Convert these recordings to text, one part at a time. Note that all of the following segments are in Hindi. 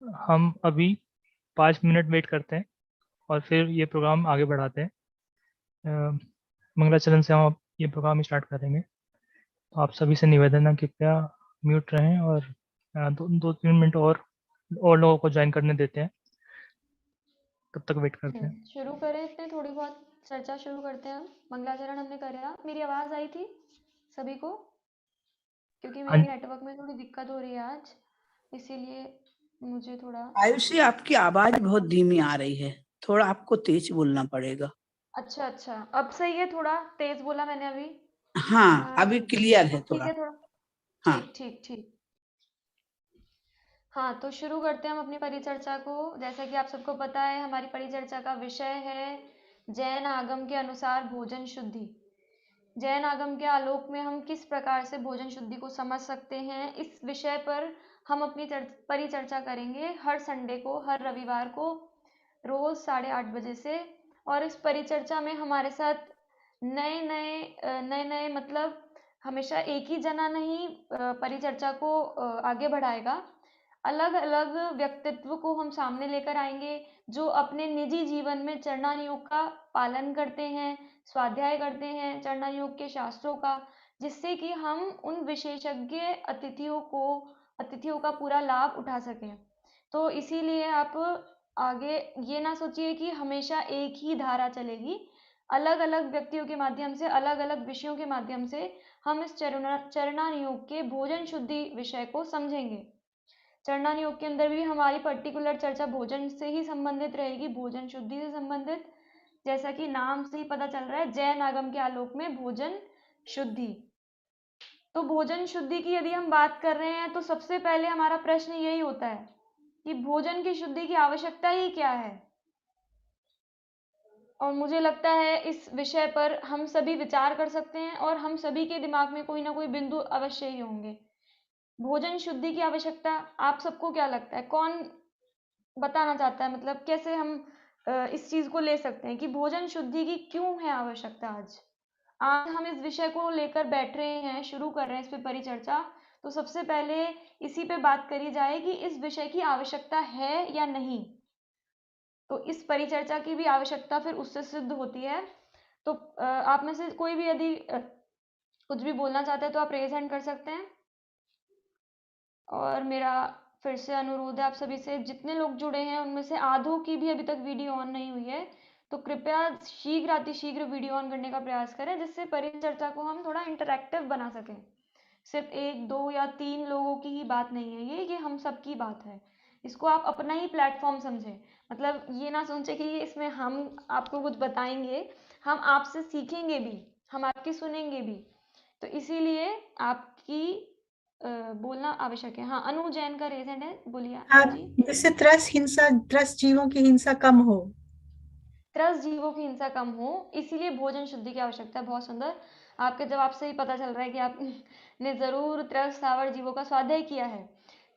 हम अभी 5 मिनट वेट करते हैं और फिर ये प्रोग्राम आगे बढ़ाते हैं। मंगलाचरण से हम अब ये प्रोग्राम स्टार्ट करेंगे। तो आप सभी से निवेदन है, कृपया म्यूट रहें और 2-3 मिनट और लोगों को ज्वाइन करने देते हैं, तब तक वेट करते हैं। शुरू करें, इतने थोड़ी बहुत चर्चा शुरू करते हैं हम। मंगलाचरण हमने करा। मेरी आवाज़ आई थी सभी को? क्योंकि हाँ मेरे नेटवर्क में थोड़ी दिक्कत हो रही है आज, इसीलिए मुझे थोड़ा। आयुषी, आपकी आवाज बहुत धीमी आ रही है, थोड़ा आपको तेज बोलना पड़ेगा। अच्छा अच्छा, अब सही है? थोड़ा तेज बोला मैंने अभी। हाँ, अभी क्लियर है ठीक थोड़ा। है थोड़ा। हाँ, ठीक ठीक ठीक। हाँ, तो शुरू करते हैं हम अपनी परिचर्चा को। जैसा कि आप सबको पता है, हमारी परिचर्चा का विषय है जैन आगम के अनुसार भोजन शुद्धि। जैन आगम के आलोक में हम किस प्रकार से भोजन शुद्धि को समझ सकते हैं, इस विषय पर हम अपनी परिचर्चा करेंगे हर संडे को, हर रविवार को, रोज 8:30 बजे से। और इस परिचर्चा में हमारे साथ नए नए मतलब हमेशा एक ही जना नहीं परिचर्चा को आगे बढ़ाएगा। अलग अलग व्यक्तित्व को हम सामने लेकर आएंगे जो अपने निजी जीवन में चरणान योग का पालन करते हैं, स्वाध्याय करते हैं चरणान योग के शास्त्रों का, जिससे कि हम उन विशेषज्ञ अतिथियों का पूरा लाभ उठा सकें। तो इसीलिए आप आगे ये ना सोचिए कि हमेशा एक ही धारा चलेगी। अलग अलग व्यक्तियों के माध्यम से, अलग अलग विषयों के माध्यम से हम इस चरणान योग के भोजन शुद्धि विषय को समझेंगे। चरणान योग के अंदर भी हमारी पर्टिकुलर चर्चा भोजन से ही संबंधित रहेगी, भोजन शुद्धि से संबंधित। जैसा कि नाम से ही पता चल रहा है, जैन आगम के आलोक में भोजन शुद्धि। तो भोजन शुद्धि की यदि हम बात कर रहे हैं तो सबसे पहले हमारा प्रश्न यही होता है कि भोजन की शुद्धि की आवश्यकता ही क्या है। और मुझे लगता है इस विषय पर हम सभी विचार कर सकते हैं और हम सभी के दिमाग में कोई ना कोई बिंदु अवश्य ही होंगे। भोजन शुद्धि की आवश्यकता आप सबको क्या लगता है, कौन बताना चाहता है? मतलब कैसे हम इस चीज को ले सकते हैं कि भोजन शुद्धि की क्यों है आवश्यकता। आज हम इस विषय को लेकर बैठ रहे हैं, शुरू कर रहे हैं इस पे परिचर्चा। तो सबसे पहले इसी पे बात करी जाए कि इस विषय की आवश्यकता है या नहीं। तो इस परिचर्चा की भी आवश्यकता फिर उससे सिद्ध होती है। तो आप में से कोई भी यदि कुछ भी बोलना चाहते हैं तो आप रेज हैंड कर सकते हैं। और मेरा फिर से अनुरोध है आप सभी से, जितने लोग जुड़े हैं उनमें से आधों की भी अभी तक वीडियो ऑन नहीं हुई है, तो कृपया शीघ्र अतिशीघ्र वीडियो ऑन करने का प्रयास करें, जिससे परिचर्चा को हम थोड़ा इंटरैक्टिव बना सकें। सिर्फ 1 2 या 3 लोगों की ही बात नहीं है ये हम सबकी बात है। इसको आप अपना ही प्लेटफॉर्म समझें। मतलब ये ना सोचें कि इसमें हम आपको कुछ बताएंगे, हम आपसे सीखेंगे भी, हम आपकी सुनेंगे भी। तो इसीलिए आपकी बोलना आवश्यक है। हाँ, अनु जैन का रेज हैंड है, बोलिए हाँ, अनु जी। जिससे त्रस्त जीवों की हिंसा कम हो। त्रस्त जीवों की हिंसा कम हो, इसीलिए भोजन शुद्धि की आवश्यकता है। बहुत सुंदर। आपके जवाब से ही पता चल रहा है कि आपने जरूर त्रस्त स्थावर जीवों का स्वाध्याय किया है।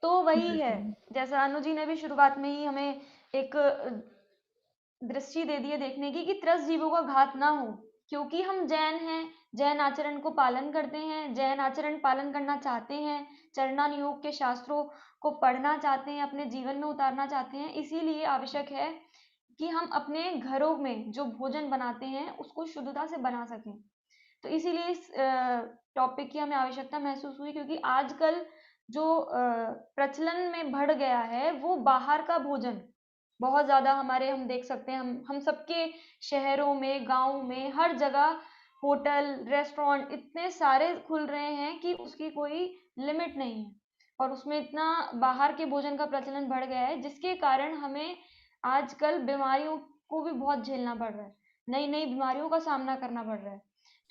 तो वही है, जैसा अनु जी ने भी शुरुआत में ही हमें एक दृष्टि दे दी है देखने की कि त्रस्त जीवों का घात ना हो। क्योंकि हम जैन हैं, जैन आचरण को पालन करते हैं, जैन आचरण पालन करना चाहते हैं, चरणान योग के शास्त्रों को पढ़ना चाहते हैं, अपने जीवन में उतारना चाहते हैं, इसीलिए आवश्यक है कि हम अपने घरों में जो भोजन बनाते हैं उसको शुद्धता से बना सकें। तो इसीलिए इस टॉपिक की हमें आवश्यकता महसूस हुई, क्योंकि आजकल जो प्रचलन में बढ़ गया है वो बाहर का भोजन बहुत ज्यादा हमारे हम देख सकते हैं। हम सबके शहरों में, गाँव में, हर जगह होटल रेस्टोरेंट इतने सारे खुल रहे हैं कि उसकी कोई लिमिट नहीं है। और उसमें इतना बाहर के भोजन का प्रचलन बढ़ गया है, जिसके कारण हमें आजकल बीमारियों को भी बहुत झेलना पड़ रहा है, नई नई बीमारियों का सामना करना पड़ रहा है।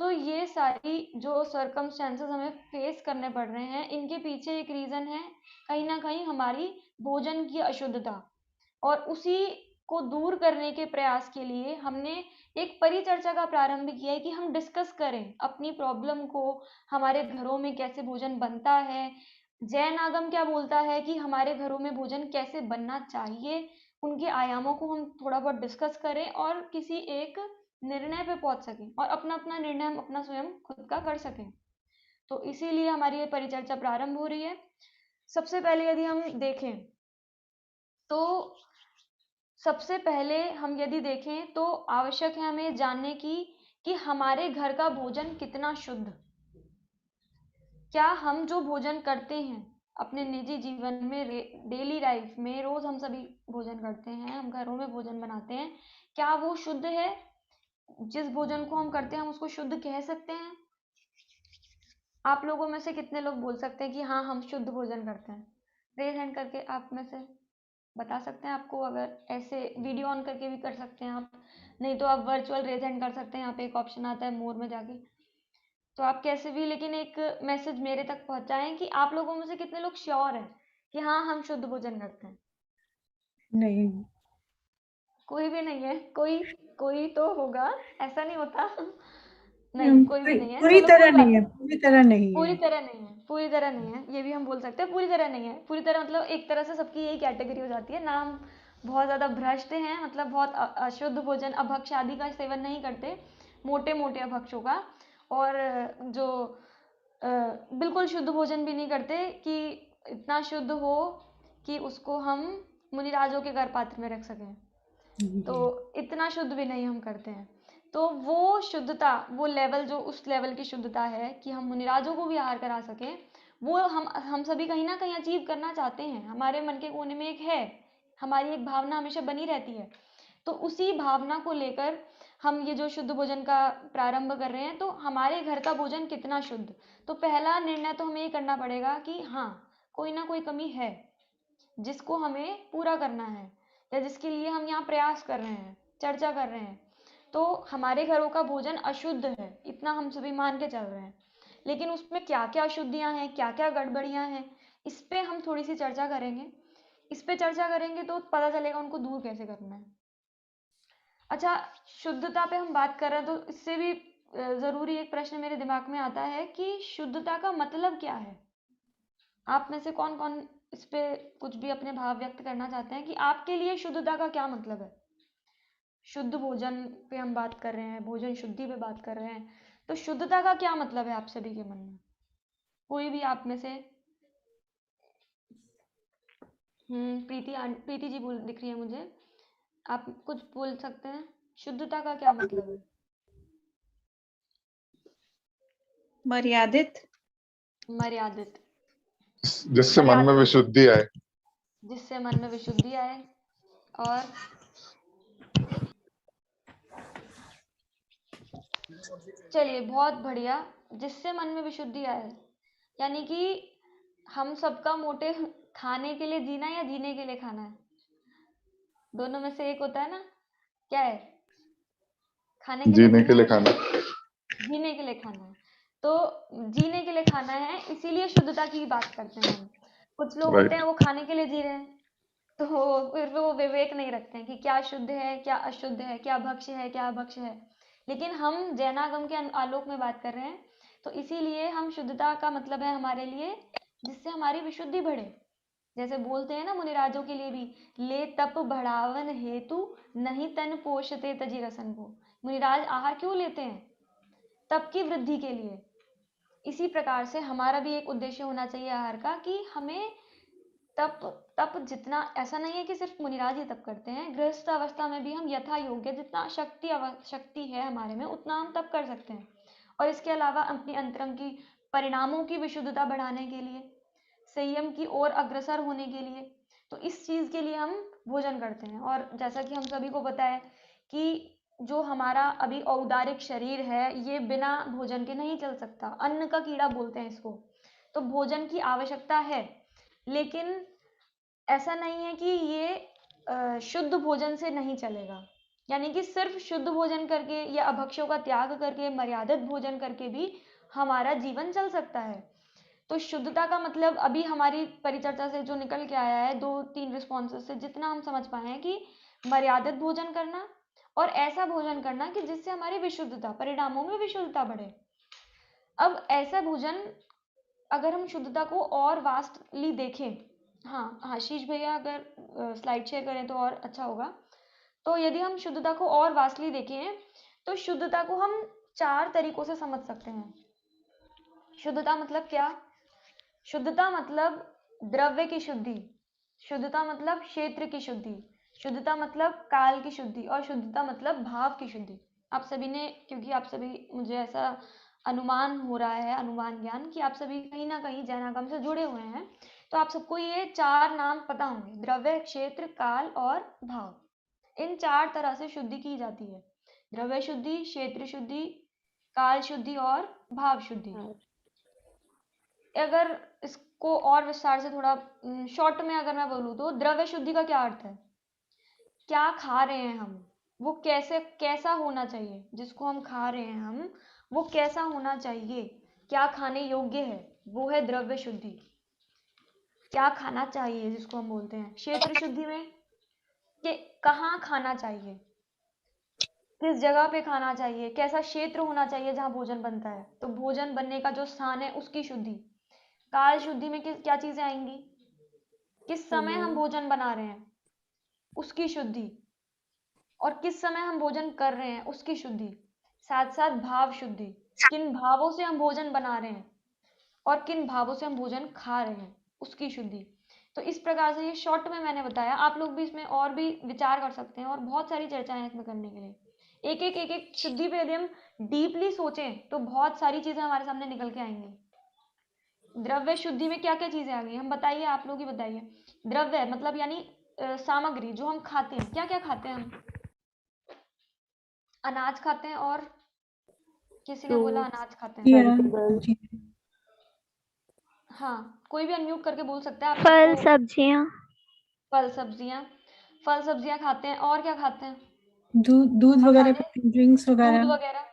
तो ये सारी जो सर्कमस्टेंसेस हमें फेस करने पड़ रहे हैं, इनके पीछे एक रीजन है कहीं ना कहीं हमारी भोजन की अशुद्धता। और उसी को दूर करने के प्रयास के लिए हमने एक परिचर्चा का प्रारंभ किया है कि हम डिस्कस करें अपनी प्रॉब्लम को, हमारे घरों में कैसे भोजन बनता है, जैन आगम क्या बोलता है कि हमारे घरों में भोजन कैसे बनना चाहिए, उनके आयामों को हम थोड़ा बहुत डिस्कस करें और किसी एक निर्णय पे पहुंच सकें और अपना अपना निर्णय हम अपना स्वयं खुद का कर सकें। तो इसीलिए हमारी ये परिचर्चा प्रारंभ हो रही है। सबसे पहले यदि हम देखें तो सबसे पहले हम यदि देखें तो आवश्यक है हमें जानने की कि हमारे घर का भोजन कितना शुद्ध, क्या हम जो भोजन करते हैं अपने निजी जीवन में, डेली लाइफ में, रोज हम सभी भोजन करते हैं, हम घरों में भोजन बनाते हैं, क्या वो शुद्ध है? जिस भोजन को हम करते हैं हम उसको शुद्ध कह सकते हैं? आप लोगों में से कितने लोग बोल सकते हैं कि हाँ हम शुद्ध भोजन करते हैं? रेज हैंड करके आप में से बता सकते हैं। आपको अगर ऐसे वीडियो ऑन करके भी कर सकते हैं आप, नहीं तो आप वर्चुअल रेज हैंड कर सकते हैं। यहाँ पे एक ऑप्शन आता है मोर में जाके, तो आप कैसे भी, लेकिन एक मैसेज मेरे तक पहुंचाएं कि आप लोगों में से कितने लोग श्योर हैं कि हाँ हम शुद्ध भोजन करते हैं। नहीं, कोई भी नहीं है? कोई तो होगा, ऐसा नहीं होता। नहीं, कोई भी नहीं है। पूरी चलो तरह कोई बात नहीं है, नहीं, पूरी तरह नहीं पूरी है। तरह नहीं है, पूरी तरह नहीं है, ये भी हम बोल सकते हैं। पूरी तरह नहीं है, पूरी तरह मतलब एक तरह से सबकी यही कैटेगरी हो जाती है ना। हम बहुत ज़्यादा भ्रष्ट हैं, मतलब बहुत अशुद्ध भोजन, अभक्ष आदि का सेवन नहीं करते, मोटे मोटे अभक्षों का, और जो बिल्कुल शुद्ध भोजन भी नहीं करते कि इतना शुद्ध हो कि उसको हम मुनिराजों के घर पात्र में रख सकें, तो इतना शुद्ध भी नहीं हम करते हैं। तो वो शुद्धता, वो लेवल, जो उस लेवल की शुद्धता है कि हम मुनिराजों को भी आहार करा सकें, वो हम सभी कहीं ना कहीं अचीव करना चाहते हैं। हमारे मन के कोने में एक है, हमारी एक भावना हमेशा बनी रहती है। तो उसी भावना को लेकर हम ये जो शुद्ध भोजन का प्रारंभ कर रहे हैं। तो हमारे घर का भोजन कितना शुद्ध, तो पहला निर्णय तो हमें ये करना पड़ेगा कि हाँ कोई ना कोई कमी है जिसको हमें पूरा करना है, या जिसके लिए हम यहाँ प्रयास कर रहे हैं, चर्चा कर रहे हैं। तो हमारे घरों का भोजन अशुद्ध है, इतना हम सभी मान के चल रहे हैं, लेकिन उसमें क्या क्या अशुद्धियां हैं, क्या क्या गड़बड़ियां हैं, इस पे हम थोड़ी सी चर्चा करेंगे। इस पे चर्चा करेंगे तो पता चलेगा उनको दूर कैसे करना है। अच्छा, शुद्धता पे हम बात कर रहे हैं, तो इससे भी जरूरी एक प्रश्न मेरे दिमाग में आता है कि शुद्धता का मतलब क्या है? आप में से कौन कौन इस पे कुछ भी अपने भाव व्यक्त करना चाहते हैं कि आपके लिए शुद्धता का क्या मतलब है? शुद्ध भोजन पे हम बात कर रहे हैं, भोजन शुद्धि पे बात कर रहे हैं, तो शुद्धता का क्या मतलब है आप सभी के मन में? कोई भी आप में से? प्रीति जी बोल दिख रही है मुझे, आप कुछ बोल सकते हैं, शुद्धता का क्या मतलब है? मर्यादित। मर्यादित, जिससे मन में विशुद्धि आए। जिससे मन में विशुद्धि आए। और चलिए बहुत बढ़िया, जिससे मन में विशुद्धि आए, यानी कि हम सबका मोटिव खाने के लिए जीना या जीने के लिए खाना है? दोनों में से एक होता है ना, क्या है? खाने के लिए जीने के लिए जीना है, खाना। जीने के लिए खाना है। तो जीने के लिए खाना है, इसीलिए शुद्धता की बात करते हैं हम। कुछ लोग होते हैं वो खाने के लिए जी रहे हैं, तो फिर वो विवेक नहीं रखते हैं कि क्या शुद्ध है, क्या अशुद्ध है, क्या भक्ष्य है, क्या अभक्ष्य है। लेकिन हम जैनागम के आलोक में बात कर रहे हैं, तो इसीलिए हम शुद्धता का मतलब है हमारे लिए जिससे हमारी विशुद्धि बढ़े। जैसे बोलते हैं ना मुनिराजों के लिए भी, ले तप बढ़ावन हेतु नहीं तन पोषते तजी रसन को। मुनिराज आहार क्यों लेते हैं? तप की वृद्धि के लिए। इसी प्रकार से हमारा भी एक उद्देश्य होना चाहिए आहार का कि हमें तप तप जितना, ऐसा नहीं है कि सिर्फ मुनिराज ही तप करते हैं, गृहस्थ अवस्था में भी हम यथा योग्य जितना शक्ति है हमारे में उतना हम तप कर सकते हैं। और इसके अलावा अपनी अंतरंग की परिणामों की विशुद्धता बढ़ाने के लिए, संयम की ओर अग्रसर होने के लिए, तो इस चीज के लिए हम भोजन करते हैं। और जैसा कि हम सभी को पता है कि जो हमारा अभी औदारिक शरीर है ये बिना भोजन के नहीं चल सकता, अन्न का कीड़ा बोलते हैं इसको। तो भोजन की आवश्यकता है, लेकिन ऐसा नहीं है कि ये शुद्ध भोजन से नहीं चलेगा। यानी कि सिर्फ शुद्ध भोजन करके या अभक्ष्यों का त्याग करके, मर्यादित भोजन करके भी हमारा जीवन चल सकता है। तो शुद्धता का मतलब अभी हमारी परिचर्चा से जो निकल के आया है, 2-3 रिस्पॉन्सेस से जितना हम समझ पाए हैं कि मर्यादित भोजन करना और ऐसा भोजन करना कि जिससे हमारी विशुद्धता, परिणामों में विशुद्धता बढ़े। अब ऐसा भोजन अगर हम शुद्धता को और वास्टली देखें, हाँ आशीष भैया अगर स्लाइड शेयर करें तो और अच्छा होगा। तो यदि हम शुद्धता को और वास्टली देखें तो शुद्धता को हम 4 तरीकों से समझ सकते हैं। शुद्धता मतलब क्या? शुद्धता मतलब द्रव्य की शुद्धि, शुद्धता मतलब क्षेत्र की शुद्धि, शुद्धता मतलब काल की शुद्धि, और शुद्धता मतलब भाव की शुद्धि। आप सभी ने, क्योंकि आप सभी, मुझे ऐसा अनुमान हो रहा है, अनुमान ज्ञान, कि आप सभी कहीं ना कहीं जैन आगम से जुड़े हुए हैं, तो आप सबको ये 4 नाम पता होंगे: द्रव्य, क्षेत्र, काल और भाव। इन 4 तरह से शुद्धि की जाती है: द्रव्य शुद्धि, क्षेत्र शुद्धि, काल शुद्धि और भाव शुद्धि। अगर इसको और विस्तार से थोड़ा शॉर्ट में अगर मैं बोलूँ, तो द्रव्य शुद्धि का क्या अर्थ है? क्या खा रहे हैं हम, वो कैसा होना चाहिए, जिसको हम खा रहे हैं हम, वो कैसा होना चाहिए, क्या खाने योग्य है, वो है द्रव्य शुद्धि। क्या खाना चाहिए, जिसको हम बोलते हैं। क्षेत्र शुद्धि में कि कहाँ खाना चाहिए, किस जगह पे खाना चाहिए, कैसा क्षेत्र होना चाहिए जहाँ भोजन बनता है, तो भोजन बनने का जो स्थान है उसकी शुद्धि। काल शुद्धि में क्या चीजें आएंगी? किस समय हम भोजन बना रहे हैं उसकी शुद्धि, और किस समय हम भोजन कर रहे हैं उसकी शुद्धि। साथ साथ भाव शुद्धि, किन भावों से हम भोजन बना रहे हैं और किन भावों से हम भोजन खा रहे हैं उसकी शुद्धि। तो इस प्रकार से ये शॉर्ट में मैंने बताया, आप लोग भी इसमें और भी विचार कर सकते हैं, और बहुत सारी चर्चाएं हैं इसमें करने के लिए। एक एक शुद्धि पे यदि हम डीपली सोचें तो बहुत सारी चीजें हमारे सामने निकल के आएंगी। द्रव्य शुद्धि में क्या क्या चीजें आ गई, हम बताइए, आप लोग ही बताइए। द्रव्य मतलब यानी सामग्री, जो हम खाते हैं, क्या क्या खाते हैं हम? अनाज खाते हैं, और किसी ने बोला अनाज खाते हैं। या जी हाँ, कोई भी अनम्यूट करके बोल सकता है। आप फल सबको सब्जियां। फल सब्जियां खाते हैं, और क्या खाते हैं? दूध दूध वगैरह मसाले, पीते हैं, ड्रिंक्स दूध वगैरह। वगैरह।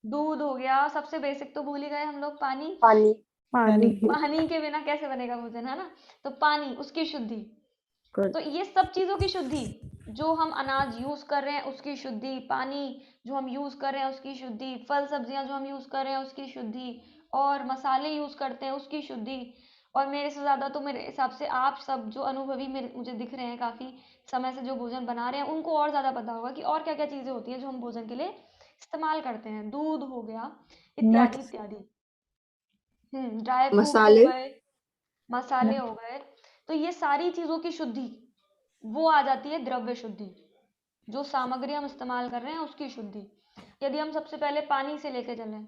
दूध हो गया, सबसे बेसिक तो भूल ही गए हम लोग, पानी। पानी। पानी। पानी के बिना कैसे बनेगा भोजन, है ना? तो पानी, उसकी शुद्धि। Good. तो ये सब चीजों की शुद्धि, जो हम अनाज यूज कर रहे हैं उसकी शुद्धि, पानी जो हम यूज कर रहे हैं उसकी शुद्धि, फल सब्जियां जो हम यूज कर रहे हैं उसकी शुद्धि, और मसाले यूज करते हैं उसकी शुद्धि। और मेरे से ज्यादा तो मेरे हिसाब से आप सब जो अनुभवी मुझे दिख रहे हैं, काफी समय से जो भोजन बना रहे हैं, उनको और ज्यादा पता होगा कि और क्या क्या चीजें होती है जो हम भोजन के लिए इस्तेमाल करते हैं। दूध हो गया, इत्यादि नट्स। इत्यादि। ड्राई फ्रूट्स हो मसाले। गए, मसाले हो गए। तो ये सारी चीजों की शुद्धि वो आ जाती है द्रव्य शुद्धि, जो सामग्री हम इस्तेमाल कर रहे हैं उसकी शुद्धि। यदि हम सबसे पहले पानी से लेके चलें,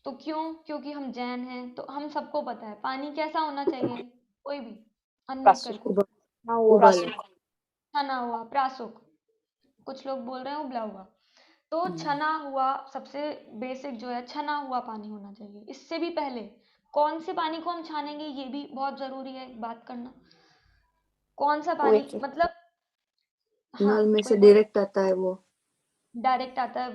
तो क्योंकि हम जैन हैं, तो हम सबको पता है पानी कैसा होना चाहिए। कोई भी अनम्यूट करके। उबाले। छना हुआ, प्रासुक, कुछ लोग बोल रहे हैं उबला हुआ। तो छना हुआ, सबसे बेसिक जो है, छना हुआ पानी होना चाहिए। इससे भी पहले कौन से पानी को हम छानेंगे, ये भी बहुत जरूरी है बात करना। कौन सा कुएं पानी, के मतलब हाँ, नल में कोई से बोल, डायरेक्ट आता है वो, डायरेक्ट आता है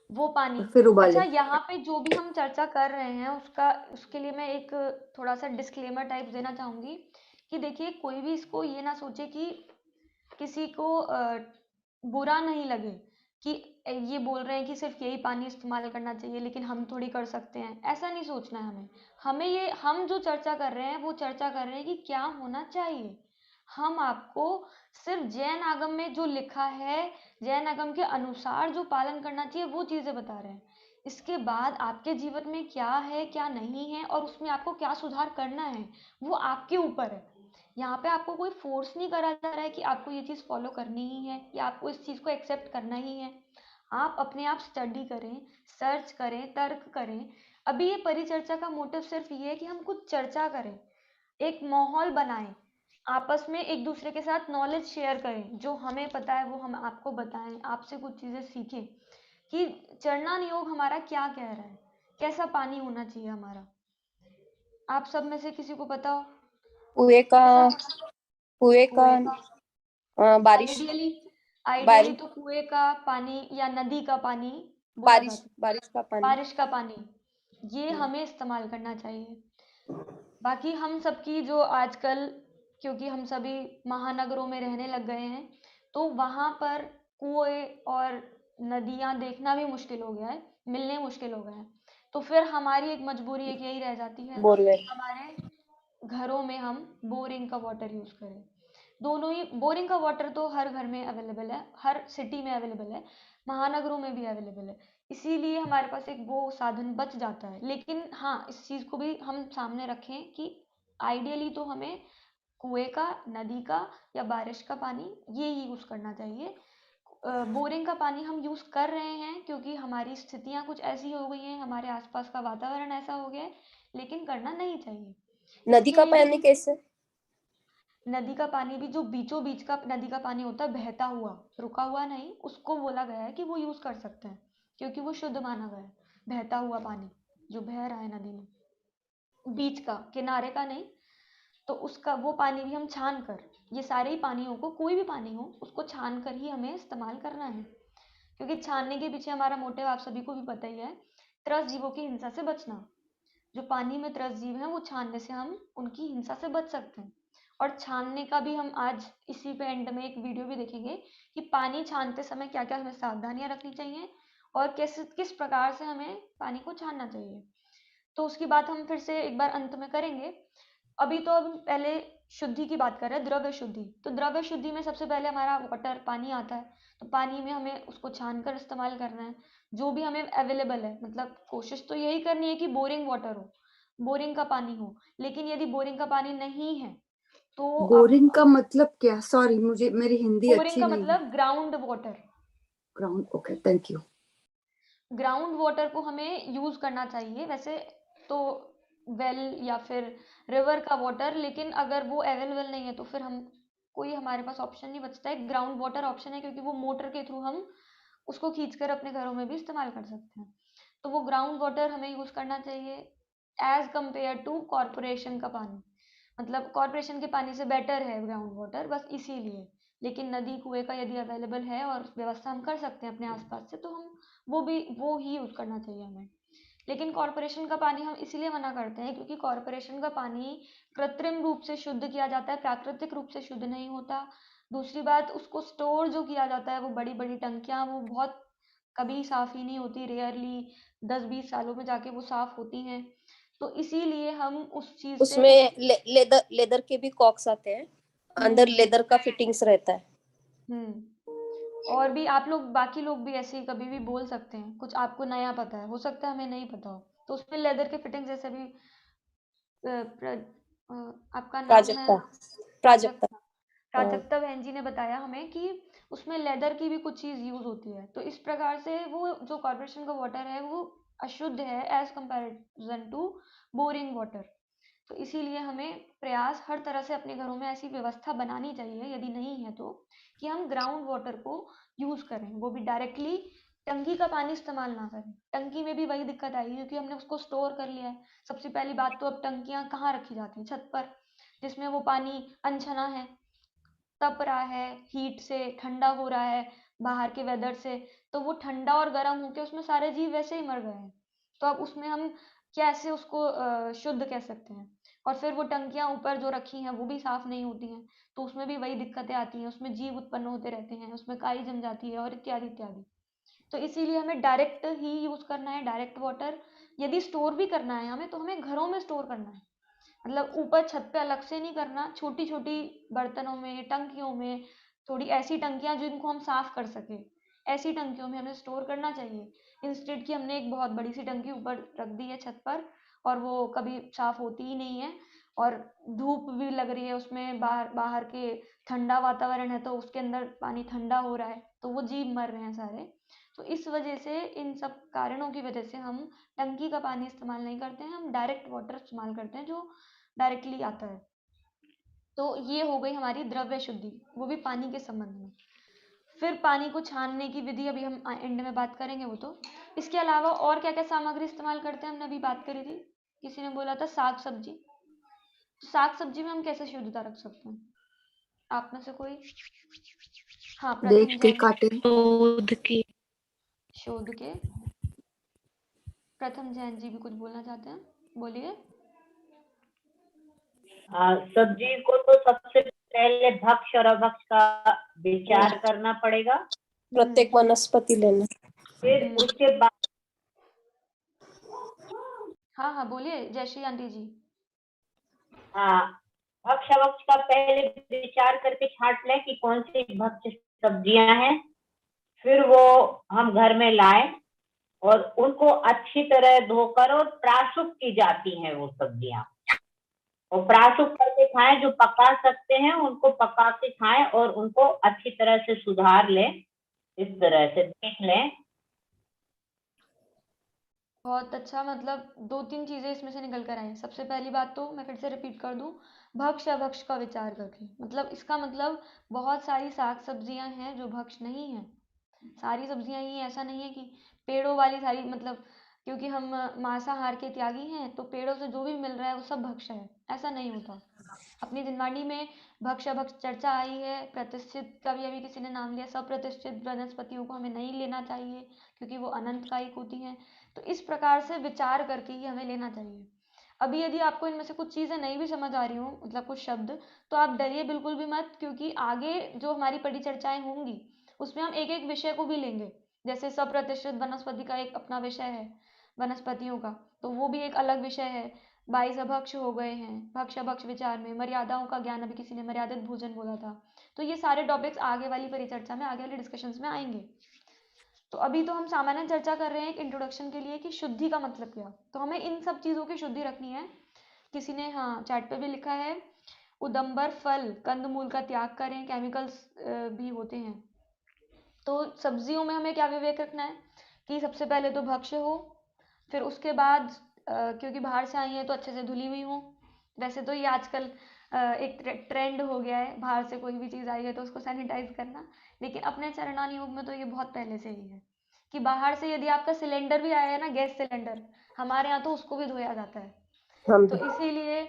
वो पानी। और फिर उबाले। अच्छा, यहाँ पे जो भी हम चर्चा कर रहे हैं उसके लिए मैं एक थोड़ा सा डिस्क्लेमर टाइप देना चाहूंगी, कि देखिए, कोई भी इसको ये ना सोचे कि किसी को बुरा नहीं लगे कि ये बोल रहे हैं कि सिर्फ यही पानी इस्तेमाल करना चाहिए, लेकिन हम थोड़ी कर सकते हैं। ऐसा नहीं सोचना है हमें हम जो चर्चा कर रहे हैं वो चर्चा कर रहे हैं कि क्या होना चाहिए। हम आपको सिर्फ जैन आगम में जो लिखा है, जैन आगम के अनुसार जो पालन करना चाहिए, वो चीजें बता रहे हैं। इसके बाद आपके जीवन में क्या है क्या नहीं है, और उसमें आपको क्या सुधार करना है, वो आपके ऊपर है। यहाँ पे आपको कोई फोर्स नहीं करा जा रहा है कि आपको ये चीज़ फॉलो करनी ही है, या आपको इस चीज़ को एक्सेप्ट करना ही है। आप अपने आप स्टडी करें, सर्च करें, तर्क करें। अभी ये परिचर्चा का मोटिव सिर्फ ये है कि हम कुछ चर्चा करें, एक माहौल बनाएं, आपस में एक दूसरे के साथ नॉलेज शेयर करें, जो हमें पता है वो हम आपको बताएं, आपसे कुछ चीज़ें सीखें कि चरना नियोग हमारा क्या कह रहा है, कैसा पानी होना चाहिए हमारा। आप सब में से किसी को पता हो कुएं का कैसा? कुएं का कुएं का, बारिश आइडियली बारिश तो कुएं का पानी या नदी का पानी बोला जाता है, बारिश का पानी। बारिश का पानी, ये हमें इस्तेमाल करना चाहिए। बाकी हम सबकी जो आजकल, क्योंकि हम सभी महानगरों में रहने लग गए हैं, तो वहां पर कुएं और नदियां देखना भी मुश्किल हो गया है, मिलने मुश्किल हो गए हैं। तो फिर हमारी एक मजबूरी एक यही रह जाती है, बोरवेल। हमारे घरों में हम बोरिंग का वाटर यूज करें। दोनों ही, बोरिंग का वाटर तो हर घर में अवेलेबल है, हर सिटी में अवेलेबल है, महानगरों में भी अवेलेबल है। इसीलिए हमारे पास एक वो साधन बच जाता है। लेकिन हाँ, इस चीज़ को भी हम सामने रखें कि आइडियली तो हमें कुएं का, नदी का या बारिश का पानी, ये यूज करना चाहिए। बोरिंग का पानी हम यूज कर रहे हैं क्योंकि हमारी स्थितियां कुछ ऐसी हो गई हैं, हमारे आसपास का वातावरण ऐसा हो गया है, लेकिन करना नहीं चाहिए। नदी का इसके लिए पानी कैसे? नदी का पानी भी जो बीचों बीच का नदी का पानी होता है, बहता हुआ, रुका हुआ नहीं, उसको बोला गया है कि वो यूज कर सकते हैं क्योंकि वो शुद्ध माना गया है। बहता हुआ पानी जो बह रहा है नदी में, बीच का, किनारे का नहीं, तो उसका वो पानी भी हम छान कर, ये सारे ही पानियों को, कोई भी पानी हो उसको छान कर ही हमें इस्तेमाल करना है, क्योंकि छानने के पीछे हमारा मोटिव आप सभी को भी पता ही है, त्रस्त जीवों की हिंसा से बचना। जो पानी में त्रस्त जीव हैं वो छानने से हम उनकी हिंसा से बच सकते हैं। और छानने का भी हम आज इसी पे एंड में एक वीडियो भी देखेंगे कि पानी छानते समय क्या क्या हमें सावधानियां रखनी चाहिए और किस प्रकार से हमें पानी को छानना चाहिए। तो उसकी बात हम फिर से एक बार अंत में करेंगे। अभी तो हम पहले शुद्धि की बात कर रहे हैं, द्रव्य शुद्धि। तो द्रव्य शुद्धि में सबसे पहले हमारा वाटर, पानी आता है। तो पानी में हमें उसको छान कर इस्तेमाल करना है, जो भी हमें अवेलेबल है। मतलब कोशिश तो यही करनी है कि बोरिंग वाटर हो, बोरिंग का पानी हो। लेकिन यदि बोरिंग का पानी नहीं है तो आप, बोरिंग का मतलब क्या? सॉरी, मुझे मेरी हिंदी बोरिंग अच्छी का नहीं है। मतलब ground water. Ground, okay, thank you. Ground water को हमें यूज करना चाहिए वैसे तो, वेल या फिर रिवर का वाटर। लेकिन अगर वो अवेलेबल नहीं है तो फिर हम, कोई हमारे पास ऑप्शन नहीं बचता है, ग्राउंड वाटर ऑप्शन है, क्योंकि वो मोटर के थ्रू हम उसको खींचकर अपने घरों में भी इस्तेमाल कर सकते हैं। तो वो ग्राउंड वाटर हमें यूज करना चाहिए एज कंपेयर टू कॉरपोरेशन का पानी। मतलब कॉरपोरेशन के पानी से बेटर है ग्राउंड वाटर, बस इसीलिए। लेकिन नदी कुएं का यदि अवेलेबल है और व्यवस्था हम कर सकते हैं अपने आसपास से, तो हम वो ही यूज करना चाहिए हमें। लेकिन कॉरपोरेशन का पानी हम इसीलिए मना करते हैं क्योंकि कॉरपोरेशन का पानी कृत्रिम रूप से शुद्ध किया जाता है, प्राकृतिक रूप से शुद्ध नहीं होता। दूसरी बात, उसको स्टोर जो किया जाता है, वो बड़ी बड़ी टंकियां, वो बहुत कभी साफ ही नहीं होती, रेयरली 10-20 सालों में जाके वो साफ होती हैं। तो इसीलिए हम उस चीज से, उसमें लेदर के भी कॉक्स आते हैं, अंदर लेदर का फिटिंग्स रहता है। और भी आप लोग, बाकी लोग भी ऐसे ही कभी भी बोल सकते हैं, कुछ आपको नया पता है, हो सकता है हमें नहीं पता हो। तो उसमें लेदर के फिटिंग जैसे भी आपका नाम है प्राजक्ता। प्राजक्ता। प्राजक्ता, प्राजक्ता बहन जी ने बताया हमें कि उसमें लेदर की भी कुछ चीज यूज होती है। तो इस प्रकार से वो जो कॉर्पोरेशन का वाटर है वो अशुद्ध है as comparison to boring water. तो इसीलिए हमें प्रयास हर तरह से अपने घरों में ऐसी व्यवस्था बनानी चाहिए, यदि नहीं है तो, कि हम ग्राउंड वाटर को यूज करें, वो भी डायरेक्टली टंकी का पानी इस्तेमाल ना करें। टंकी में भी वही दिक्कत आएगी क्योंकि हमने उसको स्टोर कर लिया है। सबसे पहली बात तो, अब टंकियां कहाँ रखी जाती हैं? छत पर, जिसमें वो पानी अनछना है, तप रहा है, हीट से ठंडा हो रहा है, बाहर के वेदर से, तो वो ठंडा और गर्म होके उसमें सारे जीव वैसे ही मर गए हैं। तो अब उसमें हम कैसे उसको शुद्ध कह सकते हैं? और फिर वो टंकियां ऊपर जो रखी हैं वो भी साफ नहीं होती हैं, तो उसमें भी वही दिक्कतें आती हैं, उसमें जीव उत्पन्न होते रहते हैं, उसमें काई जम जाती है और इत्यादि इत्यादि। तो इसीलिए हमें डायरेक्ट ही यूज करना है, डायरेक्ट वाटर। यदि स्टोर भी करना है हमें, तो हमें घरों में स्टोर करना है। मतलब ऊपर छत पे अलग से नहीं करना, छोटी छोटी बर्तनों में, टंकियों में, थोड़ी ऐसी टंकियां जिनको हम साफ कर सके, ऐसी टंकियों में हमें स्टोर करना चाहिए। इंस्टेड कि हमने एक बहुत बड़ी सी टंकी ऊपर रख दी है छत पर और वो कभी साफ होती ही नहीं है, और धूप भी लग रही है उसमें, बाहर बाहर के ठंडा वातावरण है तो उसके अंदर पानी ठंडा हो रहा है, तो वो जीव मर रहे हैं सारे। तो इस वजह से, इन सब कारणों की वजह से हम टंकी का पानी इस्तेमाल नहीं करते हैं, हम डायरेक्ट वाटर इस्तेमाल करते हैं जो डायरेक्टली आता है। तो ये हो गई हमारी द्रव्य शुद्धि, वो भी पानी के संबंध में। फिर पानी को छानने की विधि अभी हम एंड में बात करेंगे वो तो। इसके अलावा और क्या क्या सामग्री इस्तेमाल करते हैं, हमने अभी बात करी थी, किसी ने बोला था साग सब्जी। तो साग सब्जी में हम कैसे शुद्धता रख सकते हैं? आप में से कोई? हाँ, देख प्रथम के जैन। काटे। शोध की। शोध के। प्रथम जैन जी भी कुछ बोलना चाहते हैं, बोलिए। सब्जी को तो सबसे पहले भक्ष और अभक्ष का विचार करना पड़ेगा, प्रत्येक वनस्पति लेना। फिर उसके बाद हाँ हाँ बोलिए जयश्री आंटी जी। भक्ष अभक्ष का पहले विचार करके छांट लें कि कौन सी भक्ष सब्जियां हैं, फिर वो हम घर में लाएं और उनको अच्छी तरह धोकर, और प्राशुक की जाती हैं वो सब्जियां, और प्राशुक करके खाएं, जो पका सकते हैं उनको पका के खाएं और उनको अच्छी तरह से सुधार लें, इस तरह से देख लें। बहुत अच्छा, मतलब 2-3 चीज़ें इसमें से निकल कर आई। सबसे पहली बात तो मैं फिर से रिपीट कर दूँ, भक्ष्य अभक्ष्य का विचार करके, मतलब इसका मतलब बहुत सारी साग सब्जियां हैं जो भक्ष्य नहीं है। सारी सब्जियां ही, ऐसा नहीं है कि पेड़ों वाली सारी, मतलब क्योंकि हम मांसाहार के त्यागी हैं तो पेड़ों से जो भी मिल रहा है वो सब भक्ष्य है, ऐसा नहीं होता। अपनी दिनवाणी में भक्ष्य अभक्ष्य चर्चा आई है। प्रतिष्ठित का भी अभी किसी ने नाम लिया, सब प्रतिष्ठित वनस्पतियों को हमें नहीं लेना चाहिए क्योंकि वो अनंतकायिक होती हैं। तो इस प्रकार से विचार करके ही हमें लेना चाहिए। अभी यदि आपको इनमें से कुछ चीज़ें नहीं भी समझ आ रही हो, मतलब कुछ शब्द, तो आप डरिए बिल्कुल भी मत, क्योंकि आगे जो हमारी परिचर्चाएं होंगी उसमें हम एक एक विषय को भी लेंगे। जैसे सप्रतिष्ठित वनस्पति का एक अपना विषय है, वनस्पतियों का, तो वो भी एक अलग विषय है। 22 भक्ष्य हो गए हैं भक्ष्य भक्ष्य विचार में। मर्यादाओं का ज्ञान, अभी किसी ने मर्यादित भोजन बोला था। तो ये सारे टॉपिक्स आगे वाली परिचर्चा में, आगे वाली डिस्कशंस में आएंगे। तो अभी तो हम सामान्य चर्चा कर रहे हैं एक इंट्रोडक्शन के लिए कि शुद्धि का मतलब क्या। तो हमें इन सब चीज़ों की शुद्धि रखनी है। किसी ने हाँ चैट पे भी लिखा है, उदंबर फल कंदमूल का त्याग करें, केमिकल्स भी होते हैं। तो सब्जियों में हमें क्या विवेक रखना है कि सबसे पहले तो भक्ष्य हो, फिर उसके बाद क्योंकि बाहर से आई हैं तो अच्छे से धुली हुई हो। वैसे तो ये आजकल एक ट्रेंड हो गया है, बाहर से कोई भी चीज़ आई है तो उसको सैनिटाइज करना, लेकिन अपने चरणानी योग में तो ये बहुत पहले से ही है कि बाहर से यदि आपका सिलेंडर भी आया है ना, गैस सिलेंडर, हमारे यहाँ तो उसको भी धोया जाता है। हम तो इसीलिए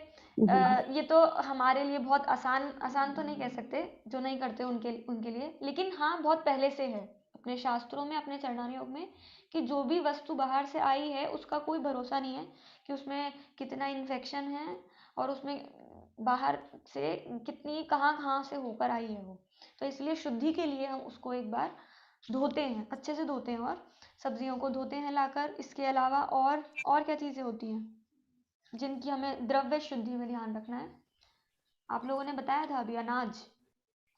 ये तो हमारे लिए बहुत आसान आसान तो नहीं कह सकते, जो नहीं करते उनके उनके लिए, लेकिन हाँ बहुत पहले से है अपने शास्त्रों में, अपने चरणानी योग में, कि जो भी वस्तु बाहर से आई है उसका कोई भरोसा नहीं है कि उसमें कितना इन्फेक्शन है और उसमें बाहर से कितनी कहाँ कहाँ से होकर आई है वो। तो इसलिए शुद्धि के लिए हम उसको एक बार धोते हैं, अच्छे से धोते हैं, और सब्जियों को धोते हैं लाकर। इसके अलावा और क्या चीज़ें होती हैं जिनकी हमें द्रव्य शुद्धि में ध्यान रखना है? आप लोगों ने बताया था अभी, अनाज।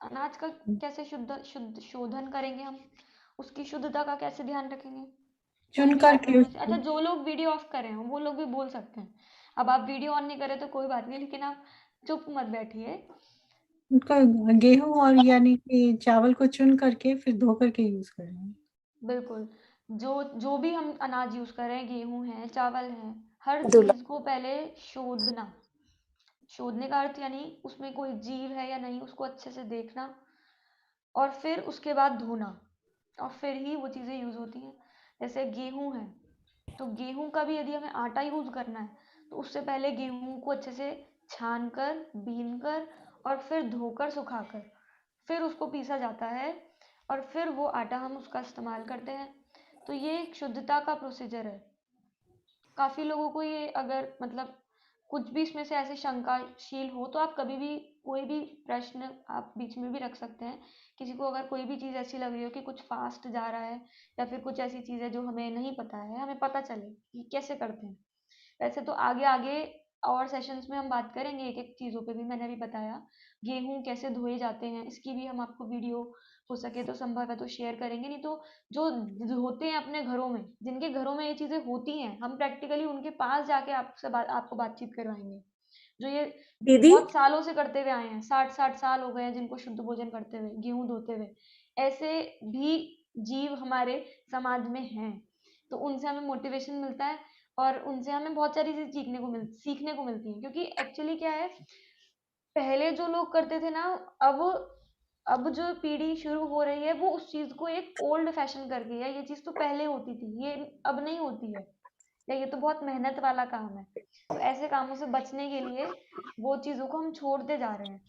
अनाज का कैसे शुद्ध शोधन करेंगे हम, उसकी शुद्धता का कैसे ध्यान रखेंगे? कोई चुन भी आप करके लोगों में से, अच्छा उसको जो लोग वीडियो ऑफ करें वो लोग भी बोल सकते हैं। अब आप वीडियो ऑन नहीं करें तो कोई बात नहीं, लेकिन आप चुप मत बैठिए। उनका गेहूं और यानी कि चावल को चुन करके फिर धो करके यूज करेंगे। बिल्कुल, जो जो भी हम अनाज यूज कर रहे हैं, गेहूं है, चावल है, हर धुला चीज को पहले शोधना। शोधने का अर्थ यानी उसमें कोई जीव है या नहीं उसको अच्छे से देखना, और फिर उसके बाद धोना, और फिर ही वो चीज़ें यूज़ होती हैं। जैसे गेहूं है, तो गेहूं का भी यदि हमें आटा यूज़ करना है तो उससे पहले गेहूं को अच्छे से छान कर, बीन कर, और फिर धोकर, सुखाकर, फिर उसको पीसा जाता है, और फिर वो आटा हम उसका इस्तेमाल करते हैं। तो ये एक शुद्धता का प्रोसीजर है। काफ़ी लोगों को ये, अगर मतलब कुछ भी इसमें से ऐसे शंकाशील हो तो आप कभी भी कोई भी प्रश्न आप बीच में भी रख सकते हैं। किसी को अगर कोई भी चीज़ ऐसी लग रही हो कि कुछ फास्ट जा रहा है, या फिर कुछ ऐसी चीज़ है जो हमें नहीं पता है, हमें पता चले कि कैसे करते हैं। वैसे तो आगे आगे और सेशंस में हम बात करेंगे एक एक चीज़ों पे भी। मैंने अभी बताया गेहूं कैसे धोए जाते हैं, इसकी भी हम आपको वीडियो हो सके तो संभव है तो शेयर करेंगे। नहीं तो जो होते हैं अपने घरों में, जिनके घरों में ये चीज़ें होती हैं, हम प्रैक्टिकली उनके पास जाके आपको बातचीत करवाएंगे, जो ये दीदी बहुत सालों से करते हुए आए हैं। 60-60 साल हो गए हैं जिनको शुद्ध भोजन करते हुए, गेहूं धोते हुए। ऐसे भी जीव हमारे समाज में हैं, तो उनसे हमें मोटिवेशन मिलता है, और उनसे हमें बहुत सारी चीज़ सीखने को मिलती है। क्योंकि एक्चुअली क्या है, पहले जो लोग करते थे ना, अब अब जो पीढ़ी शुरू हो रही है वो उस चीज़ को एक ओल्ड फैशन कर गई है। ये चीज़ तो पहले होती थी, ये अब नहीं होती है, या ये तो बहुत मेहनत वाला काम है। तो ऐसे कामों से बचने के लिए वो चीज़ों को हम छोड़ते जा रहे हैं।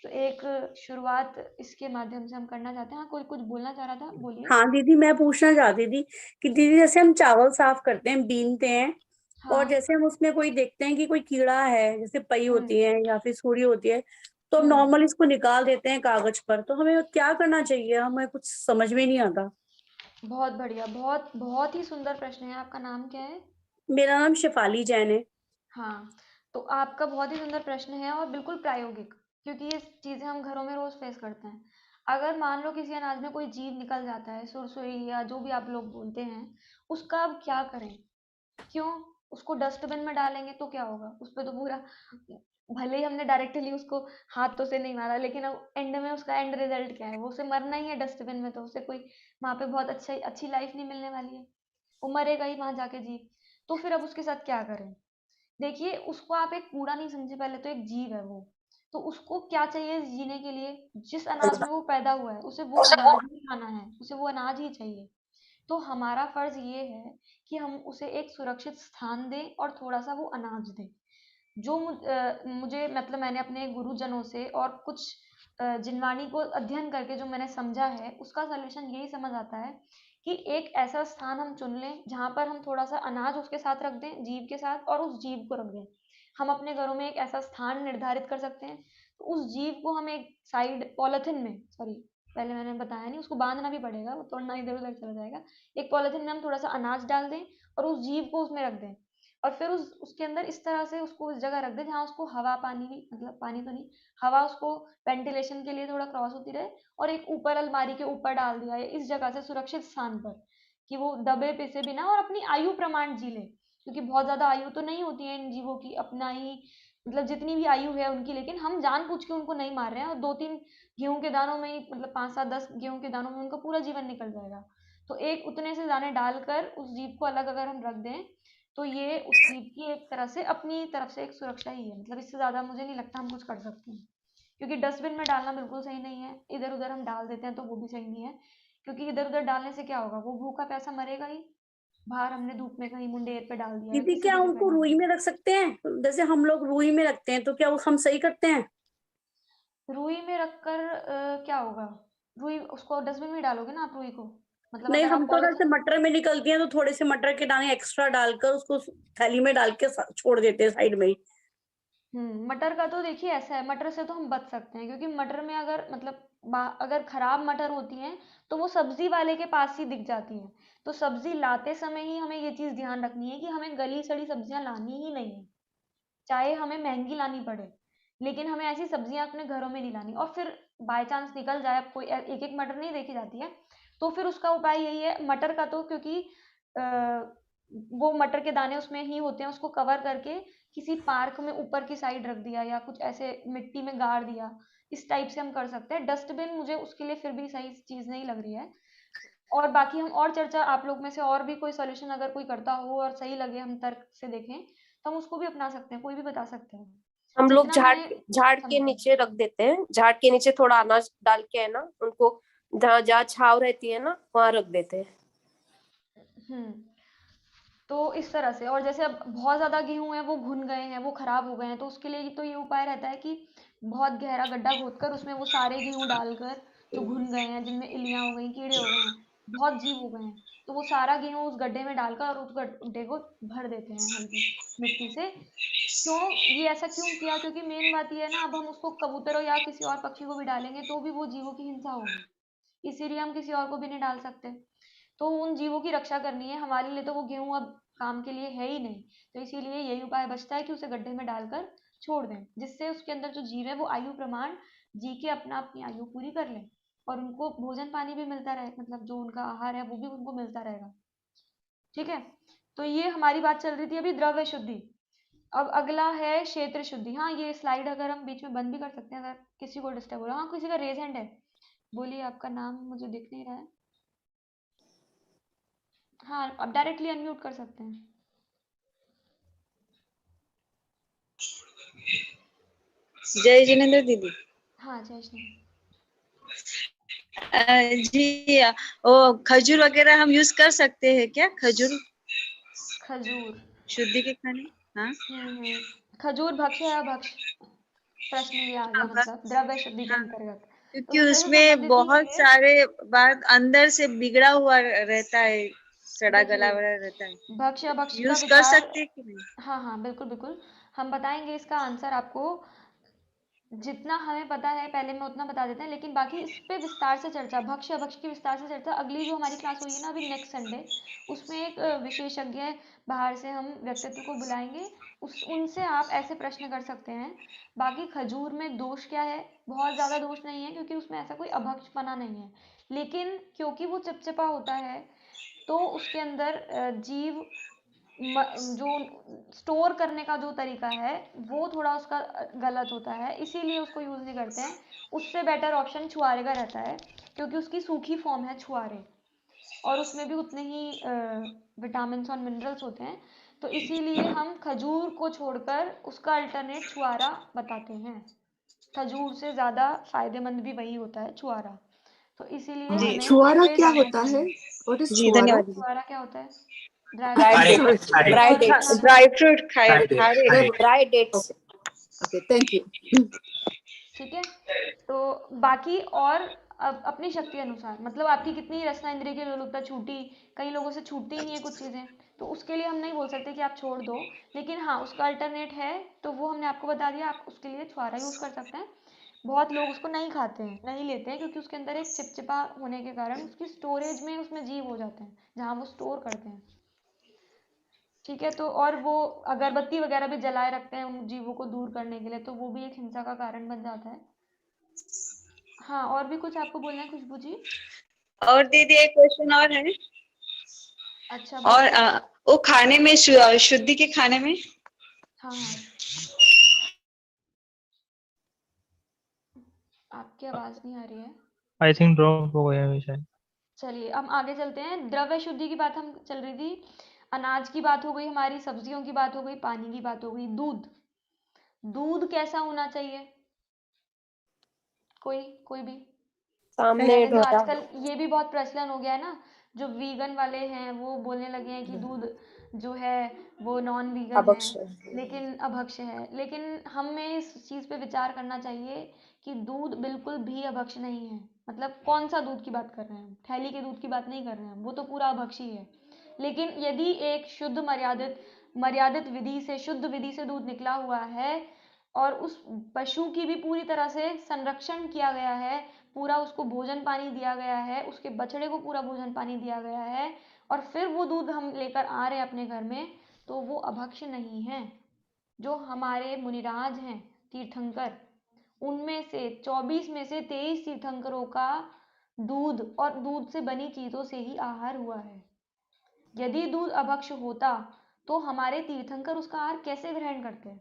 तो एक शुरुआत इसके माध्यम से हम करना चाहते हैं। हाँ, कोई कुछ बोलना चाह रहा था, बोलिए। हाँ दीदी, मैं पूछना चाहती थी कि दीदी जैसे हम चावल साफ करते हैं, बीनते हैं, और हाँ। जैसे हम उसमें कोई देखते हैं कि कोई कीड़ा है, जैसे पई होती है या फिर सुड़ी होती है, तो हम हम्म नॉर्मल इसको निकाल देते हैं कागज पर, तो हमें क्या करना चाहिए? हमें कुछ समझ में नहीं आता। बहुत बढ़िया, बहुत बहुत ही सुंदर प्रश्न है। आपका नाम क्या है? मेरा नाम शेफाली जैन है। हाँ, तो आपका बहुत ही सुंदर प्रश्न है और बिल्कुल प्रायोगिक, क्योंकि ये चीज़ें हम घरों में रोज़ फेस करते हैं। अगर मान लो किसी अनाज में कोई जीव निकल जाता है, सुरसुई या जो भी आप लोग बोलते हैं, उसका अब क्या करें? क्यों? उसको डस्टबिन में डालेंगे तो क्या होगा? उस पे तो पूरा भले ही हमने डायरेक्टली उसको हाथों से नहीं मारा, लेकिन अब एंड में उसका एंड रिजल्ट क्या है, वो उसे मरना ही है डस्टबिन में, तो उसे कोई वहाँ पे बहुत अच्छी लाइफ नहीं मिलने वाली है, वो मरेगा ही वहां जाके जीव। तो फिर अब उसके साथ क्या करें? देखिए, उसको आप एक कूड़ा नहीं समझे, पहले तो एक जीव है वो। तो उसको क्या चाहिए जीने के लिए? जिस अनाज में वो पैदा हुआ है उसे वो अनाज ही खाना है, उसे वो अनाज ही चाहिए। तो हमारा फर्ज ये है कि हम उसे एक सुरक्षित स्थान दें और थोड़ा सा वो अनाज दें। जो मुझे मतलब मैंने अपने गुरुजनों से और कुछ जिनवाणी को अध्ययन करके जो मैंने समझा है, उसका सॉल्यूशन यही समझ आता है कि एक ऐसा स्थान हम चुन लें जहाँ पर हम थोड़ा सा अनाज उसके साथ रख दें, जीव के साथ, और उस जीव को रख दें। हम अपने घरों में एक ऐसा स्थान निर्धारित कर सकते हैं, तो उस जीव को हम एक साइड पॉलिथीन में, सॉरी पहले मैंने बताया नहीं, उसको बांधना भी पड़ेगा, वो तोड़ना इधर उधर चला जाएगा। एक पॉलिथीन में हम थोड़ा सा अनाज डाल दें और उस जीव को उसमें रख दें, और फिर उसके अंदर इस तरह से उसको उस जगह रख दें जहाँ उसको हवा पानी भी, मतलब पानी तो नहीं, हवा उसको वेंटिलेशन के लिए थोड़ा क्रॉस होती रहे, और एक ऊपर अलमारी के ऊपर डाल दिया है इस जगह से सुरक्षित स्थान पर, कि वो दबे पिसे बिना और अपनी आयु प्रमाण जी ले, क्योंकि बहुत ज्यादा आयु तो नहीं होती है इन जीवों की, अपना ही मतलब जितनी भी आयु है उनकी, लेकिन हम जानबूझ के उनको नहीं मार रहे हैं, और 2-3 गेहूं के दानों में ही, मतलब 5-7-10 गेहूं के दानों में उनका पूरा जीवन निकल जाएगा। तो एक उतने से दाने डालकर उस जीव को अलग अगर हम रख दें, तो ये उस जीव की एक तरह से अपनी तरफ से एक सुरक्षा ही है, मतलब इससे ज्यादा मुझे नहीं लगता हम कुछ कर सकते हैं। क्योंकि डस्टबिन में डालना बिल्कुल सही नहीं है, इधर उधर हम डाल देते हैं तो वो भी सही नहीं है, क्योंकि इधर उधर डालने से क्या होगा, वो भूखा प्यासा मरेगा ही। बाहर हमने धूप में कहीं मुंडेर पे डाल दिया या दीदी किसी क्या जगह पे उनको डाल रुई दिया। में रख सकते हैं? जैसे हम लोग रुई में रखते हैं, तो क्या वो हम सही करते हैं? रुई में रखकर क्या होगा? रुई उसको डस्टबिन में डालोगे ना आप रुई को, मतलब नहीं, अगर हम आप तो जैसे पॉलिथीन। मटर में निकलती हैं तो थोड़े से मटर के दाने एक्स्ट्रा डालकर उसको थैली में डाल के छोड़ देते हैं साइड में ही। मटर का तो देखिए ऐसा है, मटर से तो हम बच सकते हैं, क्योंकि मटर में अगर मतलब अगर खराब मटर होती हैं तो वो सब्जी वाले के पास ही दिख जाती हैं। तो सब्जी लाते समय ही हमें ये चीज ध्यान रखनी है कि हमें गली सड़ी सब्जियां लानी ही नहीं है, चाहे हमें महंगी लानी पड़े, लेकिन हमें ऐसी सब्जियां अपने घरों में नहीं लानी। और फिर बाय चांस निकल जाए, अब कोई एक एक मटर नहीं देखी जाती है, तो फिर उसका उपाय यही है, मटर का तो क्योंकि वो मटर के दाने उसमें ही होते हैं, उसको कवर करके किसी पार्क में ऊपर की साइड रख दिया, या कुछ ऐसे मिट्टी में गाड़ दिया, इस टाइप से हम कर सकते हैं। डस्टबिन मुझे उसके लिए फिर भी सही चीज नहीं लग रही है। और बाकी हम और चर्चा, आप लोग में से और भी कोई सॉल्यूशन अगर कोई करता हो और सही लगे, हम तर्क से देखें, तो हम उसको भी अपना सकते हैं, कोई भी बता सकते हैं हम लोग जितना झाड़ हमें झाड़ के समझे। नीचे रख देते हैं, झाड़ के नीचे थोड़ा अनाज डाल के, है ना, उनको जहाँ जहाँ छाव रहती है ना वहां रख देते हैं। हम्म तो इस तरह से, और जैसे अब बहुत ज्यादा गेहूं है, वो घुन गए हैं, वो खराब हो गए हैं, तो उसके लिए तो ये उपाय रहता है कि बहुत गहरा गड्ढा खोदकर उसमें वो सारे गेहूं डालकर, जो घुन गए हैं, जिनमें इलियां हो गई, कीड़े हो गए हैं, बहुत जीव हो गए हैं, तो वो सारा गेहूं उस गड्ढे में डालकर और उस गड्ढे को भर देते हैं हल्की मिट्टी से। क्यों ये ऐसा क्यों किया? क्योंकि मेन बात ये है ना, अब हम उसको कबूतरों या किसी और पक्षी को भी डालेंगे तो भी वो जीवों की हिंसा होगी, इसीलिए हम किसी और को भी नहीं डाल सकते। तो उन जीवों की रक्षा करनी है, हमारे लिए तो वो गेहूं अब काम के लिए है ही नहीं, तो इसीलिए यही उपाय बचता है कि उसे गड्ढे में डालकर छोड़ दें, जिससे उसके अंदर जो जीव है वो आयु प्रमाण जी के अपना अपनी आयु पूरी कर लें, और उनको भोजन पानी भी मिलता रहे, मतलब जो उनका आहार है वो भी उनको मिलता रहेगा। ठीक है, तो ये हमारी बात चल रही थी अभी द्रव्य शुद्धि। अब अगला है क्षेत्र शुद्धि। हाँ, ये स्लाइड अगर हम बीच में बंद भी कर सकते हैं अगर किसी को डिस्टर्ब हो रहा है। हाँ, किसी का रेज हैंड है, बोलिए, आपका नाम मुझे दिख नहीं रहा है। हाँ, आप डायरेक्टली अनम्यूट कर सकते हैं। जय जिनेन्द्र दीदी। हाँ, जय श्री। जी, वो खजूर वगैरह हम यूज कर सकते हैं क्या? खजूर शुद्धि के खाने। हाँ, खजूर भक्ष्य या भक्ष्य, प्रश्न ये आ गया, मतलब द्रव्य शुद्धि के हाँ, अंतर्गत। क्योंकि तो उससे तो उसमें संबंधित ही बहुत है। सारे बात अंदर से बिगड़ा हुआ रहता है, सड़ा गला देखिए, वाला रहता है, भक्ष्य भक्ष्य का यूज कर विचार, सकते हैं कि नहीं? हाँ हाँ बिल्कुल बिल्कुल, हम बताएंगे इसका आंसर आपको, जितना हमें पता है पहले मैं उतना बता देते हैं, लेकिन बाकी इस पे विस्तार से चर्चा, भक्ष्य अभक्ष्य की विस्तार से चर्चा अगली जो हमारी क्लास हुई है ना अभी नेक्स्ट संडे, उसमें एक विशेषज्ञ बाहर से हम व्यक्तित्व को बुलाएंगे, उस उनसे आप ऐसे प्रश्न कर सकते हैं। बाकी खजूर में दोष क्या है? बहुत ज़्यादा दोष नहीं है, क्योंकि उसमें ऐसा कोई अभक्षपना नहीं है, लेकिन क्योंकि वो चिपचिपा होता है तो उसके अंदर जीव जो स्टोर करने का जो तरीका है वो थोड़ा उसका गलत होता है, इसीलिए उसको यूज़ नहीं करते हैं। उससे बेटर ऑप्शन छुआरे का रहता है, क्योंकि उसकी सूखी फॉर्म है छुआरे, और उसमें भी उतने ही विटामिन्स और मिनरल्स होते हैं। तो इसीलिए हम खजूर को छोड़कर उसका अल्टरनेट छुआरा बताते हैं। खजूर से ज़्यादा फायदेमंद भी वही होता है छुआरा। तो इसीलिए जी हमें छुआरा इसे क्या जानना होता है? चाहिए। व्हाट इज जी, छुआरा? धन्यवाद दीदी। छुआरा क्या होता है? Dry dry fruit. Dates, Sorry. Dry और डेट्स, ड्राई फ्रूट खा रहे हैं। Dry dates. Okay, thank you. ठीक है, तो बाकी और अपनी शक्ति अनुसार, मतलब आपकी कितनी रसना इंद्रिय की लोलुपता छूटी, कई लोगों से छूटती ही नहीं है कुछ चीज़ें, तो उसके लिए हम नहीं बोल सकते कि आप छोड़ दो, लेकिन हाँ उसका अल्टरनेट है, तो वो हमने आपको बता दिया, आप उसके लिए छुआरा यूज़ कर सकते हैं। बहुत लोग उसको नहीं खाते हैं, नहीं लेते हैं, क्योंकि उसके अंदर एक चिपचिपा होने के कारण उसकी स्टोरेज में उसमें जीव हो जाते हैं जहाँ वो स्टोर करते हैं। ठीक है, तो और वो अगरबत्ती वगैरह भी जलाए रखते हैं उन जीवों को दूर करने के लिए, तो वो भी एक हिंसा का कारण बन जाता है। हाँ, और भी कुछ आपको बोलना है खुशबू जी? और दीदी एक क्वेश्चन और है। अच्छा और बोलिए। वो खाने में शुद्धि के खाने में हाँ हाँ, आपकी आवाज़ नहीं आ रही है। आई थिंक ड्रॉप हो गया है शायद। चलिए हम आगे चलते हैं। द्रव्य शुद्धि की बात हम चल रही थी, अनाज की बात हो गई हमारी, सब्जियों की बात हो गई, पानी की बात हो गई। दूध, दूध कैसा होना चाहिए? कोई कोई भी? सामने जैसे ढोया। आजकल ये भी बहुत प्रचलन हो गया है ना, जो वीगन वाले हैं वो बोलने लगे हैं कि दूध जो है वो नॉन वीगन है, अभक्ष्य। लेकिन अभक्ष्य है। लेकिन हमें इस चीज़ पे विचार करना चाहिए कि दूध बिल्कुल भी अभक्ष्य नहीं है। मतलब कौन सा दूध की बात कर रहे हैं हम? थैली के दूध की बात नहीं कर रहे हैं हम, वो तो पूरा अभक्ष्य ही है। लेकिन यदि एक शुद्ध मर्यादित मर्यादित विधि से, शुद्ध विधि से दूध निकला हुआ है, और उस पशु की भी पूरी तरह से संरक्षण किया गया है, पूरा उसको भोजन पानी दिया गया है, उसके बछड़े को पूरा भोजन पानी दिया गया है, और फिर वो दूध हम लेकर आ रहे हैं अपने घर में, तो वो अभक्ष्य नहीं है। जो हमारे मुनिराज हैं तीर्थंकर, उनमें से 24 में से 23 तीर्थंकरों का दूध और दूध से बनी चीजों से ही आहार हुआ है। यदि दूध अभक्ष्य होता तो हमारे तीर्थंकर उसका आहार कैसे ग्रहण करते हैं?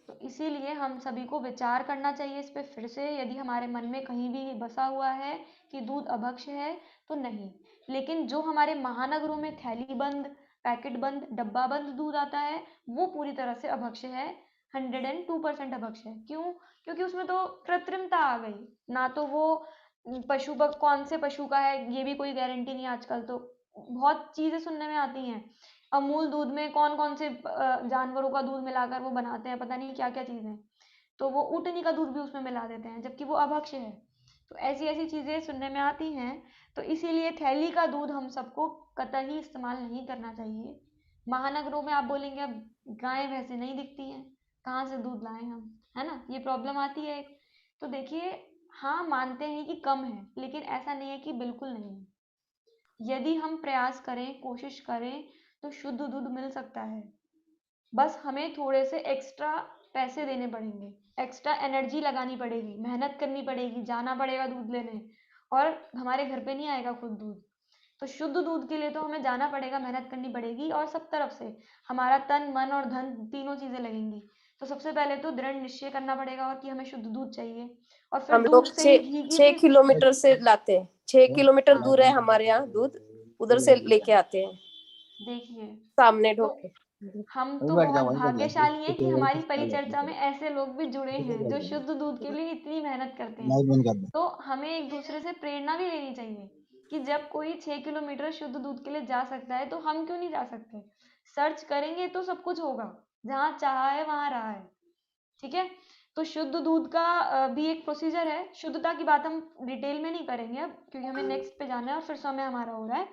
तो इसीलिए हम सभी को विचार करना चाहिए इस पे फिर से, यदि हमारे मन में कहीं भी बसा हुआ है कि दूध अभक्ष्य है तो नहीं। लेकिन जो हमारे महानगरों में थैली बंद, पैकेट बंद, डब्बा बंद दूध आता है, वो पूरी तरह से अभक्ष्य है। 102% अभक्ष्य है। क्यों? क्योंकि उसमें तो कृत्रिमता आ गई ना, तो वो पशु कौन से पशु का है ये भी कोई गारंटी नहीं। आजकल तो बहुत चीजें सुनने में आती हैं, अमूल दूध में कौन कौन से जानवरों का दूध मिलाकर वो बनाते हैं, पता नहीं क्या क्या चीजें, तो वो ऊँटनी का दूध भी उसमें मिला देते हैं, जबकि वो अभक्ष्य है। तो ऐसी ऐसी चीजें सुनने में आती हैं, तो इसीलिए थैली का दूध हम सबको कतई इस्तेमाल नहीं करना चाहिए। महानगरों में आप बोलेंगे अब गाय भैंसें नहीं दिखती हैं, कहाँ से दूध लाएं हम, है ना, ये प्रॉब्लम आती है एक। तो देखिए, हाँ मानते हैं कि कम है, लेकिन ऐसा नहीं है कि बिल्कुल नहीं है। यदि हम प्रयास करें, कोशिश करें, तो शुद्ध दूध मिल सकता है। बस हमें थोड़े से एक्स्ट्रा पैसे देने पड़ेंगे, एक्स्ट्रा एनर्जी लगानी पड़ेगी, मेहनत करनी पड़ेगी, जाना पड़ेगा दूध लेने, और हमारे घर पे नहीं आएगा खुद दूध। तो शुद्ध दूध के लिए तो हमें जाना पड़ेगा, मेहनत करनी पड़ेगी, और सब तरफ से हमारा तन, मन और धन तीनों चीजें लगेंगी। तो सबसे पहले तो दृढ़ निश्चय करना पड़ेगा और कि हमें शुद्ध दूध चाहिए, और फिर हम दूध लोग से ही घी की 6 भी। किलोमीटर से लाते हैं, 6 किलोमीटर हाँ, दूर है हमारे यहाँ दूध, उधर से लेके आते हैं देखिए, सामने तो ढोके। हम तो बहुत भाग्यशाली हैं कि हमारी परिचर्चा में ऐसे लोग भी जुड़े हैं जो शुद्ध दूध के लिए इतनी मेहनत करते हैं। तो हमें एक दूसरे से प्रेरणा भी लेनी चाहिए कि जब कोई 6 किलोमीटर शुद्ध दूध के लिए जा सकता है तो हम क्यों नहीं जा सकते। सर्च करेंगे तो सब कुछ होगा, जहाँ चाहा है वहां रहा है। ठीक है, तो शुद्ध दूध का भी एक प्रोसीजर है। शुद्धता की बात हम डिटेल में नहीं करेंगे अब, क्योंकि हमें नेक्स्ट पे जाना है और फिर समय हमारा हो रहा है।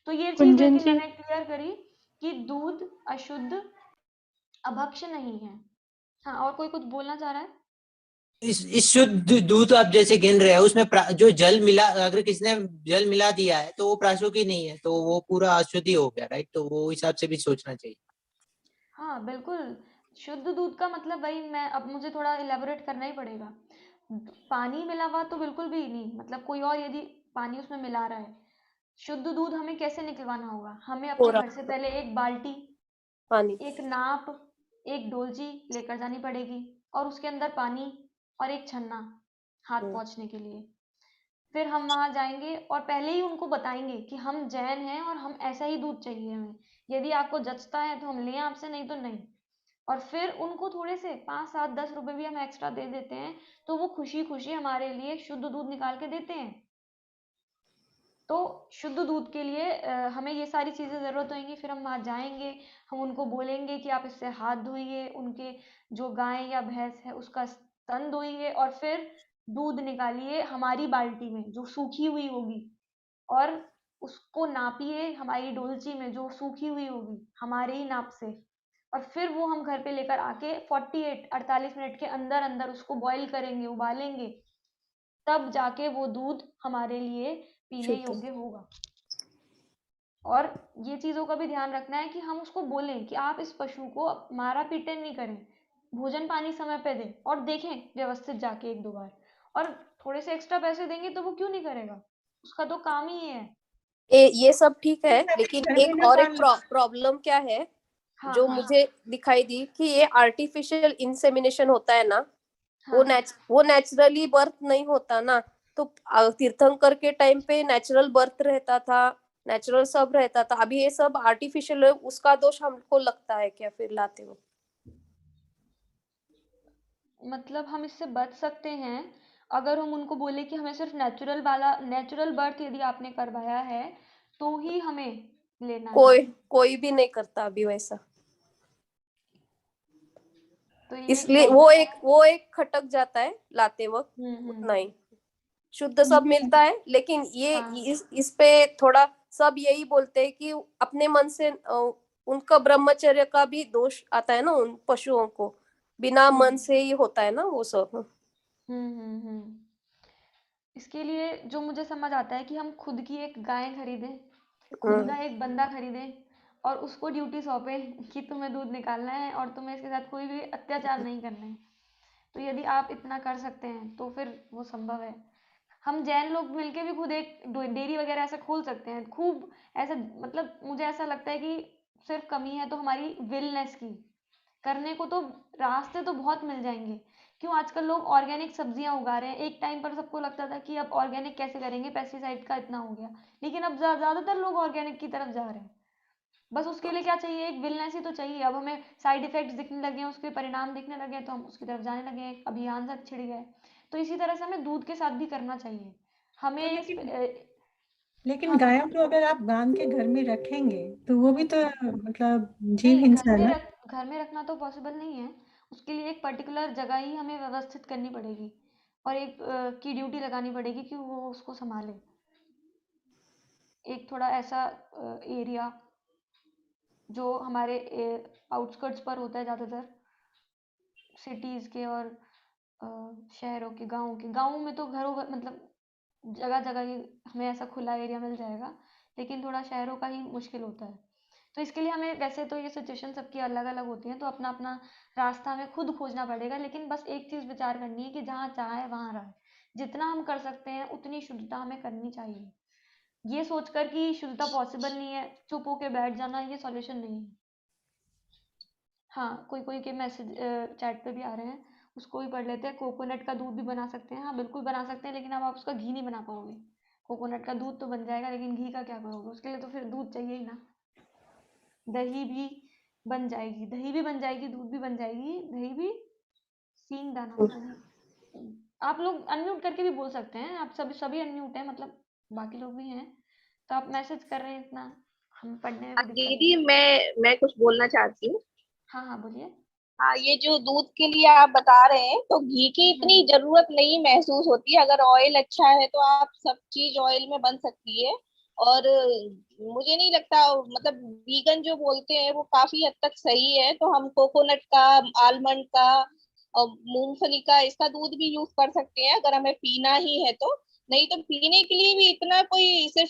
तो ये चीज कुंजन लेकिन जी, मैंने क्लियर करी कि दूध अशुद्ध, अभक्ष्य नहीं है। हाँ, और कोई कुछ बोलना चाह रहा है? इस शुद्ध दूध आप जैसे गिन रहे हैं उसमें जो जल मिला, अगर किसी ने जल मिला दिया है तो वो प्राशुक ही नहीं है, तो वो पूरा अशुद्धि हो गया, राइट? तो वो हिसाब से भी सोचना चाहिए। हाँ बिल्कुल, शुद्ध दूध का मतलब वही, मैं अब मुझे थोड़ा इलेबोरेट करना ही पड़ेगा। पानी मिला हुआ तो बिल्कुल भी नहीं, मतलब कोई और यदि पानी उसमें मिला रहा है शुद्ध दूध हमें कैसे निकलवाना होगा? हमें अपने पूरा घर से पहले एक बाल्टी, पानी, एक नाप, एक डोलची लेकर जानी पड़ेगी और उसके अंदर पानी और एक छन्ना हाथ पोंछने के लिए। फिर हम वहाँ जाएँगे और पहले ही उनको बताएँगे कि हम जैन हैं और हम ऐसा ही दूध चाहिए हमें। यदि आपको जचता है तो हम लें आपसे, नहीं तो नहीं। और फिर उनको थोड़े से 5, 7, 10 रुपए भी हम एक्स्ट्रा दे देते हैं, तो वो खुशी-खुशी हमारे लिए शुद्ध दूध निकाल के देते हैं। तो शुद्ध दूध के लिए हमें ये सारी चीज़ें ज़रूरत होएँगी। फिर हम वहाँ जाएँगे, हम उनको बोलेंगे कि आप इससे हाथ धोइए, उनके जो गाय या भैंस है उसका स्तन धोइए और फिर दूध निकालिए हमारी बाल्टी में जो सूखी हुई होगी और उसको नापिए हमारी डोलची में जो सूखी हुई होगी, हमारे ही नाप से। और फिर वो हम घर पे लेकर आके 48 मिनट के अंदर-अंदर उसको बॉयल करेंगे, उबालेंगे, तब जाके वो दूध हमारे लिए पीने शुद्ध। योग्य होगा। और ये चीज़ों का भी ध्यान रखना है कि हम उसको बोलें कि आप इस पशु को मारा-पीटा नहीं करें, भोजन-पानी समय पे दें और देखें व्यवस्थित जाके 1-2 बार। और थोड़े से एक्स्ट्रा पैसे देंगे तो वो क्यों नहीं करेगा? उसका तो काम ही ये है। ये सब ठीक है, लेकिन घर में एक ना और एक पाल प्रॉब्लम क्या है हाँ, जो हाँ, मुझे दिखाई दी कि ये आर्टिफिशियल इंसेमिनेशन होता है ना, वो हाँ। वो नेचुरली बर्थ नहीं होता ना। तो तीर्थंकर के टाइम पे नेचुरल बर्थ रहता था, नेचुरल सब रहता था। अभी ये सब आर्टिफिशियल है, उसका दोष हमको लगता है क्या फिर लाते हो? मतलब हम इससे बच सकते हैं अगर हम उनको बोले कि हमें सिर्फ नेचुरल बर्थ यदि आपने करवाया है तो ही हमें लेना है। कोई भी नहीं करता अभी वैसा, तो ये इसलिए वो एक खटक जाता है लाते वक्त। उतना ही शुद्ध सब मिलता है, लेकिन ये हाँ। इस पे थोड़ा सब यही बोलते हैं कि अपने मन से उनका ब्रह्मचर्य का भी दोष आता है ना, उन पशुओं को बिना मन से ही होता है ना वो सब। इसके लिए जो मुझे समझ आता है कि हम खुद की एक गाय खरीदें, खुद का एक बंदा खरीदें और उसको ड्यूटी सौंपें कि तुम्हें दूध निकालना है और तुम्हें इसके साथ कोई भी अत्याचार नहीं करना है। तो यदि आप इतना कर सकते हैं तो फिर वो संभव है। हम जैन लोग मिलके भी खुद एक डेयरी वगैरह ऐसा खोल सकते हैं। खूब ऐसा, मतलब मुझे ऐसा लगता है कि सिर्फ कमी है तो हमारी विलनेस की। करने को तो रास्ते तो बहुत मिल जाएंगे। क्यों आजकल लोग ऑर्गेनिक सब्जियां उगा रहे हैं। एक टाइम पर सबको लगता था कि अब ऑर्गेनिक कैसे करेंगे, पेस्टिसाइड का इतना हो गया, लेकिन अब ज्यादातर लोग ऑर्गेनिक की तरफ जा रहे हैं। बस उसके लिए क्या चाहिए, एक विलनेस ही तो चाहिए। अब हमें साइड इफेक्ट्स दिखने लगे हैं, उसके परिणाम दिखने लगे हैं, तो हम उसकी तरफ जाने लगे हैं, अभियान सा छिड़ गया है। तो इसी तरह से हमें दूध के साथ भी करना चाहिए। हमें लेकिन गायों को अगर आप बांध के घर में रखेंगे तो वो भी तो मतलब जीव नहीं, हिंसा है ना। घर में रखना तो पॉसिबल नहीं है। उसके लिए एक पर्टिकुलर जगह ही हमें व्यवस्थित करनी पड़ेगी और एक की ड्यूटी लगानी पड़ेगी कि वो उसको संभाले। एक थोड़ा ऐसा एरिया जो हमारे आउटस्कर्ट्स पर होता है ज़्यादातर, सिटीज़ के और शहरों के, गाँव में तो घरों मतलब जगह जगह ही हमें ऐसा खुला एरिया मिल जाएगा, लेकिन थोड़ा शहरों का ही मुश्किल होता है। तो इसके लिए हमें, वैसे तो ये सिचुएशन सबकी अलग अलग होती है, तो अपना अपना रास्ता हमें खुद खोजना पड़ेगा। लेकिन बस एक चीज़ विचार करनी है कि जहाँ चाहे वहाँ रहे। जितना हम कर सकते हैं उतनी शुद्धता हमें करनी चाहिए। ये सोचकर कि शुद्धता पॉसिबल नहीं है, चुप होके बैठ जाना, ये सॉल्यूशन नहीं है। हाँ, कोई के मैसेज चैट पे भी आ रहे हैं, उसको भी पढ़ लेते हैं। कोकोनट का दूध भी बना सकते हैं। हाँ, बिल्कुल बना सकते हैं, लेकिन अब आप उसका घी नहीं बना पाओगे। कोकोनट का दूध तो बन जाएगा, लेकिन घी का क्या करोगे? उसके लिए तो फिर दूध चाहिए ही ना। दही भी बन जाएगी, दूध भी बन जाएगी, दही भी सींग दाना नहीं। आप लोग अनम्यूट करके भी बोल सकते हैं। आप सभी अनम्यूट हैं, मतलब बाकी लोग भी हैं, तो आप मैसेज कर रहे हैं इतना, हम पढ़ने में भी दिक्कत नहीं दीदी है। मैं कुछ बोलना चाहती हूँ। हाँ, हाँ, बोलिए। हाँ, ये जो दूध के लिए आप बता रहे हैं तो घी की इतनी जरूरत नहीं महसूस होती है। अगर ऑयल अच्छा है तो आप सब चीज ऑयल में बन सकती है। और मुझे नहीं लगता, मतलब वीगन जो बोलते हैं वो काफी हद तक सही है। तो हम कोकोनट का, आलमंड का और मूंगफली का, इसका दूध भी यूज कर सकते हैं अगर हमें पीना ही है तो। नहीं तो पीने के लिए भी इतना कोई सिर्फ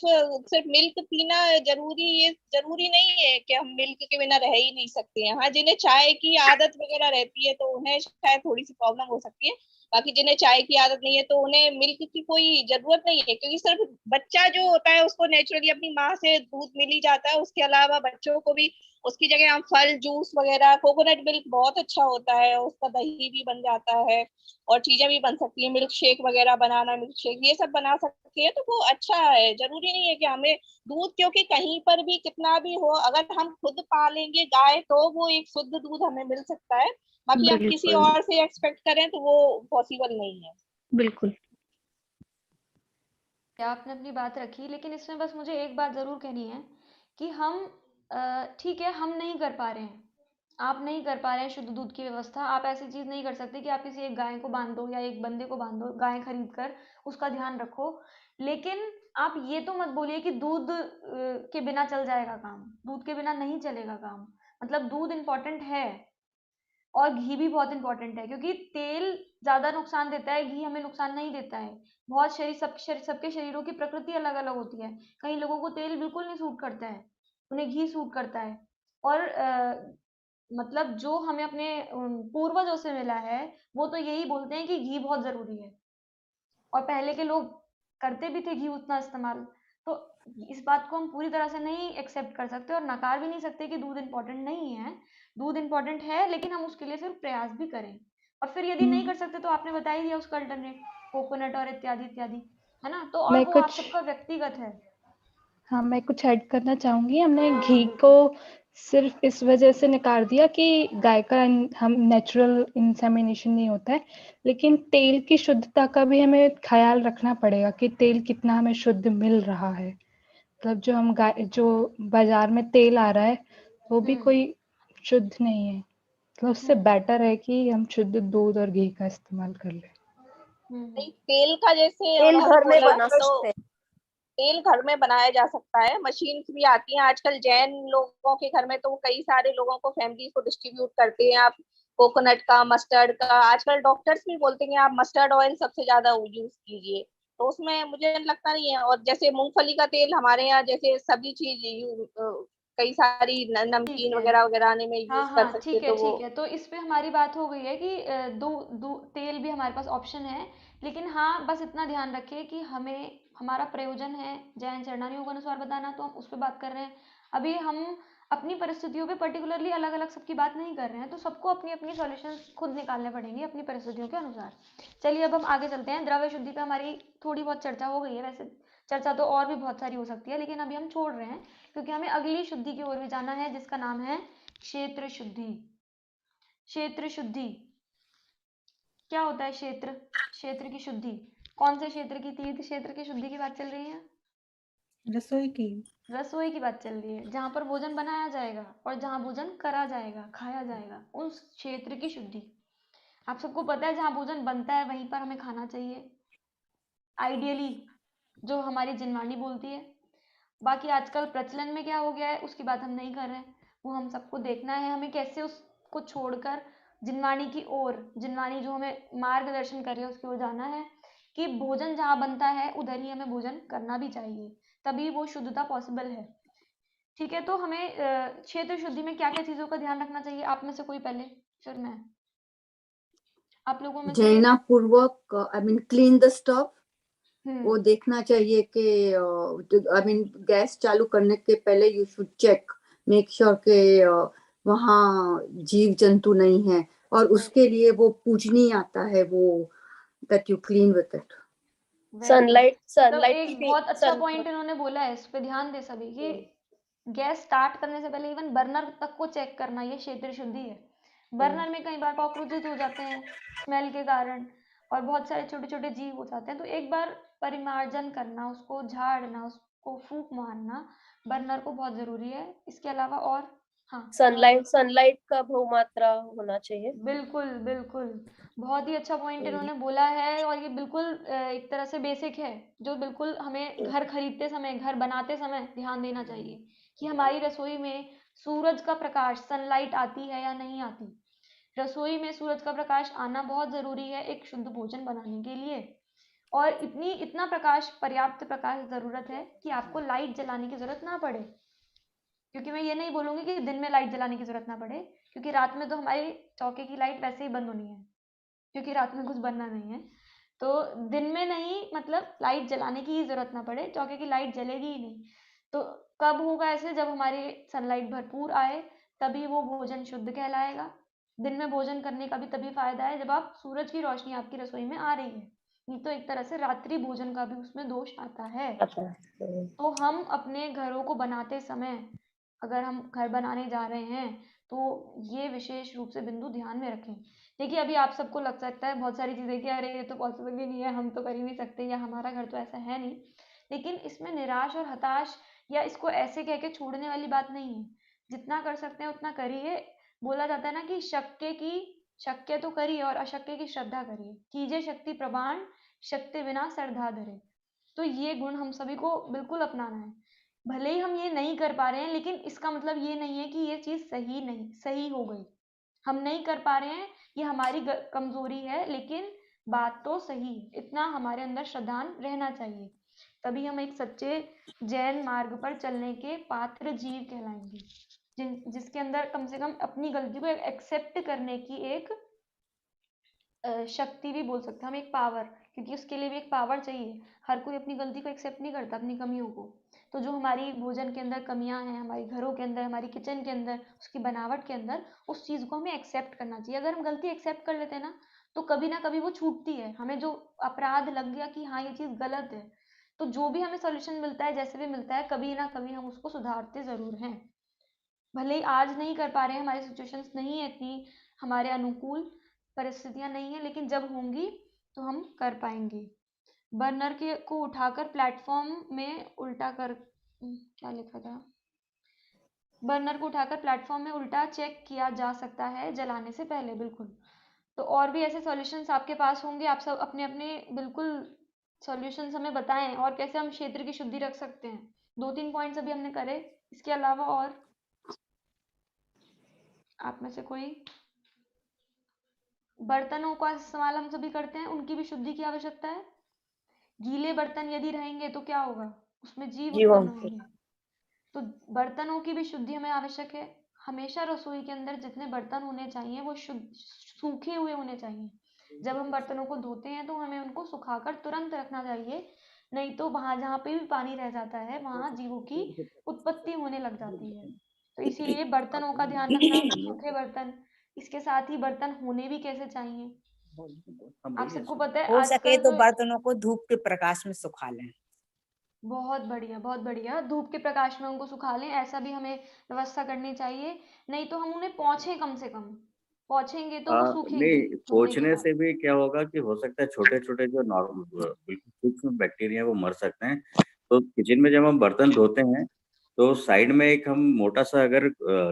सिर्फ मिल्क पीना जरूरी, ये जरूरी नहीं है कि हम मिल्क के बिना रह ही नहीं सकते हैं। हाँ, जिन्हें चाय की आदत वगैरह रहती है तो उन्हें शायद थोड़ी सी प्रॉब्लम हो सकती है, बाकी जिन्हें चाय की आदत नहीं है तो उन्हें मिल्क की कोई जरूरत नहीं है, क्योंकि सिर्फ बच्चा जो होता है उसको नेचुरली अपनी माँ से दूध मिल ही जाता है। उसके अलावा बच्चों को भी उसकी जगह हम फल जूस वगैरह, कोकोनट मिल्क बहुत अच्छा होता है, उसका दही भी बन जाता है और चीजें भी बन सकती है, मिल्क शेक वगैरह, बनाना मिल्क शेक, ये सब बना सकती है। तो वो अच्छा है, जरूरी नहीं है कि हमें दूध, क्योंकि कहीं पर भी कितना भी हो, अगर हम खुद पालेंगे गाय तो वो एक शुद्ध दूध हमें मिल सकता है। बाकी हम किसी बिल्कुल और से एक्सपेक्ट करें तो वो पॉसिबल नहीं है। बिल्कुल। आपने अपनी बात रखी, लेकिन इसमें बस मुझे एक बात जरूर कहनी है कि हम ठीक है, हम नहीं कर पा रहे हैं, आप नहीं कर पा रहे हैं शुद्ध दूध की व्यवस्था। आप ऐसी चीज नहीं कर सकते कि आप किसी एक गाय को बांध दो या एक बंदे को बांध दो, गाय खरीद कर उसका ध्यान रखो। लेकिन आप ये तो मत बोलिए कि दूध के बिना चल जाएगा काम। दूध के बिना नहीं चलेगा काम। मतलब दूध इम्पोर्टेंट है और घी भी बहुत इंपॉर्टेंट है, क्योंकि तेल ज्यादा नुकसान देता है, घी हमें नुकसान नहीं देता है। बहुत सबके शरीरों की प्रकृति अलग अलग होती है। कई लोगों को तेल बिल्कुल नहीं सूट करता है, उन्हें घी सूट करता है। और मतलब जो हमें अपने पूर्वजों से मिला है वो तो यही बोलते हैं कि घी बहुत जरूरी है, और पहले के लोग करते भी थे घी उतना इस्तेमाल। तो इस बात को हम पूरी तरह से नहीं एक्सेप्ट कर सकते और नकार भी नहीं सकते कि दूध इम्पोर्टेंट नहीं है। दूध इम्पोर्टेंट है, लेकिन हम उसके लिए फिर प्रयास भी करें। और फिर यदि नहीं कर सकते तो आपने बता ही दिया उसका अल्टरनेट, कोकोनट और इत्यादि इत्यादि, है ना। तो और मैं वो आप कुछ सबका व्यक्तिगत है। हाँ, मैं कुछ ऐड करना चाहूंगी। हमने घी को सिर्फ इस वजह से निकाल दिया कि गाय का हम नेचुरल इंसेमिनेशन नहीं होता है, लेकिन तेल की शुद्धता का भी हमें ख्याल रखना पड़ेगा कि तेल कितना हमें शुद्ध मिल रहा है। मतलब जो बाजार में तेल आ रहा है वो भी कोई शुद्ध नहीं है। मतलब उससे बेटर है कि हम शुद्ध दूध और घी का इस्तेमाल कर ले। नहीं, तेल का जैसे तेल उन्होंने घर में बोला बना तो सकते हैं। तेल घर में बनाया जा सकता है, मशीन्स भी आती हैं आजकल जैन लोगों के घर में, तो वो कई सारे लोगों को, फैमिली को डिस्ट्रीब्यूट करते हैं। आप कोकोनट का, मस्टर्ड का, आजकल डॉक्टर्स भी बोलते हैं आप मस्टर्ड ऑयल सबसे ज्यादा यूज कीजिए, तो उसमें मुझे लगता नहीं है। और जैसे मूंगफली का तेल हमारे यहाँ जैसे सभी चीज कई सारी ठीक नमकीन है, वगैरह वगैरह में हाँ यूज कर हाँ, सकते, ठीक है तो वो ठीक है। तो इस पे हमारी बात हो गई है कि तेल भी हमारे पास ऑप्शन है। लेकिन हाँ, बस इतना ध्यान रखिए कि हमें हमारा प्रयोजन है जैन शरणारियों के अनुसार बताना, तो हम उस पर बात कर रहे हैं। अभी हम अपनी परिस्थितियों पे पर्टिकुलरली अलग अलग सबकी बात नहीं कर रहे हैं, तो सबको अपनी अपनी सॉल्यूशन खुद निकालने पड़ेंगे अपनी परिस्थितियों के अनुसार। चलिए अब हम आगे चलते हैं। द्रव्य शुद्धि पे हमारी थोड़ी बहुत चर्चा हो गई है। वैसे चर्चा तो और भी बहुत सारी हो सकती है, लेकिन अभी हम छोड़ रहे हैं क्योंकि हमें अगली शुद्धि की ओर भी जाना है, जिसका नाम है क्षेत्र शुद्धि। क्षेत्र शुद्धि क्या होता है? क्षेत्र की शुद्धि। कौन से क्षेत्र की? तीर्थ क्षेत्र की शुद्धि की बात चल रही है, रसोई की। रसोई की बात चल रही है, जहां पर भोजन बनाया जाएगा और जहां भोजन करा जाएगा, खाया जाएगा, उस क्षेत्र की शुद्धि। आप सबको पता है जहां भोजन बनता है वहीं पर हमें खाना चाहिए, आइडियली, जो हमारी जिनवानी बोलती है। बाकी आजकल प्रचलन में क्या हो गया है उसकी बात हम नहीं कर रहे हैं, वो हम सबको देखना है हमें कैसे उसको छोड़कर जिनवानी की ओर, जिनवानी जो हमें मार्गदर्शन कर रही है उसकी ओर जाना है कि भोजन जहाँ बनता है उधर ही हमें भोजन करना भी चाहिए, तभी वो शुद्धता पॉसिबल है। ठीक है, तो हमें क्षेत्र शुद्धि में क्या क्या चीजों का ध्यान रखना चाहिए? आप में से कोई पहले, फिर मैं। आप लोगों में से जैना पूर्वक I mean clean the stove, वो हम्म देखना चाहिए कि आई मीन गैस चालू करने के पहले you should check, make sure के वहाँ जीव जंतु नहीं है, और उसके लिए वो पूजनी आता है, वो that you clean with it. Very good. मतलब सनलाइट एक बहुत अच्छा पॉइंट इन्होंने बोला है, इस पे ध्यान दे सभी कि गैस स्टार्ट करने से पहले इवन बर्नर तक को चेक करना, ये क्षेत्र शुद्धि है। बर्नर में कई बार कॉकरोचेस हो जाते हैं स्मेल के कारण, और बहुत सारे छोटे छोटे जीव हो जाते हैं, तो एक बार परिमार्जन करना, उसको झाड़ना, उसको फूंक मारना बर्नर को बहुत जरूरी है। इसके अलावा और हाँ, सनलाइट का बहुमात्रा होना चाहिए। बिल्कुल बिल्कुल, बहुत ही अच्छा पॉइंट इन्होंने बोला है, और ये बिल्कुल एक तरह से बेसिक है, जो बिल्कुल हमें घर खरीदते समय, घर बनाते समय ध्यान देना चाहिए कि हमारी रसोई में सूरज का प्रकाश, सनलाइट आती है या नहीं आती। रसोई में सूरज का प्रकाश आना बहुत जरूरी है एक शुद्ध भोजन बनाने के लिए, और इतना प्रकाश, पर्याप्त प्रकाश जरूरत है कि आपको लाइट जलाने की जरूरत ना पड़े। क्योंकि मैं ये नहीं बोलूंगी कि दिन में लाइट जलाने की जरूरत ना पड़े, क्योंकि रात में तो हमारी चौके की लाइट वैसे ही बंद होनी है, क्योंकि रात में कुछ बनना नहीं है। तो दिन में नहीं, मतलब लाइट जलाने की ही जरूरत ना पड़े, क्योंकि लाइट जलेगी ही नहीं। तो कब होगा ऐसे? जब हमारी सनलाइट भरपूर आए, तभी वो भोजन शुद्ध कहलाएगा। दिन में भोजन करने का भी तभी फायदा है जब आप सूरज की रोशनी आपकी रसोई में आ रही है, नहीं तो एक तरह से रात्रि भोजन का भी उसमें दोष आता है। तो हम अपने घरों को बनाते समय, अगर हम घर बनाने जा रहे हैं, तो ये विशेष रूप से बिंदु ध्यान में रखें। देखिए, अभी आप सबको लग सकता है बहुत सारी चीज़ें कि अरे ये तो पॉसिबल ही नहीं है, हम तो कर ही नहीं सकते, या हमारा घर तो ऐसा है नहीं। लेकिन इसमें निराश और हताश या इसको ऐसे कह के छोड़ने वाली बात नहीं है। जितना कर सकते हैं उतना करिए। बोला जाता है ना कि शक्य तो करिए और अशक्य की श्रद्धा करिए। कीजिए शक्ति प्रमाण, शक्ति बिना श्रद्धा धरे। तो ये गुण हम सभी को बिल्कुल अपनाना है। भले ही हम ये नहीं कर पा रहे हैं, लेकिन इसका मतलब ये नहीं है कि ये चीज़ सही हो गई। हम नहीं कर पा रहे हैं, ये हमारी कमजोरी है, लेकिन बात तो सही है। इतना हमारे अंदर श्रद्धान रहना चाहिए, तभी हम एक सच्चे जैन मार्ग पर चलने के पात्र जीव कहलाएंगे, जिसके अंदर कम से कम अपनी गलती को एक्सेप्ट करने की एक शक्ति भी बोल सकते हैं हम, एक पावर, क्योंकि उसके लिए भी एक पावर चाहिए। हर कोई अपनी गलती को एक्सेप्ट नहीं करता, अपनी कमियों को। तो जो हमारी भोजन के अंदर कमियां हैं, हमारी घरों के अंदर, हमारी किचन के अंदर, उसकी बनावट के अंदर, उस चीज़ को हमें एक्सेप्ट करना चाहिए। अगर हम गलती एक्सेप्ट कर लेते हैं ना, तो कभी ना कभी वो छूटती है। हमें जो अपराध लग गया कि हाँ ये चीज़ गलत है, तो जो भी हमें सोल्यूशन मिलता है, जैसे भी मिलता है, कभी ना कभी हम उसको सुधारते ज़रूर हैं। भले ही आज नहीं कर पा रहे हैं, हमारी सिचुएशंस नहीं है इतनी, हमारे अनुकूल परिस्थितियां नहीं है, लेकिन जब होंगी तो हम कर पाएंगे। बर्नर के को उठाकर प्लेटफॉर्म में उल्टा कर, क्या लिखा था? बर्नर को उठाकर प्लेटफॉर्म में उल्टा चेक किया जा सकता है जलाने से पहले, बिल्कुल। तो और भी ऐसे सॉल्यूशंस आपके पास होंगे, आप सब अपने अपने बिल्कुल सॉल्यूशंस हमें बताएं, और कैसे हम क्षेत्र की शुद्धि रख सकते हैं। 2-3 पॉइंट्स अभी हमने करे, इसके अलावा और आप में से कोई? बर्तनों का इस्तेमाल हम सभी करते हैं, उनकी भी शुद्धि की आवश्यकता है। गीले बर्तन यदि रहेंगे तो क्या होगा? उसमें जीव उत्पन्न होंगे। तो बर्तनों की भी शुद्धि हमें आवश्यक है। हमेशा रसोई के अंदर जितने बर्तन होने चाहिए वो शुद्ध सूखे हुए होने चाहिए। जब हम बर्तनों को धोते हैं तो हमें उनको सुखाकर तुरंत रखना चाहिए, नहीं तो वहां जहाँ पे भी पानी रह जाता है वहां जीवों की उत्पत्ति होने लग जाती है। तो इसीलिए बर्तनों का ध्यान रखना, सूखे बर्तन, इसके साथ ही बर्तन होने भी कैसे चाहिए। आप सबको पता है हो सके आजकल तो बर्तनों को धूप के प्रकाश में सुखा लें। बहुत बढ़िया, बहुत बढ़िया। धूप के प्रकाश में उनको सुखा लें, ऐसा भी हमें व्यवस्था करनी चाहिए। नहीं तो हम उन्हें पोंछें, कम से कम पोंछेंगे तो वो सूखेंगे नहीं, धोने के पोंछने बाद। से भी क्या होगा कि हो सकता है छोटे छोटे जो नॉर्मल बिल्कुल सूक्ष्म बैक्टीरिया वो मर सकते हैं। तो किचन में जब हम बर्तन धोते हैं तो साइड में एक हम मोटा सा अगर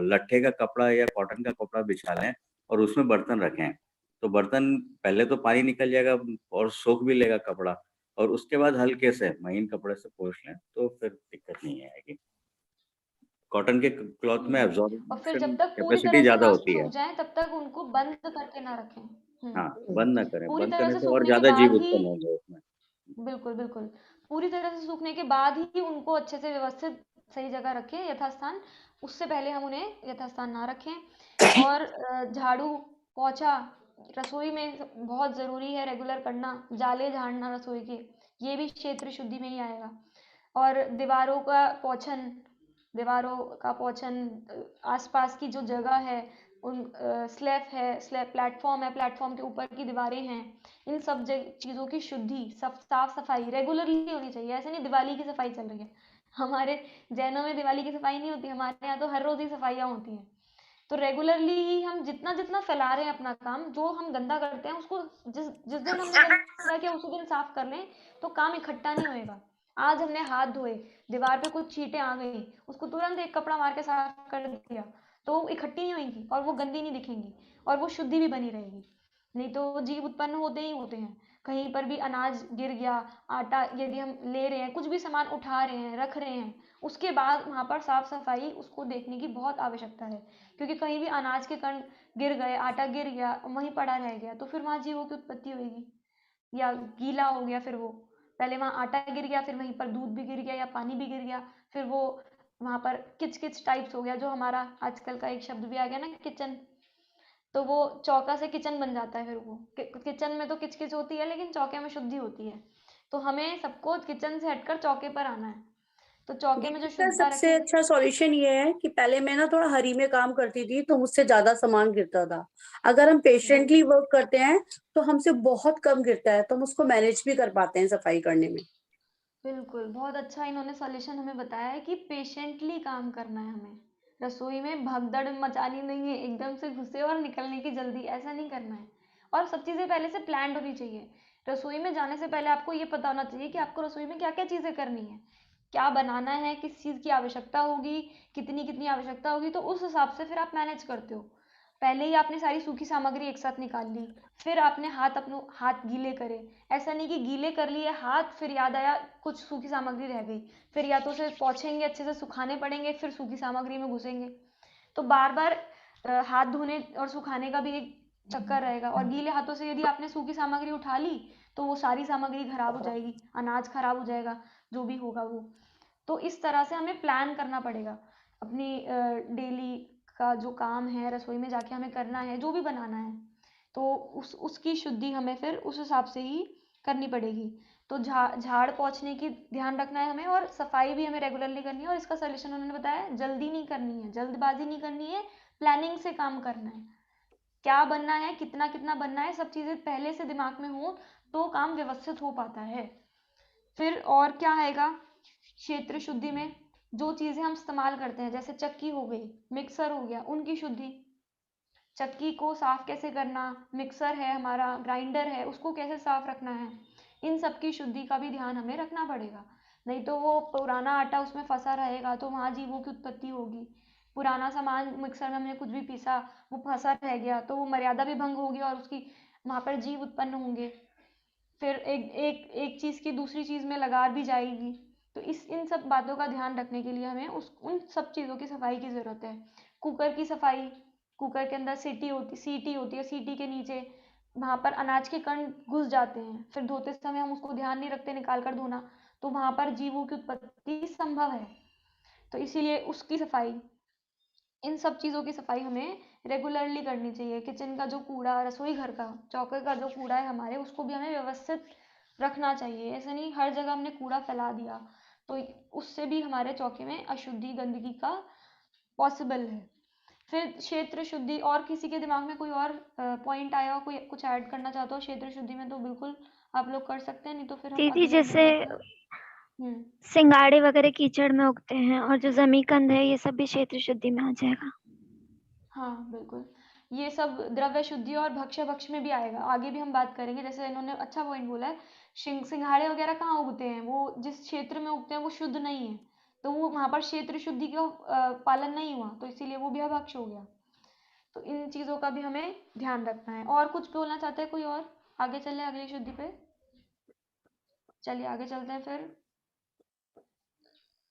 लट्ठे का कपड़ा या कॉटन का कपड़ा बिछा लें और उसमें बर्तन रखें, तो बर्तन पहले तो पानी निकल जाएगा और सोख भी लेगा कपड़ा, और उसके बाद हल्के से महीन कपड़े से पोंछ लें तो फिर दिक्कत नहीं आएगी। कॉटन के क्लॉथ में और फिर एब्जॉर्प्शन जब तक पूरी कैपेसिटी तरह से ज्यादा ना होती है। सूख जाए तब तक उनको बंद करके ना रखें। हाँ, बंद ना करें, पूरी बंद तरह करने से से और सूखने के ज्यादा जीव बाद ही, उत्पन्न होंगे उसमें। बिल्कुल बिल्कुल, पूरी तरह से सूखने के बाद ही उनको अच्छे से व्यवस्थित सही जगह रखें, यथास्थान। उससे पहले हम उन्हें यथास्थान ना रखें। और झाड़ू पोछा रसोई में बहुत ज़रूरी है रेगुलर करना। जाले झाड़ना रसोई के, ये भी क्षेत्र शुद्धि में ही आएगा। और दीवारों का पोछन, आसपास की जो जगह है, उन स्लैब प्लेटफॉर्म है, प्लेटफॉर्म के ऊपर की दीवारें हैं, इन सब चीज़ों की शुद्धि, साफ सफाई रेगुलरली होनी चाहिए। ऐसे नहीं दिवाली की सफाई चल रही है, हमारे जैनों में दिवाली की सफाई नहीं होती, हमारे यहाँ तो हर रोज ही सफाइयाँ होती हैं। तो रेगुलरली ही हम जितना जितना फैला रहे हैं अपना काम, जो हम गंदा करते हैं उसको जिस जिस दिन हमने गंदा किया उसी दिन साफ कर लें, तो काम इकट्ठा नहीं होएगा। आज हमने हाथ धोए, दीवार पे कुछ छींटे आ गई, उसको तुरंत एक कपड़ा मार के साफ कर दिया, तो वो इकट्ठी नहीं होंगी और वो गंदी नहीं दिखेंगी और वो शुद्धि भी बनी रहेगी। नहीं तो जीव उत्पन्न होते ही होते हैं। कहीं पर भी अनाज गिर गया, आटा यदि हम ले रहे हैं, कुछ भी सामान उठा रहे हैं, रख रहे हैं, उसके बाद वहाँ पर साफ सफाई उसको देखने की बहुत आवश्यकता है। क्योंकि कहीं भी अनाज के कण गिर गए, आटा गिर गया, वहीं पड़ा रह गया, तो फिर वहाँ जीवों की उत्पत्ति होगी। या गीला हो गया, फिर वो पहले वहाँ आटा गिर गया, फिर वहीं पर दूध भी गिर गया या पानी भी गिर गया, फिर वो वहाँ पर किच किच टाइप्स हो गया, जो हमारा आजकल का एक शब्द भी आ गया ना, किचन। तो वो चौका से किचन बन जाता है। फिर वो किचन में तो किचकिच होती है, लेकिन चौके में शुद्धि होती है। तो हमें सबको किचन से हटकर चौके पर आना है। तो चौके में जो इसका शुद्धता सबसे रखेंगे, अच्छा सॉल्यूशन ये है कि पहले मैं ना थोड़ा हरी में काम करती थी तो मुझसे ज्यादा सामान गिरता था। अगर हम पेशेंटली वर्क करते हैं तो हमसे बहुत कम गिरता है, तो हम उसको मैनेज भी कर पाते हैं सफाई करने में। बिल्कुल, बहुत अच्छा इन्होंने सॉल्यूशन हमें बताया है कि पेशेंटली काम करना है हमें। रसोई में भगदड़ मचानी नहीं है, एकदम से घुसे और निकलने की जल्दी, ऐसा नहीं करना है। और सब चीज़ें पहले से प्लान्ड होनी चाहिए। रसोई में जाने से पहले आपको ये पता होना चाहिए कि आपको रसोई में क्या-क्या चीज़ें करनी है, क्या बनाना है, किस चीज़ की आवश्यकता होगी, कितनी-कितनी आवश्यकता होगी, तो उस हिसाब से फिर आप मैनेज करते हो। पहले ही आपने सारी सूखी सामग्री एक साथ निकाल ली, फिर आपने हाथ गीले करे। ऐसा नहीं कि गीले कर लिए हाथ, फिर याद आया कुछ सूखी सामग्री रह गई, फिर या तो उसे पोंछेंगे, अच्छे से सुखाने पड़ेंगे, फिर सूखी सामग्री में घुसेंगे। तो बार बार हाथ धोने और सुखाने का भी एक चक्कर रहेगा। और गीले हाथों से यदि आपने सूखी सामग्री उठा ली तो वो सारी सामग्री खराब हो जाएगी, अनाज खराब हो जाएगा, जो भी होगा वो। तो इस तरह से हमें प्लान करना पड़ेगा अपनी डेली का जो काम है, रसोई में जाके हमें करना है, जो भी बनाना है, तो उसकी शुद्धि हमें फिर उस हिसाब से ही करनी पड़ेगी। तो झाड़ पोंछने की ध्यान रखना है हमें, और सफाई भी हमें रेगुलरली करनी है। और इसका सॉल्यूशन उन्होंने बताया, जल्दी नहीं करनी है, जल्दबाजी नहीं करनी है, प्लानिंग से काम करना है। क्या बनना है, कितना कितना बनना है, सब चीज़ें पहले से दिमाग में हो तो काम व्यवस्थित हो पाता है। फिर और क्या आएगा क्षेत्र शुद्धि में? जो चीज़ें हम इस्तेमाल करते हैं, जैसे चक्की हो गई, मिक्सर हो गया, उनकी शुद्धि। चक्की को साफ कैसे करना, मिक्सर है हमारा, ग्राइंडर है, उसको कैसे साफ रखना है, इन सब की शुद्धि का भी ध्यान हमें रखना पड़ेगा। नहीं तो वो पुराना आटा उसमें फंसा रहेगा तो वहाँ जीवों की उत्पत्ति होगी। पुराना सामान मिक्सर में हमने कुछ भी पीसा, वो फंसा रह गया तो वो मर्यादा भी भंग होगी और उसकी वहाँ पर जीव उत्पन्न होंगे। फिर एक चीज़ की दूसरी चीज़ में लगार भी जाएगी। तो इन सब बातों का ध्यान रखने के लिए हमें उन सब चीज़ों की सफाई की ज़रूरत है। कुकर की सफाई, कुकर के अंदर सीटी होती है, सीटी के नीचे वहाँ पर अनाज के कण घुस जाते हैं, फिर धोते समय हम उसको ध्यान नहीं रखते निकाल कर धोना, तो वहाँ पर जीवों की उत्पत्ति संभव है। तो इसीलिए उसकी सफाई, इन सब चीज़ों की सफाई हमें रेगुलरली करनी चाहिए। किचन का जो कूड़ा, रसोई घर का चौके का जो कूड़ा है हमारे, उसको भी हमें व्यवस्थित रखना चाहिए। ऐसा नहीं हर जगह हमने कूड़ा फैला दिया, तो उससे भी हमारे चौके में अशुद्धि, गंदगी का पॉसिबल है। फिर क्षेत्र शुद्धि, और किसी के दिमाग में कोई और पॉइंट आया हो, कोई कुछ ऐड करना चाहता हो क्षेत्र शुद्धि में, तो बिल्कुल आप लोग कर सकते हैं, नहीं तो फिर हम दीदी अगले जैसे सिंगाड़े वगैरह कीचड़ में उगते हैं और जो जमीकंद है ये सब भी क्षेत्र शुद्धि में आ जाएगा। हाँ बिल्कुल, ये सब द्रव्य शुद्धि और भक्ष्य भक्ष में भी आएगा, आगे भी हम बात करेंगे। जैसे इन्होंने अच्छा पॉइंट बोला है, सिंघाड़े वगैरह कहाँ उगते हैं, वो जिस क्षेत्र में उगते हैं वो शुद्ध नहीं है, तो वो वहाँ पर क्षेत्र शुद्धि का पालन नहीं हुआ, तो इसीलिए वो भी अभक्ष्य हो गया। तो इन चीज़ों का भी हमें ध्यान रखना है। और कुछ बोलना चाहते हैं कोई और? आगे चले अगली शुद्धि पे, चलिए आगे चलते हैं फिर।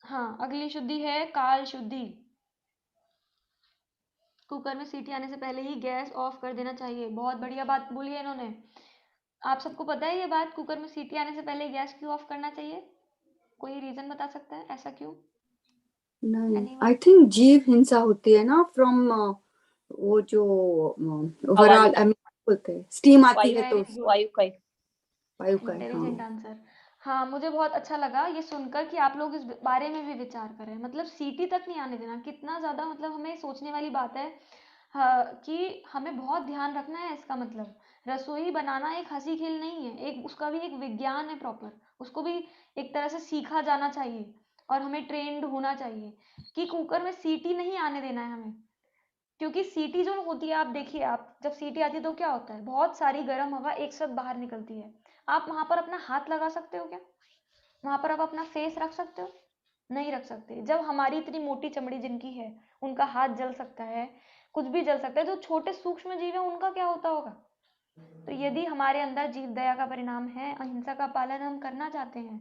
हाँ, अगली शुद्धि है काल शुद्धि। कुकर में सीटी आने से पहले ही गैस ऑफ कर देना चाहिए। बहुत बढ़िया बात बोली है इन्होंने। आप सबको पता है ये बात, कुकर में सीटी आने से पहले गैस क्यों ऑफ करना चाहिए? कोई रीजन बता सकता है ऐसा क्यों? नहीं, आई थिंक जीव हिंसा होती है ना, फ्रॉम वो जो वराल बोलते हैं, स्टीम आती है तो वायु का हाँ। Intelligent answer. हाँ, मुझे बहुत अच्छा लगा ये सुनकर कि आप लोग इस बारे में भी विचार करें। मतलब सीटी तक नहीं आने देना, कितना ज़्यादा मतलब हमें सोचने वाली बात है। हाँ, कि हमें बहुत ध्यान रखना है। इसका मतलब रसोई बनाना एक हंसी खेल नहीं है, एक उसका भी एक विज्ञान है प्रॉपर, उसको भी एक तरह से सीखा जाना चाहिए और हमें ट्रेंड होना चाहिए कि कुकर में सीटी नहीं आने देना है हमें। क्योंकि सीटी जो होती है, आप देखिए, आप जब सीटी आती है तो क्या होता है, बहुत सारी गर्म हवा एक साथ बाहर निकलती है। आप वहां पर अपना हाथ लगा सकते हो क्या? वहां पर आप अपना फेस रख सकते हो? नहीं रख सकते। जब हमारी इतनी मोटी चमड़ी जिनकी है, उनका हाथ जल सकता है, कुछ भी जल सकता है, जो छोटे सूक्ष्म जीव है उनका क्या होता होगा? तो यदि हमारे अंदर जीव दया का परिणाम है, अहिंसा का पालन हम करना चाहते हैं,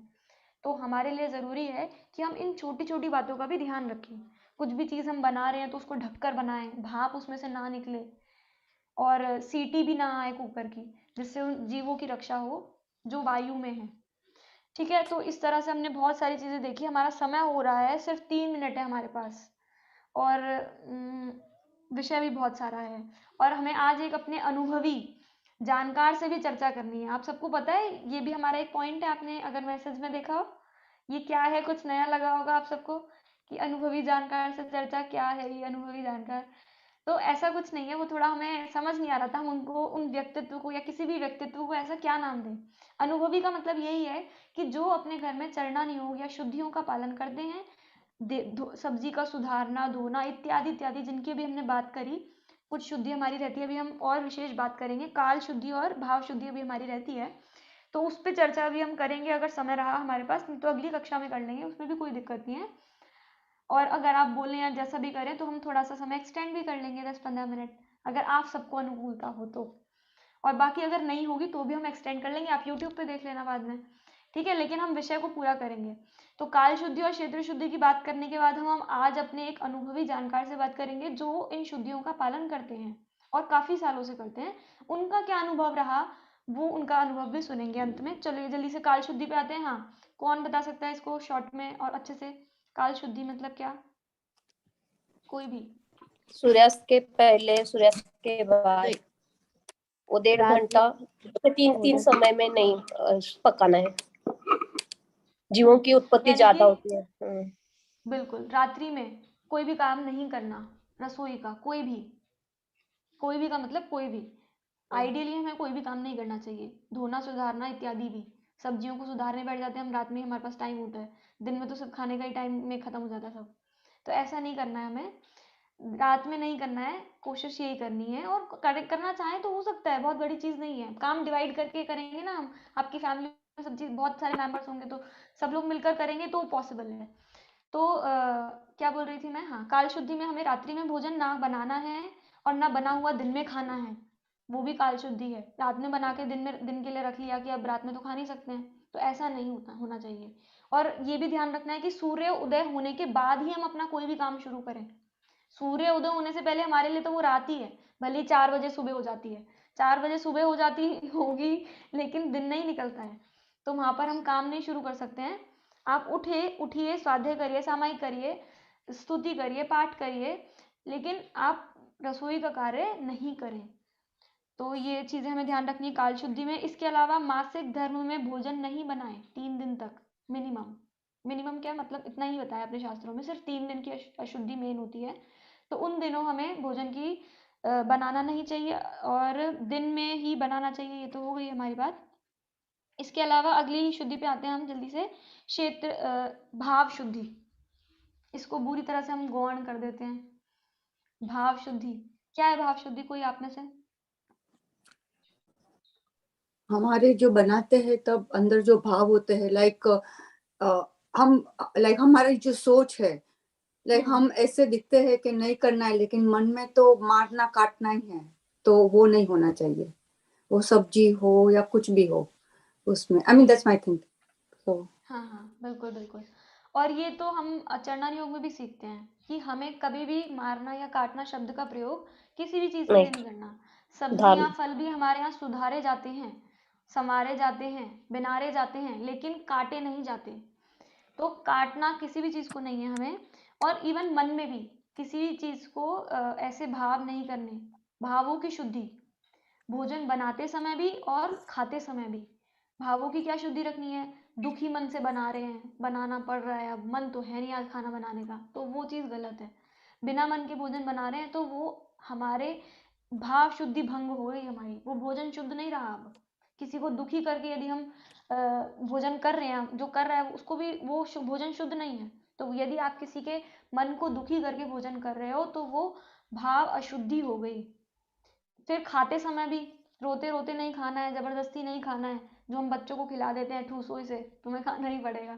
तो हमारे लिए ज़रूरी है कि हम इन छोटी छोटी बातों का भी ध्यान रखें। कुछ भी चीज़ हम बना रहे हैं तो उसको ढककर बनाएं, भाप उसमें से ना निकले, और सीटी भी ना आए कुकर की, जिससे उन जीवों की रक्षा हो जो वायु में है। ठीक है, तो इस तरह से हमने बहुत सारी चीज़ें देखी। हमारा समय हो रहा है, सिर्फ 3 मिनट है हमारे पास, और विषय भी बहुत सारा है और हमें आज एक अपने अनुभवी जानकार से भी चर्चा करनी है। आप सबको पता है, ये भी हमारा एक पॉइंट है, आपने अगर मैसेज में देखा हो, ये क्या है, कुछ नया लगा होगा आप सबको कि अनुभवी जानकार से चर्चा, क्या है ये अनुभवी जानकार। तो ऐसा कुछ नहीं है, वो थोड़ा हमें समझ नहीं आ रहा था, हम उनको उन व्यक्तित्व को या किसी भी व्यक्तित्व को ऐसा क्या नाम दें। अनुभवी का मतलब यही है कि जो अपने घर में चरना नियोग या शुद्धियों का पालन करते हैं, सब्जी का सुधारना, धोना इत्यादि इत्यादि, जिनकी भी हमने बात करी। कुछ शुद्धि हमारी रहती है, अभी हम और विशेष बात करेंगे, काल शुद्धि और भाव शुद्धि भी हमारी रहती है, तो उस पर चर्चा भी हम करेंगे अगर समय रहा हमारे पास, तो अगली कक्षा में कर लेंगे, उसमें भी कोई दिक्कत नहीं है। और अगर आप बोलें या जैसा भी करें तो हम थोड़ा सा समय एक्सटेंड भी कर लेंगे 10-15 मिनट, अगर आप सबको अनुकूलता हो तो। और बाकी अगर नहीं होगी तो भी हम एक्सटेंड कर लेंगे, आप यूट्यूब पे देख लेना बाद में, ठीक है। लेकिन हम विषय को पूरा करेंगे। तो काल शुद्धि और क्षेत्र शुद्धि की बात करने के बाद हम आज अपने एक अनुभवी जानकार से बात करेंगे जो इन शुद्धियों का पालन करते हैं और काफी सालों से करते हैं। उनका क्या अनुभव रहा, वो उनका अनुभव भी सुनेंगे अंत में। चलिए जल्दी से काल शुद्धि पे आते हैं। हाँ, कौन बता सकता है इसको शॉर्ट में और अच्छे से, काल शुद्धि मतलब क्या? कोई भी। सूर्यास्त के पहले, सूर्यास्त के बाद, वो 1.5 घंटा, 3 समय में नहीं पकाना है। जीवों की उत्पत्ति ज्यादा होती है। बिल्कुल, रात्रि में कोई भी काम नहीं करना, रसोई का कोई भी का मतलब कोई भी, आइडियली हमें कोई भी काम नहीं करना चाहिए, धोना सुधारना इत्यादि भी। सब्जियों को सुधारने बैठ जाते हैं हम रात में, हमारे पास टाइम होता है, दिन में तो सब खाने का ही टाइम में खत्म हो जाता है सब, तो ऐसा नहीं करना है हमें, रात में नहीं करना है, कोशिश यही करनी है। और करना चाहें तो हो सकता है, बहुत बड़ी चीज़ नहीं है, काम डिवाइड करके करेंगे ना हम, आपकी फैमिली में सब चीज़, बहुत सारे मेंबर्स होंगे तो सब लोग मिलकर करेंगे तो पॉसिबल है। तो क्या बोल रही थी मैं, हाँ, काल शुद्धि में हमें रात्रि में भोजन ना बनाना है और ना बना हुआ दिन में खाना है, वो भी काल शुद्धि है। रात में बना के दिन के लिए रख लिया कि अब रात में तो खा नहीं सकते हैं, तो ऐसा नहीं होना चाहिए। और ये भी ध्यान रखना है कि सूर्य उदय होने के बाद ही हम अपना कोई भी काम शुरू करें। सूर्य उदय होने से पहले हमारे लिए तो वो रात ही है, भले ही 4 बजे सुबह हो जाती है, 4 बजे सुबह हो जाती होगी, लेकिन दिन नहीं निकलता है, तो वहां पर हम काम नहीं शुरू कर सकते हैं। आप उठिए, स्वाध्याय करिए, सामायिक करिए, स्तुति करिए, पाठ करिए, लेकिन आप रसोई का कार्य नहीं करें। तो ये चीजें हमें ध्यान रखनी है काल शुद्धि में। इसके अलावा मासिक धर्म में भोजन नहीं बनाए 3 दिन तक मिनिमम क्या मतलब, इतना ही बताया अपने शास्त्रों में, सिर्फ 3 दिन की अशुद्धि मेन होती है, तो उन दिनों हमें भोजन की बनाना नहीं चाहिए और दिन में ही बनाना चाहिए। ये तो हो गई हमारी बात। इसके अलावा अगली शुद्धि पे आते हैं हम जल्दी से, क्षेत्र भाव शुद्धि, इसको बुरी तरह से हम गौण कर देते हैं। भाव शुद्धि क्या है? भाव शुद्धि कोई आप में से? हमारे जो बनाते हैं तब अंदर जो भाव होते हैं, लाइक हमारी जो सोच है, हम ऐसे दिखते हैं कि नहीं करना है, लेकिन मन में तो मारना काटना ही है, तो वो नहीं होना चाहिए, वो सब्जी हो या कुछ भी हो उसमें। I mean that's my think. तो हाँ, बिल्कुल। और ये तो हम चरणान योग में भी सीखते हैं कि हमें कभी भी मारना या काटना शब्द का प्रयोग किसी भी चीज के लिए नहीं करना। सब्जियां, फल भी हमारे यहाँ सुधारे जाते हैं, संवारे जाते हैं, बिनारे जाते हैं, लेकिन काटे नहीं जाते। तो काटना किसी भी चीज को नहीं है हमें। और इवन मन में भी किसी भी चीज को ऐसे भाव नहीं करने, भावों की शुद्धि, भोजन बनाते समय भी और खाते समय भी। भावों की क्या शुद्धि रखनी है? दुखी मन से बना रहे हैं, बनाना पड़ रहा है, अब मन तो है नहीं आज खाना बनाने का, तो वो चीज गलत है। बिना मन के भोजन बना रहे हैं तो वो हमारे भाव शुद्धि भंग हो गई हमारी, वो भोजन शुद्ध नहीं रहा। अब किसी को दुखी करके यदि हम भोजन कर रहे हैं, जो कर रहा है उसको भी वो भोजन शुद्ध नहीं है। तो यदि आप किसी के मन को दुखी करके भोजन कर रहे हो तो वो भाव अशुद्धि हो गई। फिर खाते समय भी रोते रोते नहीं खाना है, जबरदस्ती नहीं खाना है, जो हम बच्चों को खिला देते हैं ठूसों से, तुम्हें खाना ही पड़ेगा,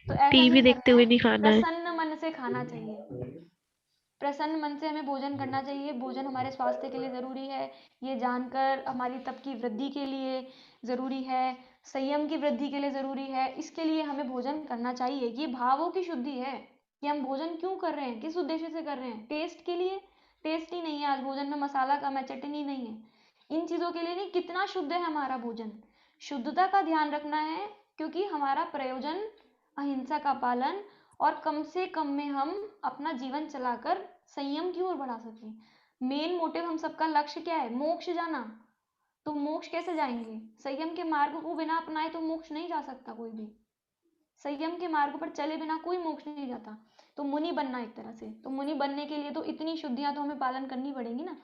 तो ऐसा टीवी नहीं देखते करना हुए है। नहीं खाना है। प्रसन्न मन से खाना चाहिए, प्रसन्न मन से हमें भोजन करना चाहिए। भोजन हमारे स्वास्थ्य के लिए जरूरी है, ये जानकर हमारी तप की वृद्धि के लिए जरूरी है, संयम की वृद्धि के लिए जरूरी है, इसके लिए हमें भोजन करना चाहिए। ये भावों की शुद्धि है कि हम भोजन क्यों कर रहे हैं, किस उद्देश्य से कर रहे हैं। टेस्ट के लिए? टेस्ट ही नहीं है आज भोजन में, मसाला कम है, चटनी नहीं है, इन चीजों के लिए नहीं। कितना शुद्ध है हमारा भोजन, शुद्धता का ध्यान रखना है, क्योंकि हमारा प्रयोजन अहिंसा का पालन और कम से कम में हम अपना जीवन चलाकर संयम की ओर बढ़ा सकें। मेन मोटिव हम सबका लक्ष्य क्या है? मोक्ष जाना। तो मोक्ष कैसे जाएंगे? संयम के मार्ग को बिना अपनाए तो मोक्ष नहीं जा सकता कोई भी। संयम के मार्ग पर चले बिना कोई मोक्ष नहीं जाता। तो मुनि बनना एक तरह से, तो मुनि बनने के लिए तो इतनी शुद्धियां तो हमें पालन करनी पड़ेंगी ना।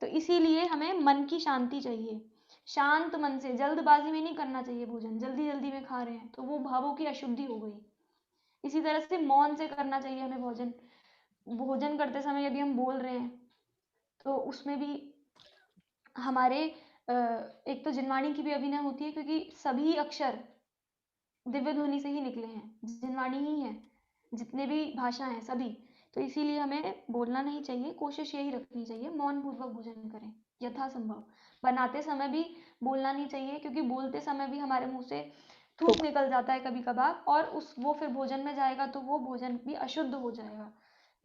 तो इसीलिए हमें मन की शांति चाहिए। शांत मन से, जल्दबाजी में नहीं करना चाहिए भोजन। जल्दी जल्दी में खा रहे हैं तो वो भावों की अशुद्धि हो गई। इसी तरह से मौन से करना चाहिए हमें भोजन। भोजन करते समय यदि हम बोल रहे हैं तो उसमें भी हमारे एक तो जिनवाणी की भी अभिनय होती है, क्योंकि सभी अक्षर दिव्य ध्वनि से ही निकले हैं, जिनवाणी ही है, जितने भी भाषा हैं सभी। तो इसीलिए हमें बोलना नहीं चाहिए, कोशिश यही रखनी चाहिए मौन पूर्वक भोजन करें यथासंभव। बनाते समय भी बोलना नहीं चाहिए, क्योंकि बोलते समय भी हमारे मुंह से थूक निकल जाता है कभी कभार, और वो फिर भोजन में जाएगा तो वो भोजन भी अशुद्ध हो जाएगा।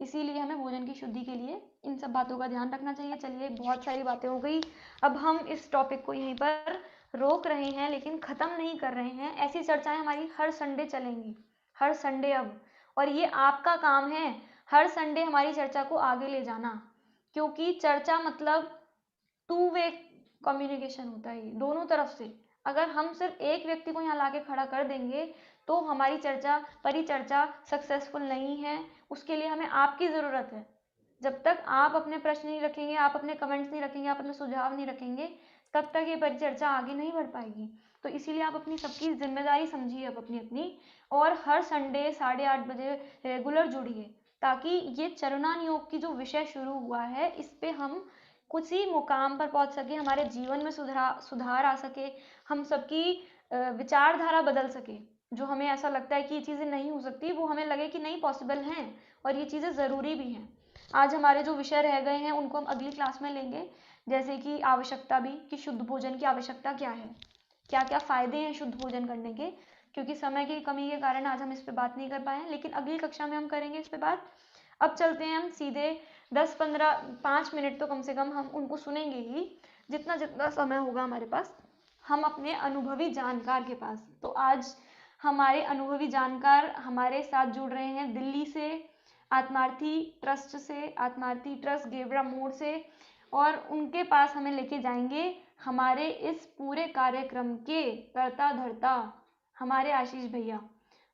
इसीलिए हमें भोजन की शुद्धि के लिए इन सब बातों का ध्यान रखना चाहिए। चलिए, बहुत सारी बातें हो गई, अब हम इस टॉपिक को यहीं पर रोक रहे हैं, लेकिन ख़त्म नहीं कर रहे हैं। ऐसी चर्चाएं हमारी हर संडे चलेंगी, हर संडे अब। और ये आपका काम है हर संडे हमारी चर्चा को आगे ले जाना, क्योंकि चर्चा मतलब 2 वे कम्युनिकेशन होता है, ये दोनों तरफ से। अगर हम सिर्फ एक व्यक्ति को यहाँ लाके खड़ा कर देंगे तो हमारी चर्चा, परिचर्चा सक्सेसफुल नहीं है। उसके लिए हमें आपकी ज़रूरत है। जब तक आप अपने प्रश्न नहीं रखेंगे, आप अपने कमेंट्स नहीं रखेंगे, आप अपने सुझाव नहीं रखेंगे, तब तक ये परिचर्चा आगे नहीं बढ़ पाएगी। तो इसीलिए आप अपनी सबकी जिम्मेदारी समझिए अब अपनी अपनी, और हर संडे 8:30 बजे रेगुलर जुड़िए, ताकि ये चरुणान योग की जो विषय शुरू हुआ है इस पे हम कुछ ही मुकाम पर पहुंच सके, हमारे जीवन में सुधार आ सके, हम सबकी विचारधारा बदल सके। जो हमें ऐसा लगता है कि ये चीज़ें नहीं हो सकती, वो हमें लगे कि नहीं, पॉसिबल हैं और ये चीज़ें ज़रूरी भी हैं। आज हमारे जो विषय रह गए हैं उनको हम अगली क्लास में लेंगे, जैसे कि आवश्यकता भी, कि शुद्ध भोजन की आवश्यकता क्या है, क्या क्या फ़ायदे हैं शुद्ध भोजन करने के। क्योंकि समय की कमी के कारण आज हम इस पर बात नहीं कर पाए हैं, लेकिन अगली कक्षा में हम करेंगे इस पर बात। अब चलते हैं हम सीधे 10-15-5 मिनट तो कम से कम हम उनको सुनेंगे ही, जितना जितना समय होगा हमारे पास, हम अपने अनुभवी जानकार के पास। तो आज हमारे अनुभवी जानकार हमारे साथ जुड़ रहे हैं दिल्ली से, आत्मार्थी ट्रस्ट से, आत्मार्थी ट्रस्ट गेवरा मोड़ से, और उनके पास हमें लेके जाएंगे हमारे इस पूरे कार्यक्रम के कर्ता धर्ता, हमारे आशीष भैया।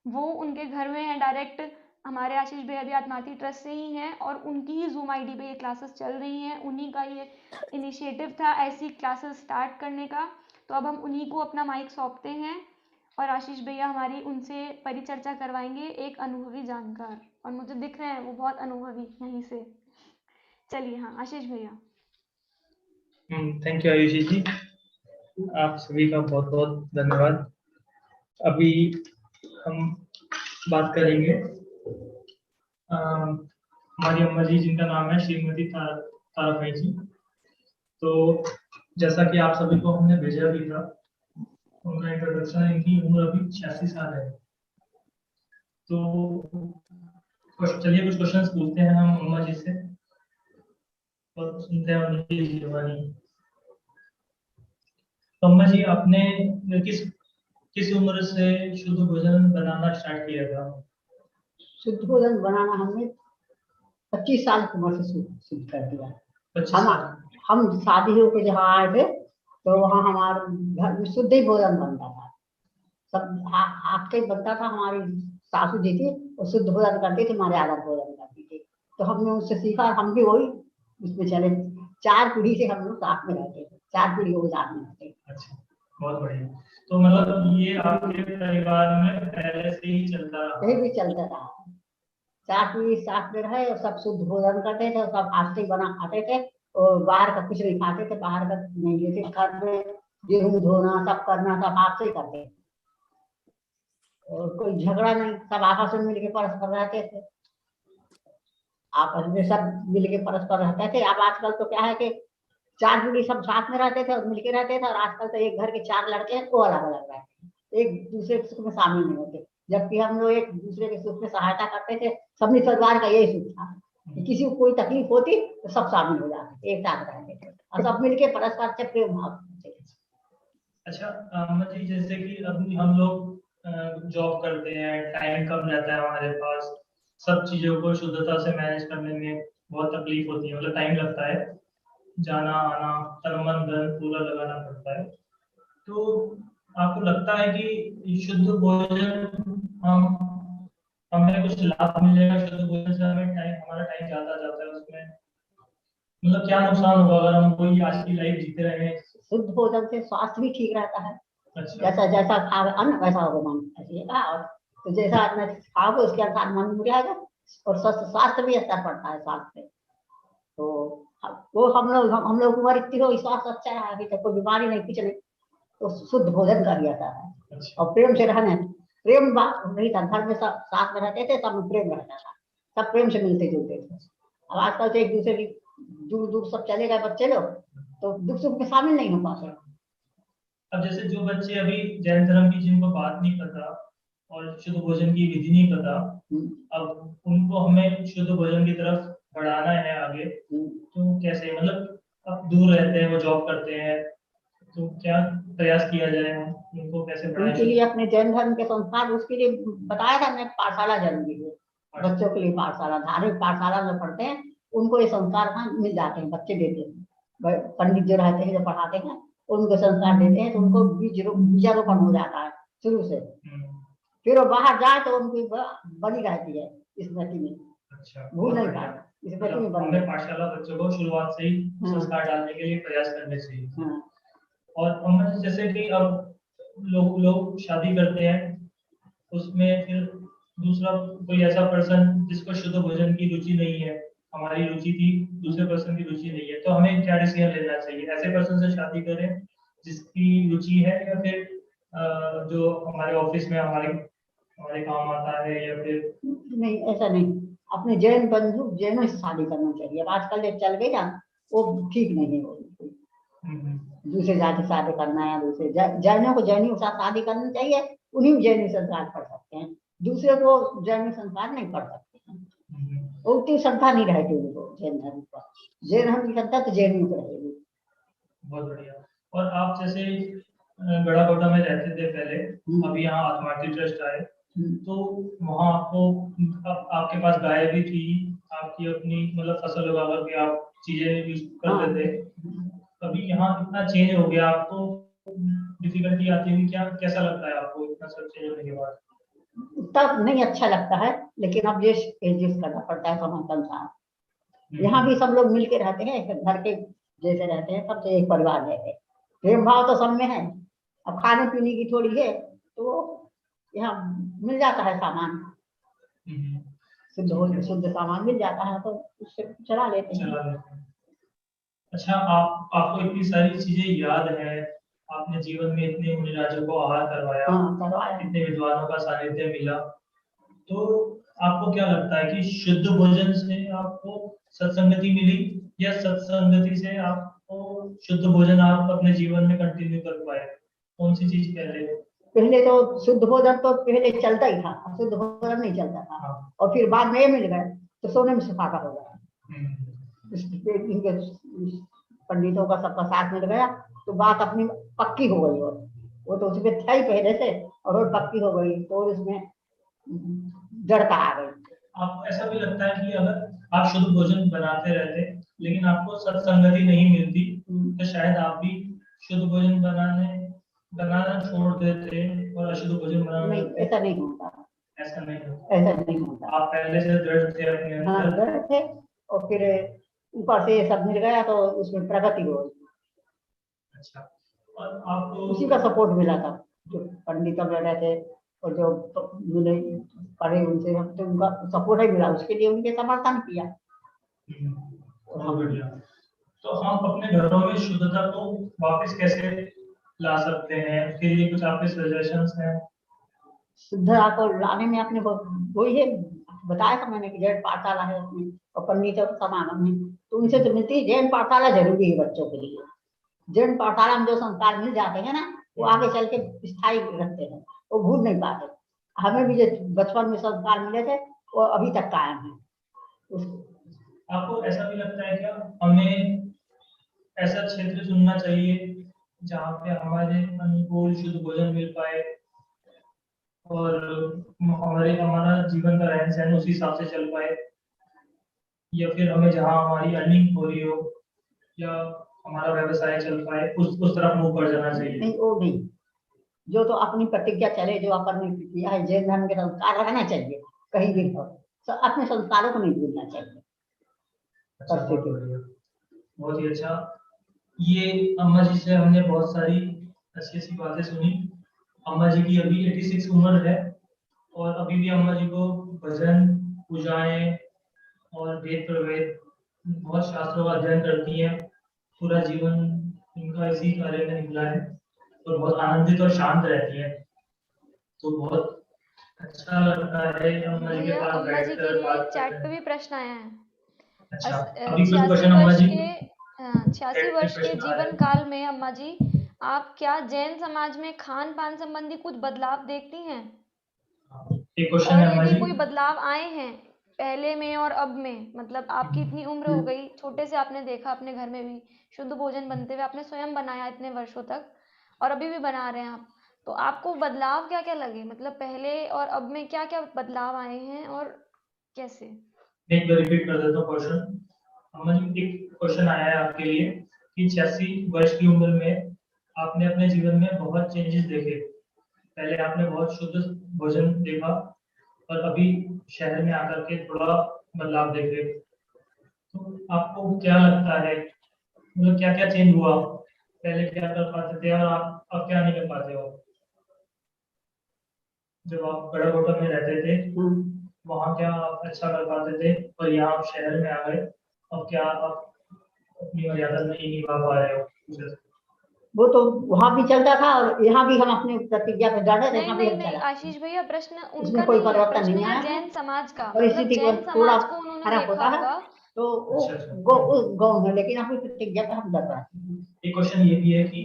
वो उनके घर में हैं डायरेक्ट। हमारे आशीष भैया भी आत्मार्थी ट्रस्ट से ही हैं, और उनकी ही जूम आईडी पे ये क्लासेस चल रही हैं। उन्हीं का ये इनिशिएटिव था ऐसी क्लासेस स्टार्ट करने का। तो अब हम उन्हीं को अपना माइक सौंपते हैं, और आशीष भैया हमारी उनसे परिचर्चा करवाएंगे, एक अनुभवी जानकार, और मुझे दिख रहे हैं वो बहुत अनुभवी यहीं से। चलिए, हाँ आशीष भैया। थैंक यू आयुषी जी, आप सभी का बहुत बहुत धन्यवाद। अभी हम बात करेंगे हमारी अम्मा जी, जिनका नाम है श्रीमती ताराबाई जी। तो जैसा कि आप सभी को हमने भेजा भी था, उनका इंट्रोडक्शन, इनकी उम्र अभी 86 साल है। तो चलिए कुछ क्वेश्चंस पूछते हैं हम अम्मा जी से, और सुनते हैं उनकी जीवनी। तो अम्मा जी, आपने किस उम्र से शुद्ध भोजन बनाना स्टार्ट किया था? शुद्ध भोजन बनाना हमने 25 साल की उम्र से शुरू कर दिया। हम शादी होकर जहाँ आए थे तो वहाँ हमारे घर में शुद्ध ही भोजन बनता था, सब हाथ का ही बनता था। हमारी सासू जी थी, वो शुद्ध भोजन करती थी, हमारे आदर भोजन करती थी। तो हमने उससे सीखा, हम भी वही उसमें चले। 4 पीढ़ी से हम लोग साथ में रहते थे, 4 पीढ़ी वो साथ में रहते। अच्छा, बहुत बढ़िया। तो मतलब ये आपके परिवार में पहले से ही चलता रहा? यही भी चलता रहा, 4 पीढ़ी साथ में रहे, और सब शुद्ध भोजन करते थे, सब हाथ से बना खाते थे, और बाहर का कुछ नहीं खाते थे, बाहर का नहीं लेते। घर में गेहूं धोना, सब करना, सब हाथ से ही करते थे, और कोई झगड़ा नहीं, सब आपस में मिलके परस्पर रहते थे, आपस में सब मिलके परस्पर रहते थे। अब आजकल तो क्या है कि 4 पीढ़ी सब साथ में रहते थे और मिलके रहते थे, और आजकल तो एक घर के 4 लड़के हैं, वो अलग अलग रहते हैं, एक दूसरे के सुख में शामिल नहीं होते। जबकि हम लोग एक दूसरे के सुख में सहायता करते थे। सबने परिवार का यही सुख था कि किसी को कोई तकलीफ होती तो सब शामिल हो जाते, एक साथ रहते थे, और सब मिलके परस्पर अच्छे प्रेम भाव थे। अच्छा अम्मा जी, जैसे कि अभी हम लोग जॉब करते हैं, टाइम कम रहता है हमारे पास, सब चीजों को शुद्धता से मैनेज करने में बहुत तकलीफ होती है, मतलब टाइम लगता है, जाना आना तन मन धन पूरा लगाना पड़ता है। तो आपको लगता है कि शुद्ध भोजन हमें कुछ लाभ मिलेगा शुद्ध भोजन से? हमारा टाइम ज्यादा जाता है उसमें, मतलब क्या नुकसान होगा अगर हम कोई आज की लाइफ जीते रहे? शुद्ध भोजन से स्वास्थ्य भी ठीक रहता है। अच्छा। जैसा जैसा खाओगे अन्न वैसा होगा मन, ऐसे ही कहा। और तो जैसा अन्न खाओगे उसके अनुसार मन हो जाएगा और स्वास्थ्य भी असर पड़ता है स्वास्थ्य पे। तो वो हम लोग उम्र इतनी हो, स्वास्थ्य अच्छा रहा, अभी तक कोई बीमारी नहीं कुछ नहीं, तो शुद्ध भोजन कर लिया था। और प्रेम से रहना, प्रेम नहीं था, घर में सब साथ में रहते थे, सब में प्रेम रहता था, सब प्रेम से मिलते जुलते थे। अब आजकल तो एक दूसरे की दूर दूर सब चले गए बच्चे लोग, तो दुख सुख में शामिल नहीं हो पाते। अब जैसे जो बच्चे अभी जैन धर्म की जिनको बात नहीं पता और शुद्ध भोजन की विधि नहीं पता, अब उनको हमें शुद्ध भोजन की तरफ बढ़ाना है आगे, तो कैसे? मतलब अब दूर रहते हैं, वो जॉब करते हैं, तो क्या प्रयास किया जाए, उनको कैसे बढ़ाएं? उनके लिए अपने जैन धर्म के संस्कार, उसके लिए बताया था मैंने, पाठशाला जरूरी है बच्चों के लिए। पाठशाला, धार्मिक पाठशाला में पढ़ते हैं, उनको ये संस्कार मिल जाते हैं, बच्चे देते हैं, पंडित जो रहते हैं जो पढ़ाते हैं उनको संस्कार देते हैं, तो उनको बीजारोपण हो जाता है शुरू से। फिर वो बाहर जाए तो उनकी बनी रहती है स्मृति में। अच्छा, भूल नहीं पाते स्मृति में बनी। हमें पाठशाला बच्चों को शुरुआत से ही संस्कार डालने के लिए प्रयास करने चाहिए। और हम जैसे कि अब लोग शादी करते हैं, उसमें फिर दूसरा कोई ऐसा पर्सन जिसको शुद्ध भोजन की रुचि नहीं है, हमारी रुचि थी, दूसरे पर्सन की रुचि नहीं है, तो हमें क्या डिसीजन लेना चाहिए? ऐसे पर्सन से शादी करें जिसकी रुचि है, या फिर जो हमारे ऑफिस में हमारे काम आता है, या फिर? नहीं, ऐसा नहीं, अपने जैन बंधु जैनों से शादी करना चाहिए। अब आजकल जो चल गई ना, वो ठीक नहीं है। वो दूसरे जाति शादी करना है, दूसरे जैनों को जैनियों के साथ शादी करनी चाहिए, उन्हीं में जैनी संस्कार पढ़ सकते हैं, दूसरे को जैनी संस्कार नहीं पढ़ सकते हैं। उतनी श्रद्धा नहीं रहेगी उनको जैन धर्म पर, जैन धर्म की श्रद्धा तो जैनियों को रहेगी। बहुत बढ़िया। और आप जैसे गढ़ाकोटा में रहते थे पहले, अभी यहाँ आत्मार्थी ट्रस्ट आए, तो वहाँ आपके पास गाय भी थी, आपकी अपनी मतलब फसल लगा करके आप चीजें यूज करते थे। अभी यहाँ इतना चेंज हो गया, आपको डिफिकल्टी आती है क्या? कैसा लगता है आपको इतना सब चेंज होने के बाद? तब नहीं अच्छा लगता है, लेकिन अब एडजस्ट करना पड़ता है समय के अनुसार। यहाँ भी सब लोग मिलके रहते हैं, घर के जैसे रहते हैं, सबसे एक परिवार रहते हैं, प्रेम भाव तो सब में है। अब खाने पीने की थोड़ी है, तो यहाँ मिल जाता है सामान, शुद्ध सामान मिल जाता है, तो उससे चला लेते हैं। अच्छा, आपको इतनी सारी चीजें याद है, आपने जीवन में इतने मुनिराजों को आहार करवाया, इतने विद्वानों का सानिध्य मिला, तो आपको क्या लगता है कि शुद्ध भोजन से आपको सत्संगति मिली, या सत्संगति से आपको शुद्ध भोजन आप अपने जीवन में कंटिन्यू कर पाए? कौन सी चीज पहले? पहले तो शुद्ध भोजन तो पहले चलता ही था, शुद्ध भोजन नहीं चलता था। और फिर बाद में मिल गए तो सोने में सुहागा हो गया। पंडितों का सबका साथ मिल गया तो बात अपनी पक्की हो गई, और वो तो उसमें था ही पहले से, और वो पक्की हो गई, तो उसमें जड़ता आ गई। आप ऐसा भी लगता है कि अगर आप शुद्ध भोजन बनाते रहते लेकिन आपको सत्संगति नहीं मिलती, तो शायद आप भी शुद्ध भोजन बनाना छोड़ देते और अशुद्ध भोजन बनाना? नहीं, ऐसा नहीं होता। ऐसा नहीं होता? ऐसा नहीं होता। आप पहले से दृढ़ थे अपने अंदर? हाँ, दृढ़ थे, और फिर ऊपर से सब मिल गया तो उसमें प्रगति हो गई। अच्छा, और आपको उसी का सपोर्ट मिला था, जो पंडितों में रहते और जो मिले पढ़े उनसे, तो उनका सपोर्ट ही मिला, उसके लिए उनके समर्थन किया। तो हम अपने घरों में शुद्धता को वापस कैसे ला सकते हैं, उसके लिए कुछ आपके सजेशंस हैं? शुद्धता को लाने में अपने वही है, बताया था मैंने कि जैन पाठशाला है अपनी, और पंडितों के समागम में, तो उनसे तो मिलती है। जैन पाठशाला जरूरी है बच्चों के लिए। जैन पाठशाला में जो संस्कार मिल जाते हैं ना, वो आगे चल के स्थायी रखते हैं, वो भूल नहीं पाते। हमें भी जो बचपन में संस्कार मिले थे वो अभी तक कायम है। आपको ऐसा भी लगता है क्या हमें ऐसा क्षेत्र चुनना चाहिए जहाँ पे हमारे अनुकूल शुद्ध भोजन मिल पाए, और हमारा जीवन का रहन सहन उसी हिसाब से चल पाए, या फिर हमें जहाँ हमारी अर्निंग हो रही हो या हमारा व्यवसाय चल पाए उस तरफ मूव कर जाना चाहिए। नहीं वो नहीं, जो तो अपनी प्रतिज्ञा चले, जो अपन ने किया है, जैन धर्म के संस्कार रहना चाहिए कहीं भी हो, तो अपने संस्कारों को नहीं भूलना चाहिए। अच्छा, बहुत बढ़िया, बहुत ही अच्छा। ये अम्मा जी से हमने बहुत सारी अच्छी बातें सुनी। अम्मा जी की अभी 86 उम्र है और अभी भी अम्मा जी को भजन, पूजाएं और वेद प्रवेद, बहुत शास्त्रों का अध्ययन करती हैं। पूरा जीवन इनका इसी कार्य में निकला है और बहुत आनंदित और शांत रहती हैं। तो बहुत अच्छा लगता है अम्मा जी के भैया पास अम्मा जी के बैठकर लिए बात चैट करते पे हैं। भी प्रश्न आया है। अच्छा, अभी कुछ 86 क्वेश्चन अम्मा वर्ष जी के 86 वर्ष के प्रश्न आ रहे जीवन हैं। काल में अम्मा जी, आप क्या जैन समाज में खान पान संबंधी कुछ बदलाव देखती हैं? एक क्वेश्चन और है अम्मा यदि जी। कोई बदलाव आए हैं पहले में और अब में, मतलब आपकी इतनी उम्र हो गई, छोटे से आपने देखा अपने घर में भी शुद्ध भोजन बनते हुए, आपने स्वयं बनाया इतने वर्षों तक और अभी भी बना रहे हैं आप, तो आपको बदलाव क्या क्या लगे, मतलब पहले और अब में क्या क्या बदलाव आए हैं और कैसे? एक बार रिपीट कर देता हूँ क्वेश्चन। अम्मा जी, एक क्वेश्चन आया है आपके लिए कि 86 वर्ष की उम्र में आपने अपने जीवन में बहुत चेंजेस देखे। पहले आपने बहुत शुद्ध भोजन देखा और अभी शहर में आकर के थोड़ा बदलाव देखे, तो आपको क्या लगता है, मतलब क्या क्या चेंज हुआ? पहले क्या कर पाते थे और आप अब क्या नहीं कर पाते हो? जब आप बड़ा होटल में रहते थे वहाँ क्या आप अच्छा कर पाते थे और यहाँ आप शहर में आ गए, अब क्या आप अपनी मर्यादा नहीं निभा पा रहे हो? वो तो वहाँ भी चलता था और यहाँ भी हम अपने प्रतिज्ञा पे डटे थे, नहीं यहाँ भी नहीं हम नहीं चला। आशीष भैया, प्रश्न उसमें उनका कोई नहीं है, परिवर्तन प्रश्न नहीं है आया है। जैन समाज का, मतलब परिस्थिति जैन को थोड़ा समाज को उन्होंने फर्क देखा होता है, होगा। तो वो गौ है, लेकिन अपनी प्रतिज्ञा पे हम डट रहे हैं। एक क्वेश्चन ये भी है कि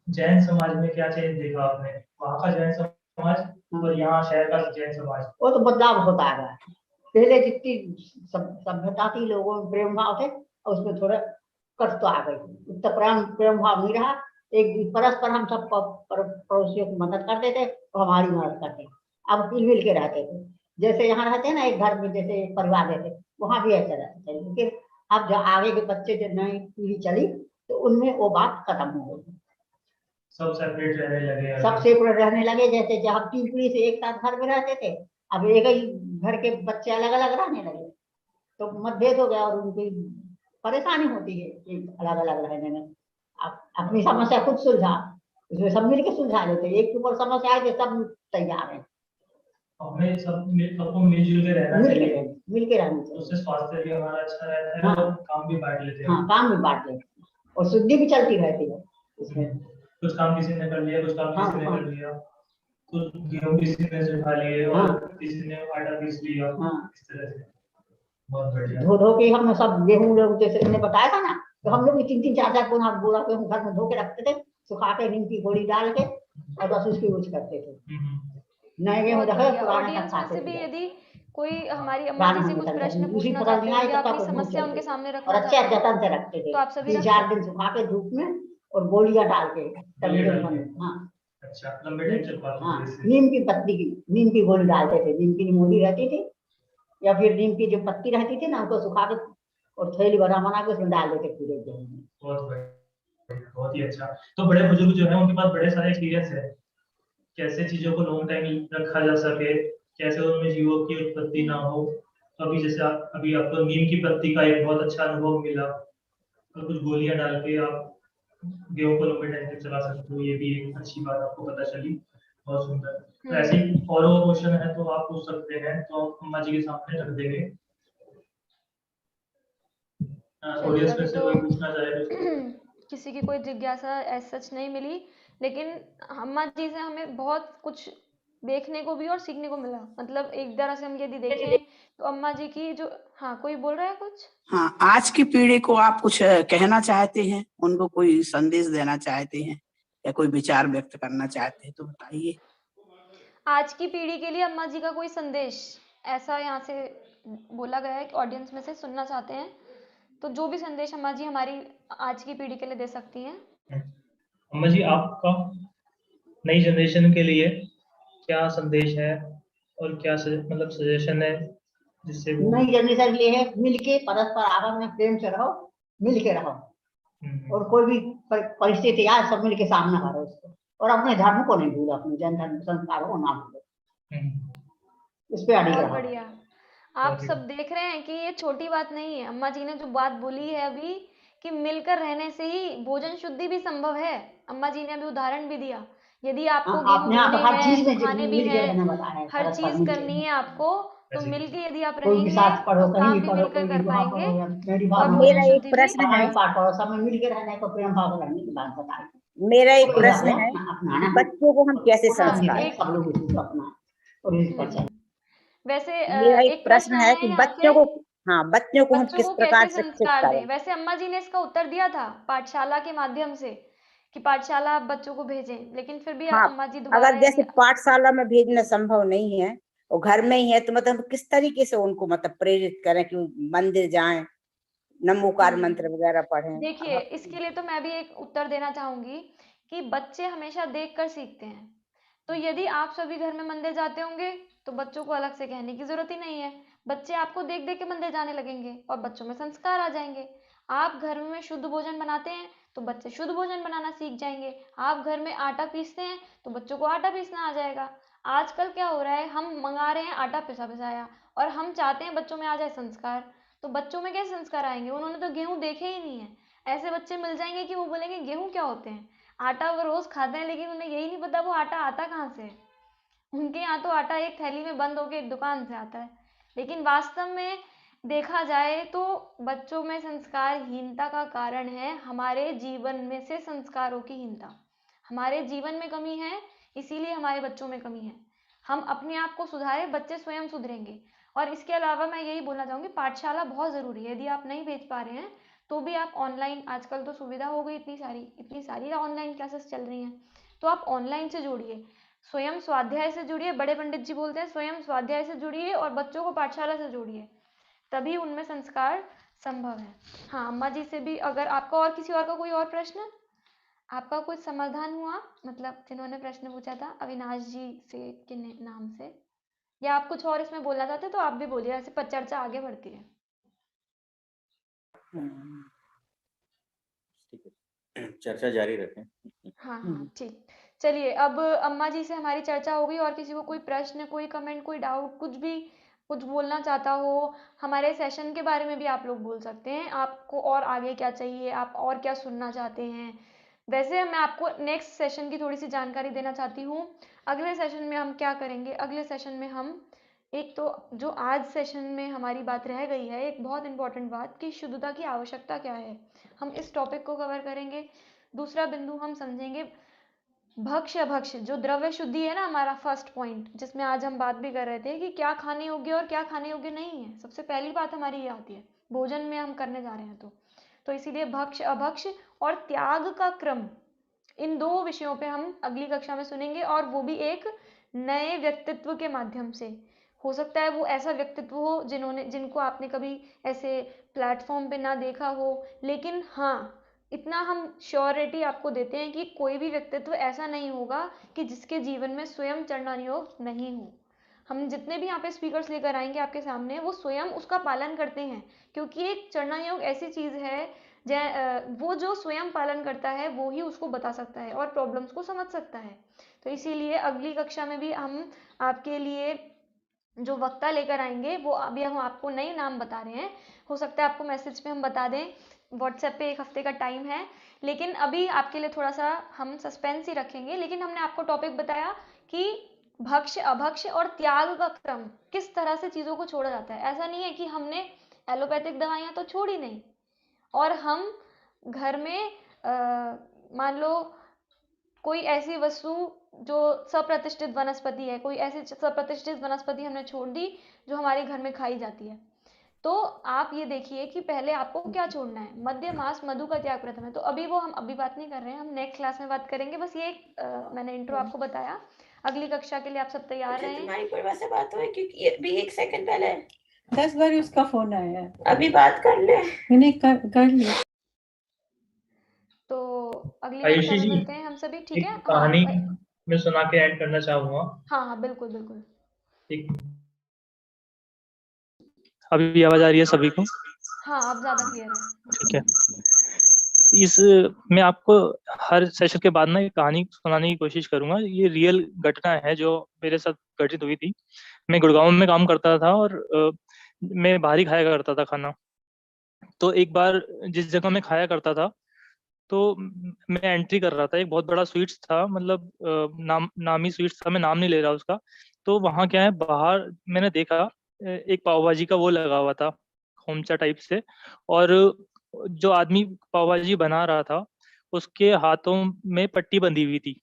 जैन समाज में क्या चेंज देखा आपने, वहाँ का जैन समाज और यहाँ शहर का जैन समाज? वो तो बदलाव होता आ रहा है। पहले जितनी सभ्यता थी, लोगों में प्रेम भाव थे और उसमें थोड़ा कट तो आ गई, उतना प्रेम भाव नहीं रहा। एक परस्पर हम सब पड़ोसियों की मदद करते थे और हमारी मदद करते, अब मिल के रहते थे। जैसे यहाँ रहते हैं ना एक घर में, जैसे एक परिवार रहते, वहाँ भी ऐसा रहते थे। लेकिन अब जो आगे के बच्चे, जो नई पीढ़ी चली, तो उनमें वो बात खत्म हो गई, सब सेपरेट रहने लगे। सब सेपरेट रहने लगे। जैसे जब 3 पीढ़ी से एक साथ घर में रहते थे, अब एक ही घर के बच्चे अलग अलग रहने लगे, तो मतभेद हो गया और उनकी परेशानी होती है अलग अलग रहने में। अपनी समस्या खुद सुलझा, इसमें सब मिलके सुलझा लेते। एक के ऊपर समस्या आए तो सब तैयार है। हमें सबको मिलजुल के रहना चाहिए, मिल के रहना चाहिए, उससे स्वास्थ्य भी हमारा अच्छा रहता है। हाँ, और काम भी बांट लेते हैं। हाँ, काम भी बांट लेते हैं और शुद्धि भी चलती रहती है इसमें। कुछ काम किसी ने कर लिया, कुछ काम किसी ने कर लिया, कुछ गेहूं किसी ने सुखा लिए और किसी ने आटा पीस लिया, इस तरह से। बहुत बढ़िया। धो के हम सब गेहूं लोग, जैसे मैंने बताया था ना, तो हम लोग 3-3 4-4 बोरा गेहूं घर में धो के रखते थे, सुखा के नीम की गोली डाल के और बस उसकी यूज करते थे। नए गेहूं रखे, पुराना तक खाते थे। यदि कोई हमारी अम्मा जी से कुछ प्रश्न पूछना चाहते हैं या अपनी समस्या उनके सामने और रखना अच्छे चाहते हैं, जतन से रखते थे, तो आप सभी 3-4 दिन सुखा के धूप में और गोलियां डाल के अच्छा, लंबे टाइम चल पाते थे। नीम की पत्ती की, नीम की गोली डालते थे, नीम की निमोली रहती थी या फिर नीम की जो पत्ती रहती थी ना, उसको सुखा के और थैली बना के उसमें डाल देते पूरे गेहूं में। बहुत ही अच्छा। तो बड़े बुजुर्ग जो है उनके पास बड़े सारे एक्सपीरियंस है, कैसे चीजों को लॉन्ग टाइम रखा जा सके, कैसे उनमें जीवों की उत्पत्ति ना हो। तो अभी जैसे अभी आपको नीम की पत्ती का एक बहुत अच्छा अनुभव मिला, तो कुछ गोलियां डाल के आप गेहूं को लंबे टाइम तक चला सकते हो, ये भी एक अच्छी बात आपको पता चली। बहुत सुंदर। तो ऐसे ही फॉलो क्वेश्चन है तो आप पूछ सकते हैं, तो अम्मा जी के सामने रख देंगे। ऑडियंस में से कोई पूछना चाहे किसी की कोई जिज्ञासा ऐसा सच नहीं मिली, लेकिन अम्मा जी से हमें बहुत कुछ देखने को भी और सीखने को मिला। मतलब एक तरह से हम यदि देखें तो अम्मा जी की जो, हाँ कोई बोल रहा है कुछ? हाँ, आज की पीढ़ी को आप कुछ कहना चाहते हैं, उनको कोई संदेश देना चाहते हैं या कोई विचार व्यक्त करना चाहते हैं तो बताइए। आज की पीढ़ी के लिए अम्मा जी का कोई संदेश ऐसा यहाँ से बोला गया है कि ऑडियंस में से सुनना चाहते हैं, तो जो भी संदेश अम्मा जी हमारी आज की पीढ़ी के लिए दे सकती हैं। अम्मा जी, आपका नई जनरेशन के लिए क्या संदेश है और क्या मतलब सजेशन है जिससे वो नई जनरेशन के लिए है मिलके परस्पर आपस में प्रेम से रहो, मिल के रहो, और कोई भी परिस्थिति आए सब मिलके सामना करो उसको, और अपने धर्म को नहीं भूलो, अपने जन धर्म संस्कारों को ना भूलो, इस पे अड़ी बहुत रहो। बढ़िया। आप सब देख रहे हैं कि ये छोटी बात नहीं है। अम्मा जी ने जो बात बोली है अभी कि मिलकर रहने से ही भोजन शुद्धि भी संभव है। अम्मा जी ने अभी उदाहरण भी दिया। यदि आपको गेहूं आपने आप धोने हर चीज हैं, में खाने भी मिल के हैं, रहना बताया है, हर परस्पर चीज मिल के। करनी है आपको, तो मिलके यदि आप कोई भी रहेंगे साथ पढ़ो, तो कहीं काम भी भी पढ़ो, मिलकर कोई भी कर वहाँ पाएंगे पढ़ो, या मेरी और भाव भोजन शुद्धि भी पढ़ाई पाठ पढ़ो, सब में मिल के रहना है, तो प्रेम भाव रहने की बात बताई। मेरा एक कोई प्रश्न बात है है, अपनाना कि बच्चों को हम कैसे हाँ, संस्कार एक सब लोग उसी को अपना और इस पर चले। वैसे मेरा एक एक प्रश्न है कि यहाँ बच्चों से, को बच्चों को हम बच्चों किस को प्रकार कैसे शिक्षित संस्कार करें। दें। वैसे अम्मा जी ने इसका उत्तर दिया था पाठशाला के माध्यम से कि पाठशाला आप बच्चों को भेजें, लेकिन फिर भी हाँ, अम्मा जी दोबारा अगर जैसे यदि पाठशाला में भेजना संभव नहीं है और घर में ही है, तो मतलब किस तरीके से उनको मतलब प्रेरित करें कि मंदिर जाएं, नमोकार मंत्र वगैरह पढ़ें। देखिए, इसके लिए तो मैं भी एक उत्तर देना चाहूंगी कि बच्चे हमेशा देखकर सीखते हैं। तो यदि आप सभी घर में मंदिर जाते होंगे तो बच्चों को अलग से कहने की जरूरत ही नहीं है। बच्चे आपको देख देख के मंदिर जाने लगेंगे और बच्चों में संस्कार आ जाएंगे। आप घर में शुद्ध भोजन बनाते हैं तो बच्चे शुद्ध भोजन बनाना सीख जाएंगे। आप घर में आटा पीसते हैं तो बच्चों को आटा पीसना आ जाएगा। आजकल क्या हो रहा है, हम मंगा रहे हैं आटा पिसा पिसाया और हम चाहते हैं बच्चों में आ जाए संस्कार। तो बच्चों में कैसे संस्कार आएंगे, उन्होंने तो गेहूं देखे ही नहीं है। ऐसे बच्चे मिल जाएंगे कि वो बोलेंगे गेहूं क्या होते हैं। आटा वो रोज खाते हैं लेकिन उन्हें यही नहीं पता वो आटा आता कहाँ से है। उनके यहाँ तो आटा एक थैली में बंद होके एक दुकान से आता है। लेकिन वास्तव में देखा जाए तो बच्चों में संस्कारहीनता का कारण है हमारे जीवन में से संस्कारों की हीनता। हमारे जीवन में कमी है, इसीलिए हमारे बच्चों में कमी है। हम अपने आप को सुधारें, बच्चे स्वयं सुधरेंगे। और इसके अलावा मैं यही बोलना चाहूँगी, पाठशाला बहुत ज़रूरी है। यदि आप नहीं भेज पा रहे हैं तो भी आप ऑनलाइन, आजकल तो सुविधा हो गई इतनी सारी ऑनलाइन क्लासेस चल रही हैं, तो आप ऑनलाइन से जोड़िए, स्वयं स्वाध्याय से जुड़िए। बड़े पंडित जी बोलते हैं स्वयं स्वाध्याय से जुड़िए और बच्चों को पाठशाला से जोड़िए, तभी उनमें संस्कार संभव है। हाँ, अम्मा जी से भी अगर आपका और किसी और का कोई और प्रश्न, आपका कुछ समाधान हुआ, मतलब जिन्होंने प्रश्न पूछा था अविनाश जी से के नाम से, या आप कुछ और इसमें बोलना चाहते तो आप भी बोलिए, ऐसे पर चर्चा आगे बढ़ती है। चर्चा जारी रखें। हाँ हाँ ठीक, चलिए अब अम्मा जी से हमारी चर्चा हो गई। और किसी को कोई प्रश्न, कोई कमेंट, कोई डाउट, कुछ बोलना चाहता हो, हमारे सेशन के बारे में भी आप लोग बोल सकते हैं। आपको और आगे क्या चाहिए, आप और क्या सुनना चाहते हैं। वैसे मैं आपको नेक्स्ट सेशन की थोड़ी सी जानकारी देना चाहती हूँ। अगले सेशन में हम क्या करेंगे, अगले सेशन में हम एक तो जो आज सेशन में हमारी बात रह गई है, एक बहुत इंपॉर्टेंट बात कि शुद्धता की आवश्यकता क्या है, हम इस टॉपिक को कवर करेंगे। दूसरा बिंदु हम समझेंगे भक्ष्य अभक्ष्य, जो द्रव्य शुद्धि है ना, हमारा फर्स्ट पॉइंट जिसमें आज हम बात भी कर रहे थे कि क्या खाने योग्य और क्या खाने योग्य नहीं है। सबसे पहली बात हमारी ये आती है भोजन में हम करने जा रहे हैं तो इसीलिए भक्ष्य अभक्ष्य और त्याग का क्रम, इन दो विषयों पे हम अगली कक्षा में सुनेंगे, और वो भी एक नए व्यक्तित्व के माध्यम से। हो सकता है वो ऐसा व्यक्तित्व हो जिनको आपने कभी ऐसे प्लेटफॉर्म पे ना देखा हो, लेकिन हाँ इतना हम श्योरिटी आपको देते हैं कि कोई भी व्यक्तित्व ऐसा नहीं होगा कि जिसके जीवन में स्वयं चरणन योग नहीं हो। हम जितने भी यहाँ पे स्पीकर्स लेकर आएंगे आपके सामने, वो स्वयं उसका पालन करते हैं, क्योंकि एक चरणन योग ऐसी चीज है वो जो स्वयं पालन करता है वो ही उसको बता सकता है और प्रॉब्लम्स को समझ सकता है। तो इसीलिए अगली कक्षा में भी हम आपके लिए जो वक्ता लेकर आएंगे वो अभी हम आपको नए नाम बता रहे हैं। हो सकता है आपको मैसेज पे हम बता दें, व्हाट्सएप पे 1 हफ्ते का टाइम है, लेकिन अभी आपके लिए थोड़ा सा हम सस्पेंस ही रखेंगे। लेकिन हमने आपको टॉपिक बताया कि भक्ष्य अभक्ष्य और त्याग का क्रम, किस तरह से चीज़ों को छोड़ा जाता है। ऐसा नहीं है कि हमने एलोपैथिक दवाइयाँ तो छोड़ी नहीं और हम घर में मान लो कोई ऐसी वस्तु जो सप्रतिष्ठित वनस्पति है, कोई ऐसी सप्रतिष्ठित वनस्पति हमने छोड़ दी जो हमारे घर में खाई जाती है। तो आप ये देखिए कि पहले आपको क्या छोड़ना है, मद्य मांस मधु का त्याग प्रथम है। तो हम अभी बात नहीं कर रहे हैं, हम नेक्स्ट क्लास में बात करेंगे। बस ये मैंने इंट्रो आपको बताया। अगली कक्षा के लिए आप सब तैयार रहें। तुम्हारी पूर्वा से बात हुई क्योंकि अभी 1 सेकंड पहले 10 बार उसका फोन आया है। अभी बात कर ले। मैंने कर लिया। तो अगली कक्षा में मिलते हैं हम सभी, ठीक है। कहानी मैं सुना के एंड करना चाहूंगा। हाँ हाँ बिल्कुल बिल्कुल। ठीक, अभी आवाज आ रही है सभी को? हाँ अब ज्यादा क्लियर है। ठीक है। इस मैं आपको हर सेशन के बाद ना एक कहानी सुनाने की कोशिश करूंगा। ये रियल घटना है जो मेरे साथ घटित हुई थी। मैं गुड़गांव में काम करता था और मैं बाहर ही खाया करता था खाना। तो एक बार जिस जगह मैं खाया करता था, तो मैं एंट्री कर रहा था। एक बहुत बड़ा स्वीट्स था, मतलब नामी स्वीट्स था, मैं नाम नहीं ले रहा उसका। तो वहाँ क्या है, बाहर मैंने देखा एक पाव भाजी का वो लगा हुआ था, खोमचा टाइप से। और जो आदमी पाव भाजी बना रहा था, उसके हाथों में पट्टी बंधी हुई थी।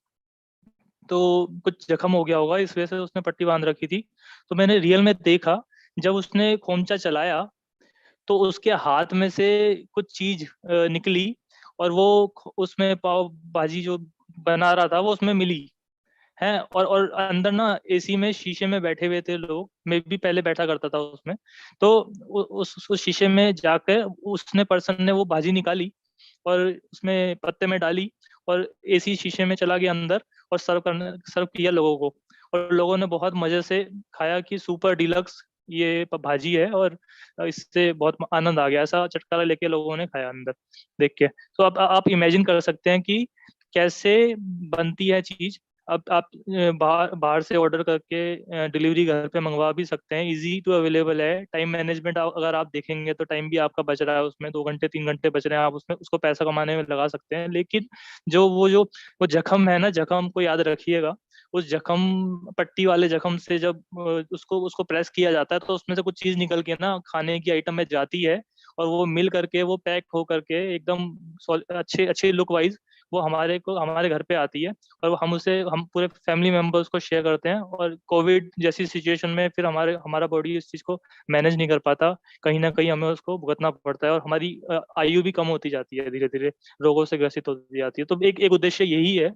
तो कुछ जख्म हो गया होगा, इस वजह से उसने पट्टी बांध रखी थी। तो मैंने रियल में देखा, जब उसने खोमचा चलाया तो उसके हाथ में से कुछ चीज निकली, और वो उसमें पाव भाजी जो बना रहा था वो उसमें मिली है। और अंदर ना एसी में शीशे में बैठे हुए थे लोग, मैं भी पहले बैठा करता था उसमें। तो उस शीशे में जाकर उसने पर्सन ने वो भाजी निकाली और उसमें पत्ते में डाली, और एसी शीशे में चला गया अंदर, और सर्व किया लोगों को। और लोगों ने बहुत मजे से खाया कि सुपर डिलक्स ये भाजी है, और इससे बहुत आनंद आ गया। ऐसा चटकारा लेके लोगों ने खाया अंदर देख के। तो अब आप इमेजिन कर सकते हैं कि कैसे बनती है चीज। अब आप बाहर बाहर से ऑर्डर करके डिलीवरी घर पे मंगवा भी सकते हैं, इजी टू अवेलेबल है। टाइम मैनेजमेंट अगर आप देखेंगे तो टाइम भी आपका बच रहा है, उसमें 2 घंटे 3 घंटे बच रहे हैं, आप उसमें उसको पैसा कमाने में लगा सकते हैं। लेकिन वो जख्म है ना, जख्म को याद रखिएगा। उस जख्म, पट्टी वाले जख्म से जब उसको उसको प्रेस किया जाता है, तो उसमें से कुछ चीज निकल के ना खाने की आइटम में जाती है, और वो मिल करके वो पैक हो करके एकदम अच्छे अच्छे लुक वाइज वो हमारे घर पे आती है। और हम पूरे फैमिली मेंबर्स को शेयर करते हैं। और कोविड जैसी सिचुएशन में फिर हमारा बॉडी इस चीज को मैनेज नहीं कर पाता, कहीं ना कहीं हमें उसको भुगतना पड़ता है, और हमारी आयु भी कम होती जाती है, धीरे धीरे रोगों से ग्रसित होती जाती है। तो एक एक उद्देश्य यही है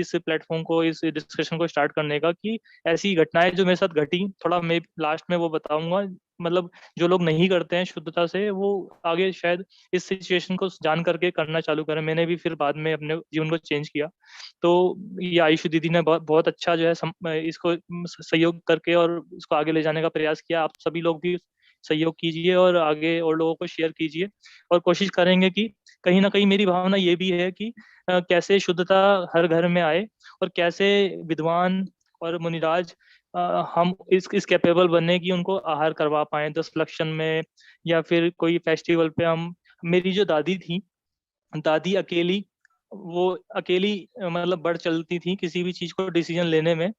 इस प्लेटफॉर्म को, इस डिस्कशन को स्टार्ट करने का, कि ऐसी घटनाएं जो मेरे साथ घटी, थोड़ा मैं लास्ट में वो बताऊंगा। मतलब जो लोग नहीं करते हैं शुद्धता से, वो आगे शायद इस सिचुएशन को जान करके करना चालू करें। मैंने भी फिर बाद में अपने जीवन को चेंज किया। तो ये आयुषु दीदी ने बहुत बहुत अच्छा जो है इसको सहयोग करके और इसको आगे ले जाने का प्रयास किया। आप सभी लोग भी सहयोग कीजिए और आगे और लोगों को शेयर कीजिए, और कोशिश करेंगे कि कहीं ना कहीं मेरी भावना ये भी है कि कैसे शुद्धता हर घर में आए, और कैसे विद्वान और मुनिराज हम इस कैपेबल बनने की उनको आहार करवा पाए 10 लक्षण में, या फिर कोई फेस्टिवल पे हम। मेरी जो दादी थी, दादी अकेली मतलब बढ़ चलती थी किसी भी चीज को डिसीजन लेने में।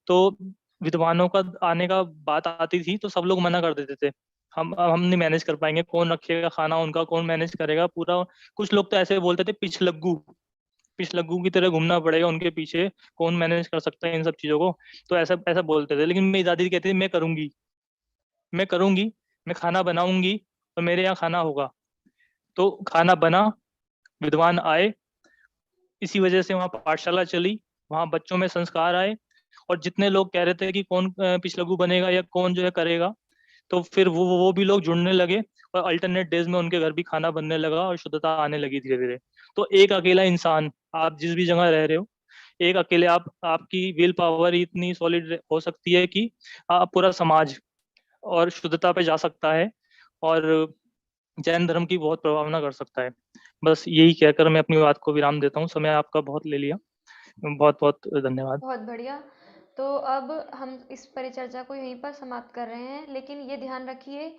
तो विद्वानों का आने का बात आती थी तो सब लोग मना कर देते थे, हम नहीं मैनेज कर पाएंगे, कौन रखेगा खाना उनका, कौन मैनेज करेगा पूरा। कुछ लोग तो ऐसे बोलते थे, पिछलग्गू की तरह घूमना पड़ेगा उनके पीछे, कौन मैनेज कर सकता है इन सब चीजों को। तो ऐसा ऐसा बोलते थे। लेकिन मेरी दादी कहती थी, मैं करूंगी, मैं खाना बनाऊंगी और मेरे यहाँ खाना होगा। तो खाना बना, विद्वान आए, इसी वजह से वहाँ पाठशाला चली, वहाँ बच्चों में संस्कार आए। और जितने लोग कह रहे थे कि कौन पिछलग्गू बनेगा या कौन जो है करेगा, तो फिर वो भी लोग जुड़ने लगे, और अल्टरनेट डेज में उनके घर भी खाना बनने लगा और शुद्धता आने लगी धीरे धीरे। तो एक अकेला इंसान, आप जिस भी जगह रह रहे हो, एक अकेले आपकी विल पावर इतनी सॉलिड हो सकती है कि आप पूरा समाज और शुद्धता पे जा सकता है, और जैन धर्म की बहुत प्रभावना कर सकता है। बस यही कहकर मैं अपनी बात को विराम देता हूँ। समय आपका बहुत ले लिया, बहुत बहुत धन्यवाद। बहुत बढ़िया। तो अब हम इस परिचर्चा को यहीं पर समाप्त कर रहे हैं, लेकिन ये ध्यान रखिए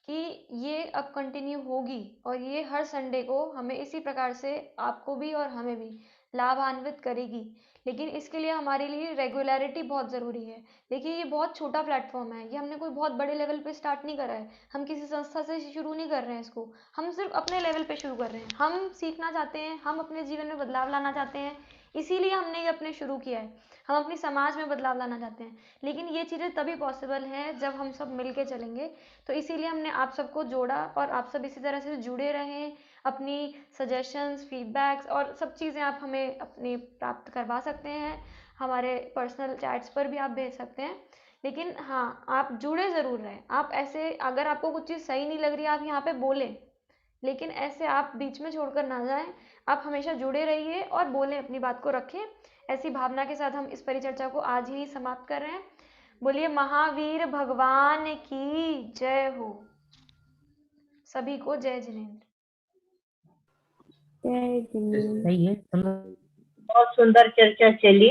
कि ये अब कंटिन्यू होगी, और ये हर संडे को हमें इसी प्रकार से आपको भी और हमें भी लाभान्वित करेगी। लेकिन इसके लिए हमारे लिए रेगुलरिटी बहुत ज़रूरी है। देखिए ये बहुत छोटा प्लेटफॉर्म है, ये हमने कोई बहुत बड़े लेवल पे स्टार्ट नहीं करा है, हम किसी संस्था से शुरू नहीं कर रहे हैं इसको, हम सिर्फ अपने लेवल पे शुरू कर रहे हैं। हम सीखना चाहते हैं, हम अपने जीवन में बदलाव लाना चाहते हैं, इसीलिए हमने ये अपने शुरू किया है। हम अपनी समाज में बदलाव लाना चाहते हैं, लेकिन ये चीज़ें तभी पॉसिबल हैं जब हम सब मिल के चलेंगे। तो इसीलिए हमने आप सबको जोड़ा, और आप सब इसी तरह से जुड़े रहें। अपनी सजेशंस, फीडबैक्स और सब चीज़ें आप हमें अपनी प्राप्त करवा सकते हैं, हमारे पर्सनल चैट्स पर भी आप भेज सकते हैं। लेकिन हाँ, आप जुड़े ज़रूर रहें। आप ऐसे, अगर आपको कुछ चीज़ सही नहीं लग रही, आप यहाँ पे बोलें, लेकिन ऐसे आप बीच में छोड़कर ना जाएं। आप हमेशा जुड़े रहिए और बोलें, अपनी बात को रखें। ऐसी भावना के साथ हम इस परिचर्चा को आज ही समाप्त कर रहे हैं। बोलिए महावीर भगवान की जय हो। सभी को जय जिनेंद्र। सही है, बहुत सुंदर चर्चा चली।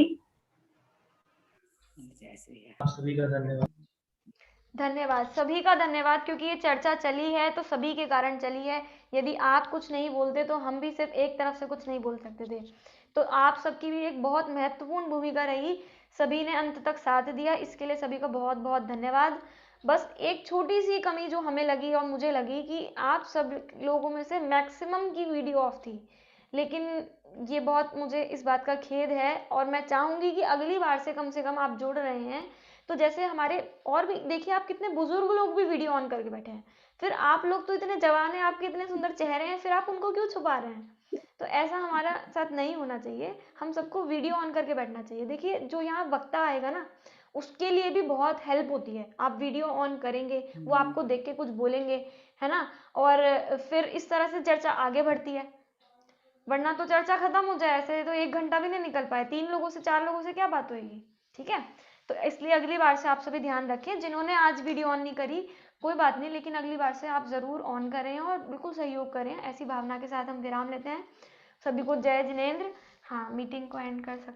सभी का धन्यवाद। धन्यवाद, सभी का धन्यवाद, क्योंकि ये चर्चा चली है तो सभी के कारण चली है। यदि आप कुछ नहीं बोलते तो हम भी सिर्फ एक तरफ से कुछ नहीं बोल सकते थे। तो आप सबकी भी एक बहुत महत्वपूर्ण भूमिका रही, सभी ने अंत तक साथ दिया, इसके लिए सभी का बहुत बहुत धन्यवाद। बस एक छोटी सी कमी जो हमें लगी और मुझे लगी कि आप सब लोगों में से मैक्सिमम की वीडियो ऑफ थी, लेकिन ये बहुत मुझे इस बात का खेद है और मैं चाहूँगी कि अगली बार से कम आप जुड़ रहे हैं तो जैसे हमारे और भी देखिए, आप कितने बुजुर्ग लोग भी वीडियो ऑन करके बैठे हैं, फिर आप लोग तो इतने जवान हैं, आपके इतने सुंदर चेहरे हैं, फिर आप उनको क्यों छुपा रहे हैं? तो ऐसा हमारा साथ नहीं होना चाहिए, हम सबको वीडियो ऑन करके बैठना चाहिए। देखिए जो यहाँ वक्ता आएगा ना, उसके लिए भी बहुत हेल्प होती है, आप वीडियो ऑन करेंगे, वो आपको देख के कुछ बोलेंगे, है ना, और फिर इस तरह से चर्चा आगे बढ़ती है। वरना तो चर्चा खत्म हो जाए, ऐसे तो 1 घंटा भी नहीं निकल पाए, 3 लोगों से 4 लोगों से क्या बात होगी? ठीक है, तो इसलिए अगली बार से आप सभी ध्यान रखें। जिन्होंने आज वीडियो ऑन नहीं करी कोई बात नहीं, लेकिन अगली बार से आप जरूर ऑन करें और बिल्कुल सहयोग करें। ऐसी भावना के साथ हम विराम लेते हैं। सभी को जय जिनेंद्र। हाँ, मीटिंग को एंड कर सकते हैं।